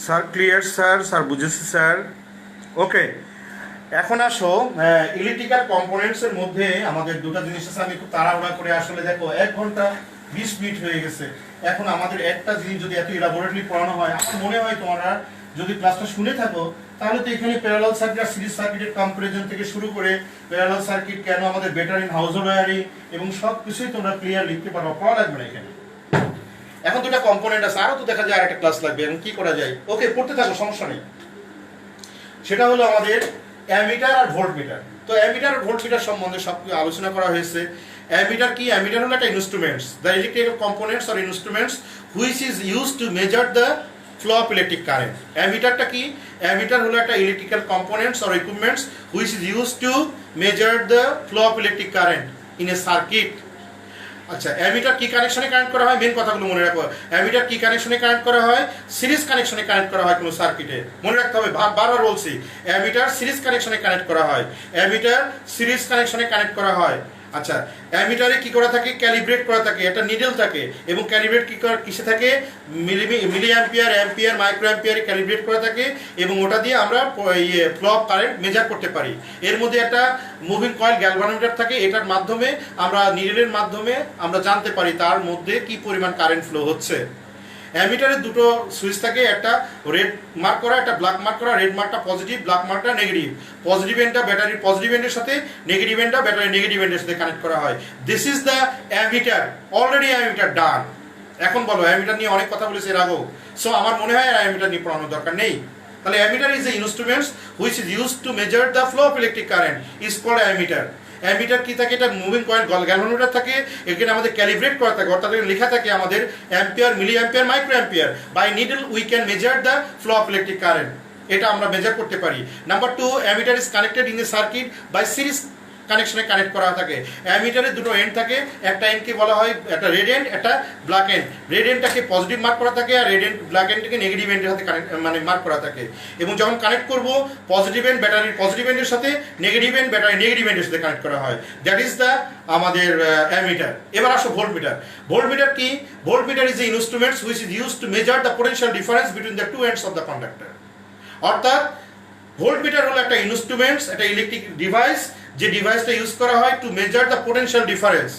[SPEAKER 1] স্যার ক্লিয়ার স্যার, স্যার বুঝেছি স্যার। ওকে, এখন আসো ইলেকট্রিক্যাল কম্পোনেন্টসের মধ্যে আমাদের দুটো জিনিস আছে। আমি খুব তাড়াহুড়া করে, আসলে দেখো 1 ঘন্টা 20 মিনিট হয়ে গেছে। এখন আমাদের একটা জিনিস যদি এত ইলাবোরেটলি পড়ানো হয়, আমার মনে হয় তোমরা যদি ক্লাসটা শুনে থাকো, তাহলে তো এখানে প্যারালাল সার্কিট আর সিরিজ সার্কিটের কম্পারিজন থেকে শুরু করে প্যারালাল সার্কিট কেন আমাদের better in household wiring এবং সব কিছুই তোমরা ক্লিয়ার লিখতে পারো, পড়া লাগবে না এখানে। এখন দুটো কম্পোনেন্ট আছে, আরো তো দেখা যায় আরেকটা ক্লাস লাগবে, এখন কি করা যায়? ওকে, পড়তে থাকো, সমস্যা নেই। সেটা হলো আমাদের অ্যামিটার আর ভোল্টমিটার। তো অ্যামিটার আর ভোল্টমিটার সম্বন্ধে সব কিছু আলোচনা করা হয়েছে। অ্যামিটার কি? অ্যামিটার হলো একটা instruments, the electrical components or instruments which is used to measure the flow of electric current. অ্যামিটারটা কি? অ্যামিটার হলো একটা electrical components or equipments which is used to measure the flow of electric current in a circuit. আচ্ছা, ammeter কি কানেকশনে connect করা হয়? Main কথাগুলো মনে রাখো। অ্যামিটার কি কানেকশনে কানেক্ট করা হয়? সিরিজ কানেকশনে কানেক্ট করা হয় কোনো সার্কিটে, মনে রাখতে হবে। বারবার বলছি, অ্যামিটার সিরিজ কানেকশনে কানেক্ট করা হয়, অ্যামিটার সিরিজ কানেকশনে কানেক্ট করা হয়। আচ্ছা, অ্যামিটারে কি করা থাকে? ক্যালিব্রেট করা থাকে, একটা নিডল থাকে, এবং ক্যালিব্রেট কিসে থাকে? মিলি অ্যাম্পিয়ার, অ্যাম্পিয়ার, মাইক্রো অ্যাম্পিয়ারে ক্যালিব্রেট করা থাকে, এবং ওটা দিয়ে আমরা ফ্লো অফ কারেন্ট মেজার করতে পারি। এর মধ্যে একটা মুভিং কয়েল গ্যালভানোমিটার থাকে, এটার মাধ্যমে আমরা নিডলের মাধ্যমে আমরা জানতে পারি তার মধ্যে কি পরিমাণ কারেন্ট ফ্লো হচ্ছে। অ্যামিটারের দুটো সুইচ থাকে, একটা রেড মার্ক করা, একটা ব্ল্যাক মার্ক করা। রেড মার্কটা পজিটিভ, ব্ল্যাক মার্কটা নেগেটিভ। পজিটিভ এন্ডটা ব্যাটারির পজিটিভ এন্ডের সাথে, নেগেটিভ এন্ডটা ব্যাটারির নেগেটিভ এন্ডের সাথে কানেক্ট করা হয়। This is the ammeter. Already ammeter done. এখন বলো, অ্যামিটার নিয়ে অনেক কথা বলেছি এর আগেও, সো আমার মনে হয় অ্যামিটার নিয়ে পড়ানোর দরকার নেই। তাহলে ammeter is a instruments which is used to measure the flow of electric current is called ammeter. Ammeter কি থাকে? এটা মুভিং কয়েল গ্যালভানোমিটার থাকে, এখানে আমাদের ক্যালিব্রেট করা থাকে, অর্থাৎ লেখা থাকে আমাদের ampere, milliampere, ampere by needle we can measure the flow of electric current, এটা আমরা মেজার করতে পারি। Number 2, ammeter is connected in a circuit by series কানেকশনে কানেক্ট করা থাকে। অ্যামিটারের দুটো এন্ড থাকে, একটা এন্ডকে বলা হয় একটা রেড এন্ড, একটা ব্ল্যাক এন্ড। রেড এন্ডটাকে পজিটিভ মার্ক করা থাকে, আর রেড এন্ড ব্ল্যাক এন্ডটাকে নেগেটিভ এন্ডের সাথে মার্ক করা থাকে। এবং যখন কানেক্ট করব, পজিটিভ এন্ড ব্যাটারির পজিটিভ এন্ডের সাথে, নেগেটিভ এন্ড ব্যাটারি নেগেটিভ এন্ডের সাথে কানেক্ট করা হয়। দ্যাট ইজ দ্য আমাদের অ্যামিটার। এবার আসো ভোল্টমিটার। ভোল্টমিটার কি? Voltmeter is a instruments which is used to measure the potential difference between the two ends of the conductor. অর্থাৎ ভোল্টমিটার হলো একটা ইনস্ট্রুমেন্টস, একটা ইলেকট্রিক ডিভাইস, যে ডিভাইসটা ইউজ করা হয় two measure the potential difference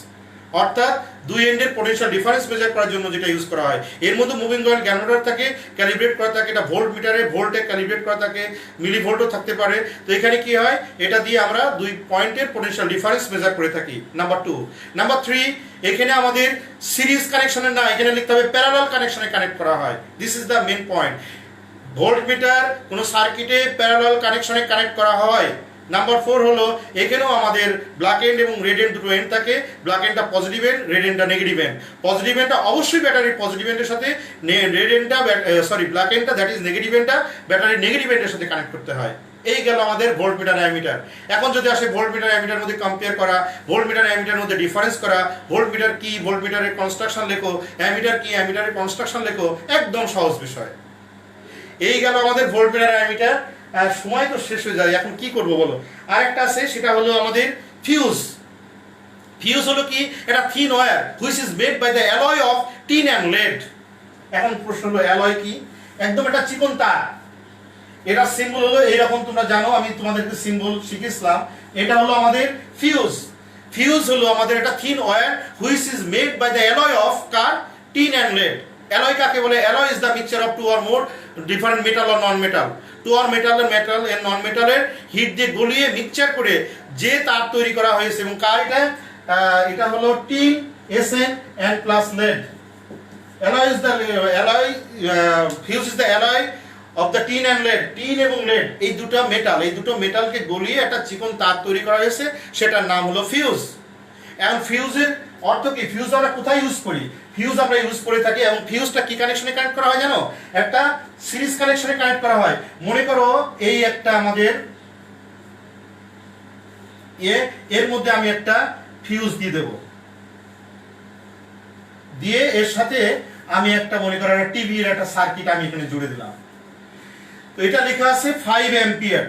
[SPEAKER 1] অর্থাৎ দুই এন্ডের পোটেনশিয়াল ডিফারেন্স মেজার করার জন্য যেটা ইউজ করা হয়। এর মধ্যে মুভিং কয়েল গ্যানোমিটার থাকে, ক্যালিব্রেট করা থাকে, এটা ভোল্ট মিটারে ভোল্টে ক্যালিব্রেট করা থাকে, মিলি ভোল্টও থাকতে পারে। তো এখানে কি হয়, এটা দিয়ে আমরা দুই পয়েন্টের পোটেনশিয়াল ডিফারেন্স মেজার করে থাকি। নাম্বার 2। নাম্বার 3, এখানে আমাদের সিরিজ কানেকশনের না, এখানে লিখতে হবে প্যারালাল কানেকশনে কানেক্ট করা হয়। This is the main point. Voltmeter কোনো সার্কিটে প্যারালাল কানেকশনে কানেক্ট করা হয়। নাম্বার 4 হলো এখানেও আমাদের ব্ল্যাক এন্ড এবং রেড এন্ড দুটো এন্ড থাকে। ব্ল্যাক এন্ডটা পজিটিভ এন্ড, রেড এন্ডটা নেগেটিভ এন্ড। পজিটিভ এন্ডটা অবশ্যই ব্যাটারির পজিটিভ এন্ডের সাথে, রেড এন্ডটা ব্ল্যাক এন্ডটা দ্যাট ইজ নেগেটিভ এন্ডটা ব্যাটারির নেগেটিভ এন্ডের সাথে কানেক্ট করতে হয়। এই গেল আমাদের ভোল্ট মিটার অ্যামিটার। এখন যদি আসে ভোল্ট মিটার অ্যামিটার মধ্যে কম্পেয়ার করা, ভোল্ট মিটার অ্যামিটার মধ্যে ডিফারেন্স করা, ভোল্ট মিটার কি, ভোল্ট মিটারের কনস্ট্রাকশন লেখো, অ্যামিটার কি, অ্যামিটারের কনস্ট্রাকশন লেখো, একদম সহজ বিষয়। এই গেল আমাদের ভোল্ট মিটার অ্যামিটার। সময় তো শেষ হয়ে যায়, এখন কি করব বলো। আরেকটা আছে, সেটা হলো আমাদের ফিউজ। ফিউজ হলো কি, এটা thin wire which is made by the alloy of tin and lead. এখন প্রশ্ন হলো অ্যালয় কি, একদম এটা চিকন তার। এটা সিম্বল হলো এইরকম, তোমরা জানো, আমি তোমাদেরকে সিম্বল শিখেছিলাম। এটা হলো আমাদের ফিউজ। ফিউজ হলো আমাদের এটা thin wire which is made by the alloy of car, tin and lead. Alloy কাকে বলে? Alloy is the mixture of two or more different metal or non metal. Two or metal and non মেটালের heat দিয়ে গলিয়ে mixture করে যে তার তৈরি করা হয়েছে। এবং কার এটা? এটা হলো tin, SN and plus lead. Alloy is the fuse is the alloy of the tin and lead. Tin এবং লেড এই দুটো মেটাল, এই দুটো মেটালকে গলিয়ে একটা চিকন তার তৈরি করা হয়েছে, সেটার নাম হলো ফিউজ। এখন ফিউজের অর্থ কি? ফিউজ আমরা কোথায় ইউজ করি? ফিউজ আমরা ইউজ করে থাকি। এবং ফিউজটা কি কানেকশনে কানেক্ট করা হয় জানো? একটা সিরিজ কানেকশনে কানেক্ট করা হয়। মনে করো এই একটা আমাদের এর মধ্যে আমি একটা ফিউজ দিয়ে দেব, দিয়ে এর সাথে আমি একটা মনে করো একটা টিভির একটা সার্কিট আমি এখানে জুড়ে দিলাম। তো এটা লেখা আছে 5 অ্যাম্পিয়ার।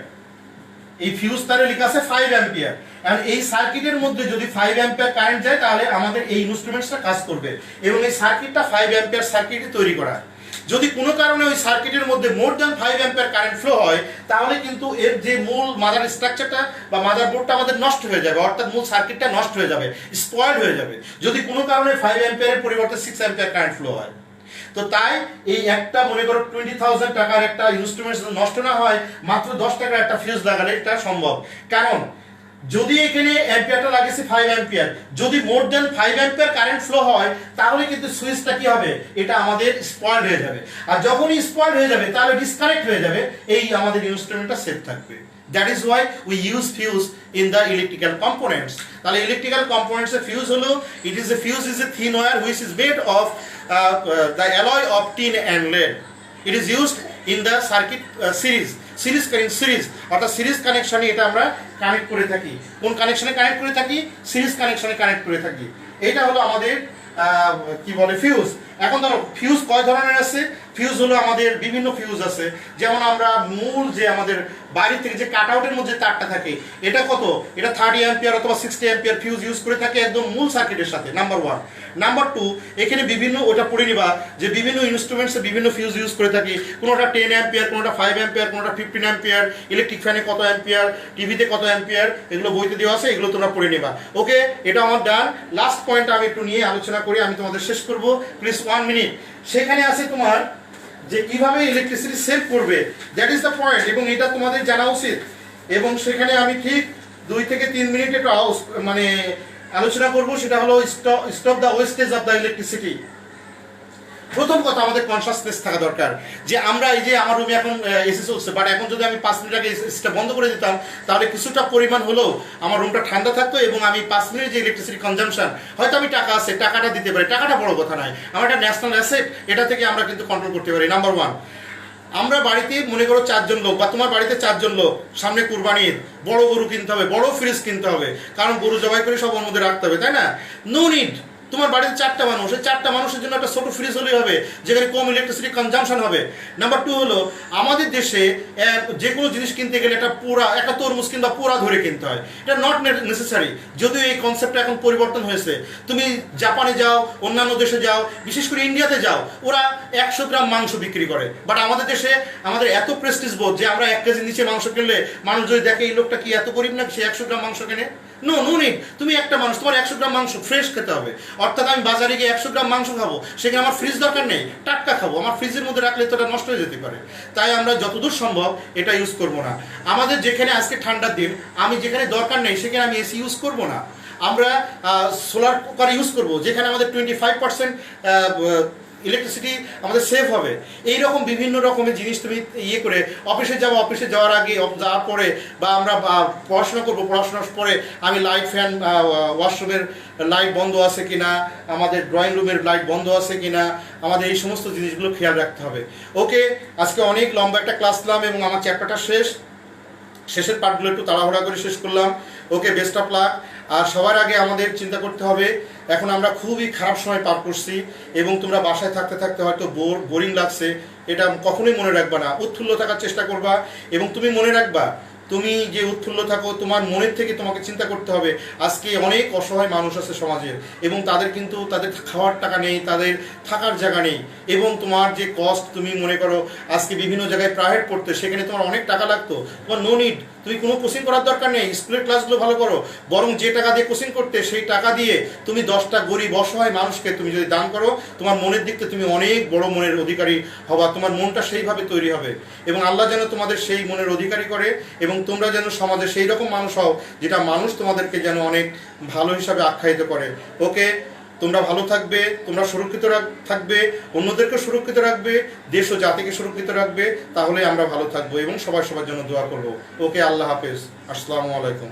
[SPEAKER 1] এই ফিউজ তারে লেখা আছে 5 অ্যাম্পিয়ার। আর এই সার্কিটের মধ্যে যদি 5 অ্যাম্পিয়ার কারেন্ট যায়, তাহলে আমাদের এই ইনস্ট্রুমেন্টসটা কাজ করবে। এবং এই সার্কিটটা 5 অ্যাম্পিয়ার সার্কিটে তৈরি করা। যদি কোনো কারণে ওই সার্কিটের মধ্যে more than 5 ampere current flow হয়, তাহলে কিন্তু এর যে মূল মাদার স্ট্রাকচারটা বা মাদার বোর্ডটা আমাদের নষ্ট হয়ে যাবে, অর্থাৎ মূল সার্কিটটা নষ্ট হয়ে যাবে, স্পয়েলড হয়ে যাবে, যদি কোনো কারণে 5 অ্যাম্পিয়ারের পরিবর্তে 6 অ্যাম্পিয়ার কারেন্ট ফ্লো হয়। তো তাই এই একটা মনে করো 20,000 টাকার একটা ইনস্ট্রুমেন্ট নষ্ট না হয়, মাত্র 10 টাকার একটা ফিউজ লাগালে এটা সম্ভব। কারণ যদি এখানে অ্যাম্পিয়ারটা লাগিয়েছে 5 অ্যাম্পিয়ার, যদি মোর দেন 5 অ্যাম্পিয়ার কারেন্ট ফ্লো হয়, তাহলে কিন্তু সুইচটা কি হবে? এটা আমাদের স্পয়েলড হয়ে যাবে। আর যখনই স্পয়েলড হয়ে যাবে, তাহলে ডিসকানেক্ট হয়ে যাবে, এই আমাদের ইনস্ট্রুমেন্টটা সেফ থাকবে। That is why we use fuse in the electrical components. তাহলে ইলেকট্রিক্যাল কম্পোনেন্টস এর ফিউজ হলো, fuse is a thin wire which is made of the alloy of tin and lead. It is used in the circuit series অর্থাৎ series কানেকশনে এটা আমরা connect করে থাকি। কোন কানেকশনে connect করে থাকি? সিরিজ কানেকশনে কানেক্ট করে থাকি। এটা হলো আমাদের কি বলে ফিউজ। এখন ধরো ফিউজ কয় ধরনের আছে? ফিউজ হলো আমাদের বিভিন্ন ফিউজ আছে। যেমন আমরা মূল যে আমাদের বাইরে থেকে যে কাট আউটের মধ্যে তারটা থাকে, এটা কত? এটা 30 অ্যাম্পিয়ার অথবা 60 অ্যাম্পিয়ার ফিউজ ইউজ করে থাকে একদম মূল সার্কিটের সাথে। নাম্বার 1। নাম্বার 2, এখানে বিভিন্ন, ওটা পড়ে নিবা যে বিভিন্ন ইনস্ট্রুমেন্টসে বিভিন্ন ফিউজ ইউজ করে থাকি। কোনোটা 10 অ্যাম্পিয়ার, কোনোটা 5 অ্যাম্পিয়ার, কোনোটা 15 অ্যাম্পিয়ার, ইলেকট্রিক ফ্যানে কত অ্যাম্পিয়ার, টিভিতে কত অ্যাম্পিয়ার, এগুলো বইতে দেওয়া আছে, এগুলো তোমরা পড়ে নিবা। ওকে, এটা আমার ডান। লাস্ট পয়েন্ট আমি একটু নিয়ে আলোচনা করি, আমি তোমাদের শেষ করব, প্লিজ 1 মিনিট। সেখানে আছে তোমার যে কিভাবে ইলেকট্রিসিটি সেভ করবে, দ্যাট ইজ দ্য পয়েন্ট, এবং এটা তোমাদের জানা উচিত। এবং সেখানে আমি ঠিক 2 থেকে 3 মিনিট একটু মানে আলোচনা করব, সেটা হলো stop the wastage of the electricity. প্রথম কথা, আমাদের কনসাসনেস থাকা দরকার যে আমরা এই যে আমার রুমে এখন এসি চলছে, বাট এখন যদি আমি 5 মিনিট আগে এসিটা বন্ধ করে দিতাম, তাহলে কিছুটা পরিমাণ হলেও আমার রুমটা ঠান্ডা থাকতো, এবং আমি 5 মিনিট যে ইলেকট্রিসিটি কনজাম্পশন, হয়তো আমি টাকা আছে, টাকাটা দিতে পারি, টাকাটা বড় কথা নয়, আমার একটা ন্যাশনাল অ্যাসেট, এটা থেকে আমরা কিন্তু কন্ট্রোল করতে পারি। নাম্বার 1, আমরা বাড়িতে মনে করো 4 জন লোক, বা তোমার বাড়িতে 4 জন লোক, সামনে কুরবানি ঈদ, বড় গরু কিনতে হবে, বড় ফ্রিজ কিনতে হবে, কারণ গরু জবাই করে সব ওর মধ্যে রাখতে হবে, তাই না? নো নিড, তোমার বাড়িতে 4টা মানুষ, এই 4টা মানুষের জন্য একটা ছোট ফ্রিজ হলেই হবে, যেখানে কম ইলেকট্রিসিটি কনজাম্পশন হবে। নাম্বার 2 হলো আমাদের দেশে যে কোনো জিনিস কিনতে গেলে একটা তরমুজ কিংবা পুরা ধরে কিনতে হয়। এটা নট নেসেসারি, যদিও এই কনসেপ্টটা এখন পরিবর্তন হয়েছে। তুমি জাপানে যাও, অন্যান্য দেশে যাও, বিশেষ করে ইন্ডিয়াতে যাও, ওরা 100 গ্রাম মাংস বিক্রি করে। বাট আমাদের দেশে আমাদের এত প্রেস্টিজ বোধ যে আমরা 1 কেজি নিচে মাংস কিনলে মানুষ যদি দেখে এই লোকটা কি এত গরিব না, সে 100 গ্রাম মাংস কেনে। নো নিড, তুমি একটা মানুষ, তোমার 100 গ্রাম মাংস ফ্রেশ খেতে হবে। অর্থাৎ আমি বাজারে গিয়ে 100 গ্রাম মাংস খাবো, সেখানে আমার ফ্রিজ দরকার নেই, টাটকা খাবো। আমার ফ্রিজের মধ্যে রাখলে তো এটা নষ্ট হয়ে যেতে পারে। তাই আমরা যতদূর সম্ভব এটা ইউজ করবো না। আমাদের যেখানে আজকে ঠান্ডার দিন, আমি যেখানে দরকার নেই সেখানে আমি এসি ইউজ করবো না। আমরা সোলার কুকার ইউজ করবো, যেখানে আমাদের 25% ইলেকট্রিসিটি আমাদের সেভ হবে। এইরকম বিভিন্ন রকমের জিনিস তুমি করে অফিসে যাবো, অফিসে যাওয়ার আগে যাওয়ার পরে, বা আমরা পড়াশোনা করবো, পড়াশোনার পরে আমি লাইট ফ্যান, ওয়াশরুমের লাইট বন্ধ আছে কিনা, আমাদের ড্রয়িং রুমের লাইট বন্ধ আছে কিনা, আমাদের এই সমস্ত জিনিসগুলো খেয়াল রাখতে হবে। ওকে, আজকে অনেক লম্বা একটা ক্লাস নিলাম এবং আমার চ্যাপ্টারটা শেষের পার্টগুলো একটু তাড়াহুড়া করে শেষ করলাম। ওকে, বেস্ট অফ লাক। আর সবার আগে আমাদের চিন্তা করতে হবে, এখন আমরা খুবই খারাপ সময় পার করছি এবং তোমরা বাসায় থাকতে থাকতে হয়তো বোরিং লাগছে, এটা কখনোই মনে রাখবা না। উৎফুল্ল থাকার চেষ্টা করবা এবং তুমি মনে রাখবা, তুমি যে উৎফুল্ল থাকো, তোমার মনের থেকে তোমাকে চিন্তা করতে হবে আজকে অনেক অসহায় মানুষ আছে সমাজের, এবং তাদের কিন্তু তাদের খাওয়ার টাকা নেই, তাদের থাকার জায়গা নেই। এবং তোমার যে কস্ট, তুমি মনে করো আজকে বিভিন্ন জায়গায় প্রাইভেট পড়তে, সেখানে তোমার অনেক টাকা লাগতো, তোমার নো নিড, তুমি কোনো কোচিং করার দরকার নেই, স্কুলের ক্লাসগুলো ভালো করো। বরং যে টাকা দিয়ে কোচিং করতে, সেই টাকা দিয়ে তুমি 10টা গরিব অসহায় মানুষকে তুমি যদি দান করো, তোমার মনের দিক থেকে তুমি অনেক বড় মনের অধিকারী হবা। তোমার মনটা সেইভাবে তৈরি হবে এবং আল্লাহ যেন তোমাদের সেই মনের অধিকারী করে এবং তোমরা যেন সমাজে সেই রকম মানুষ হও যেটা মানুষ তোমাদেরকে যেন অনেক ভালো হিসাবে আখ্যায়িত করে। ওকে, তোমরা ভালো থাকবে, তোমরা সুরক্ষিত থাকবে, অন্যদেরকে সুরক্ষিত রাখবে, দেশ ও জাতিকে সুরক্ষিত রাখবে, তাহলে আমরা ভালো থাকবো এবং সবার জন্য দোয়া করবো। ওকে, আল্লাহ হাফেজ, আসসালামু আলাইকুম।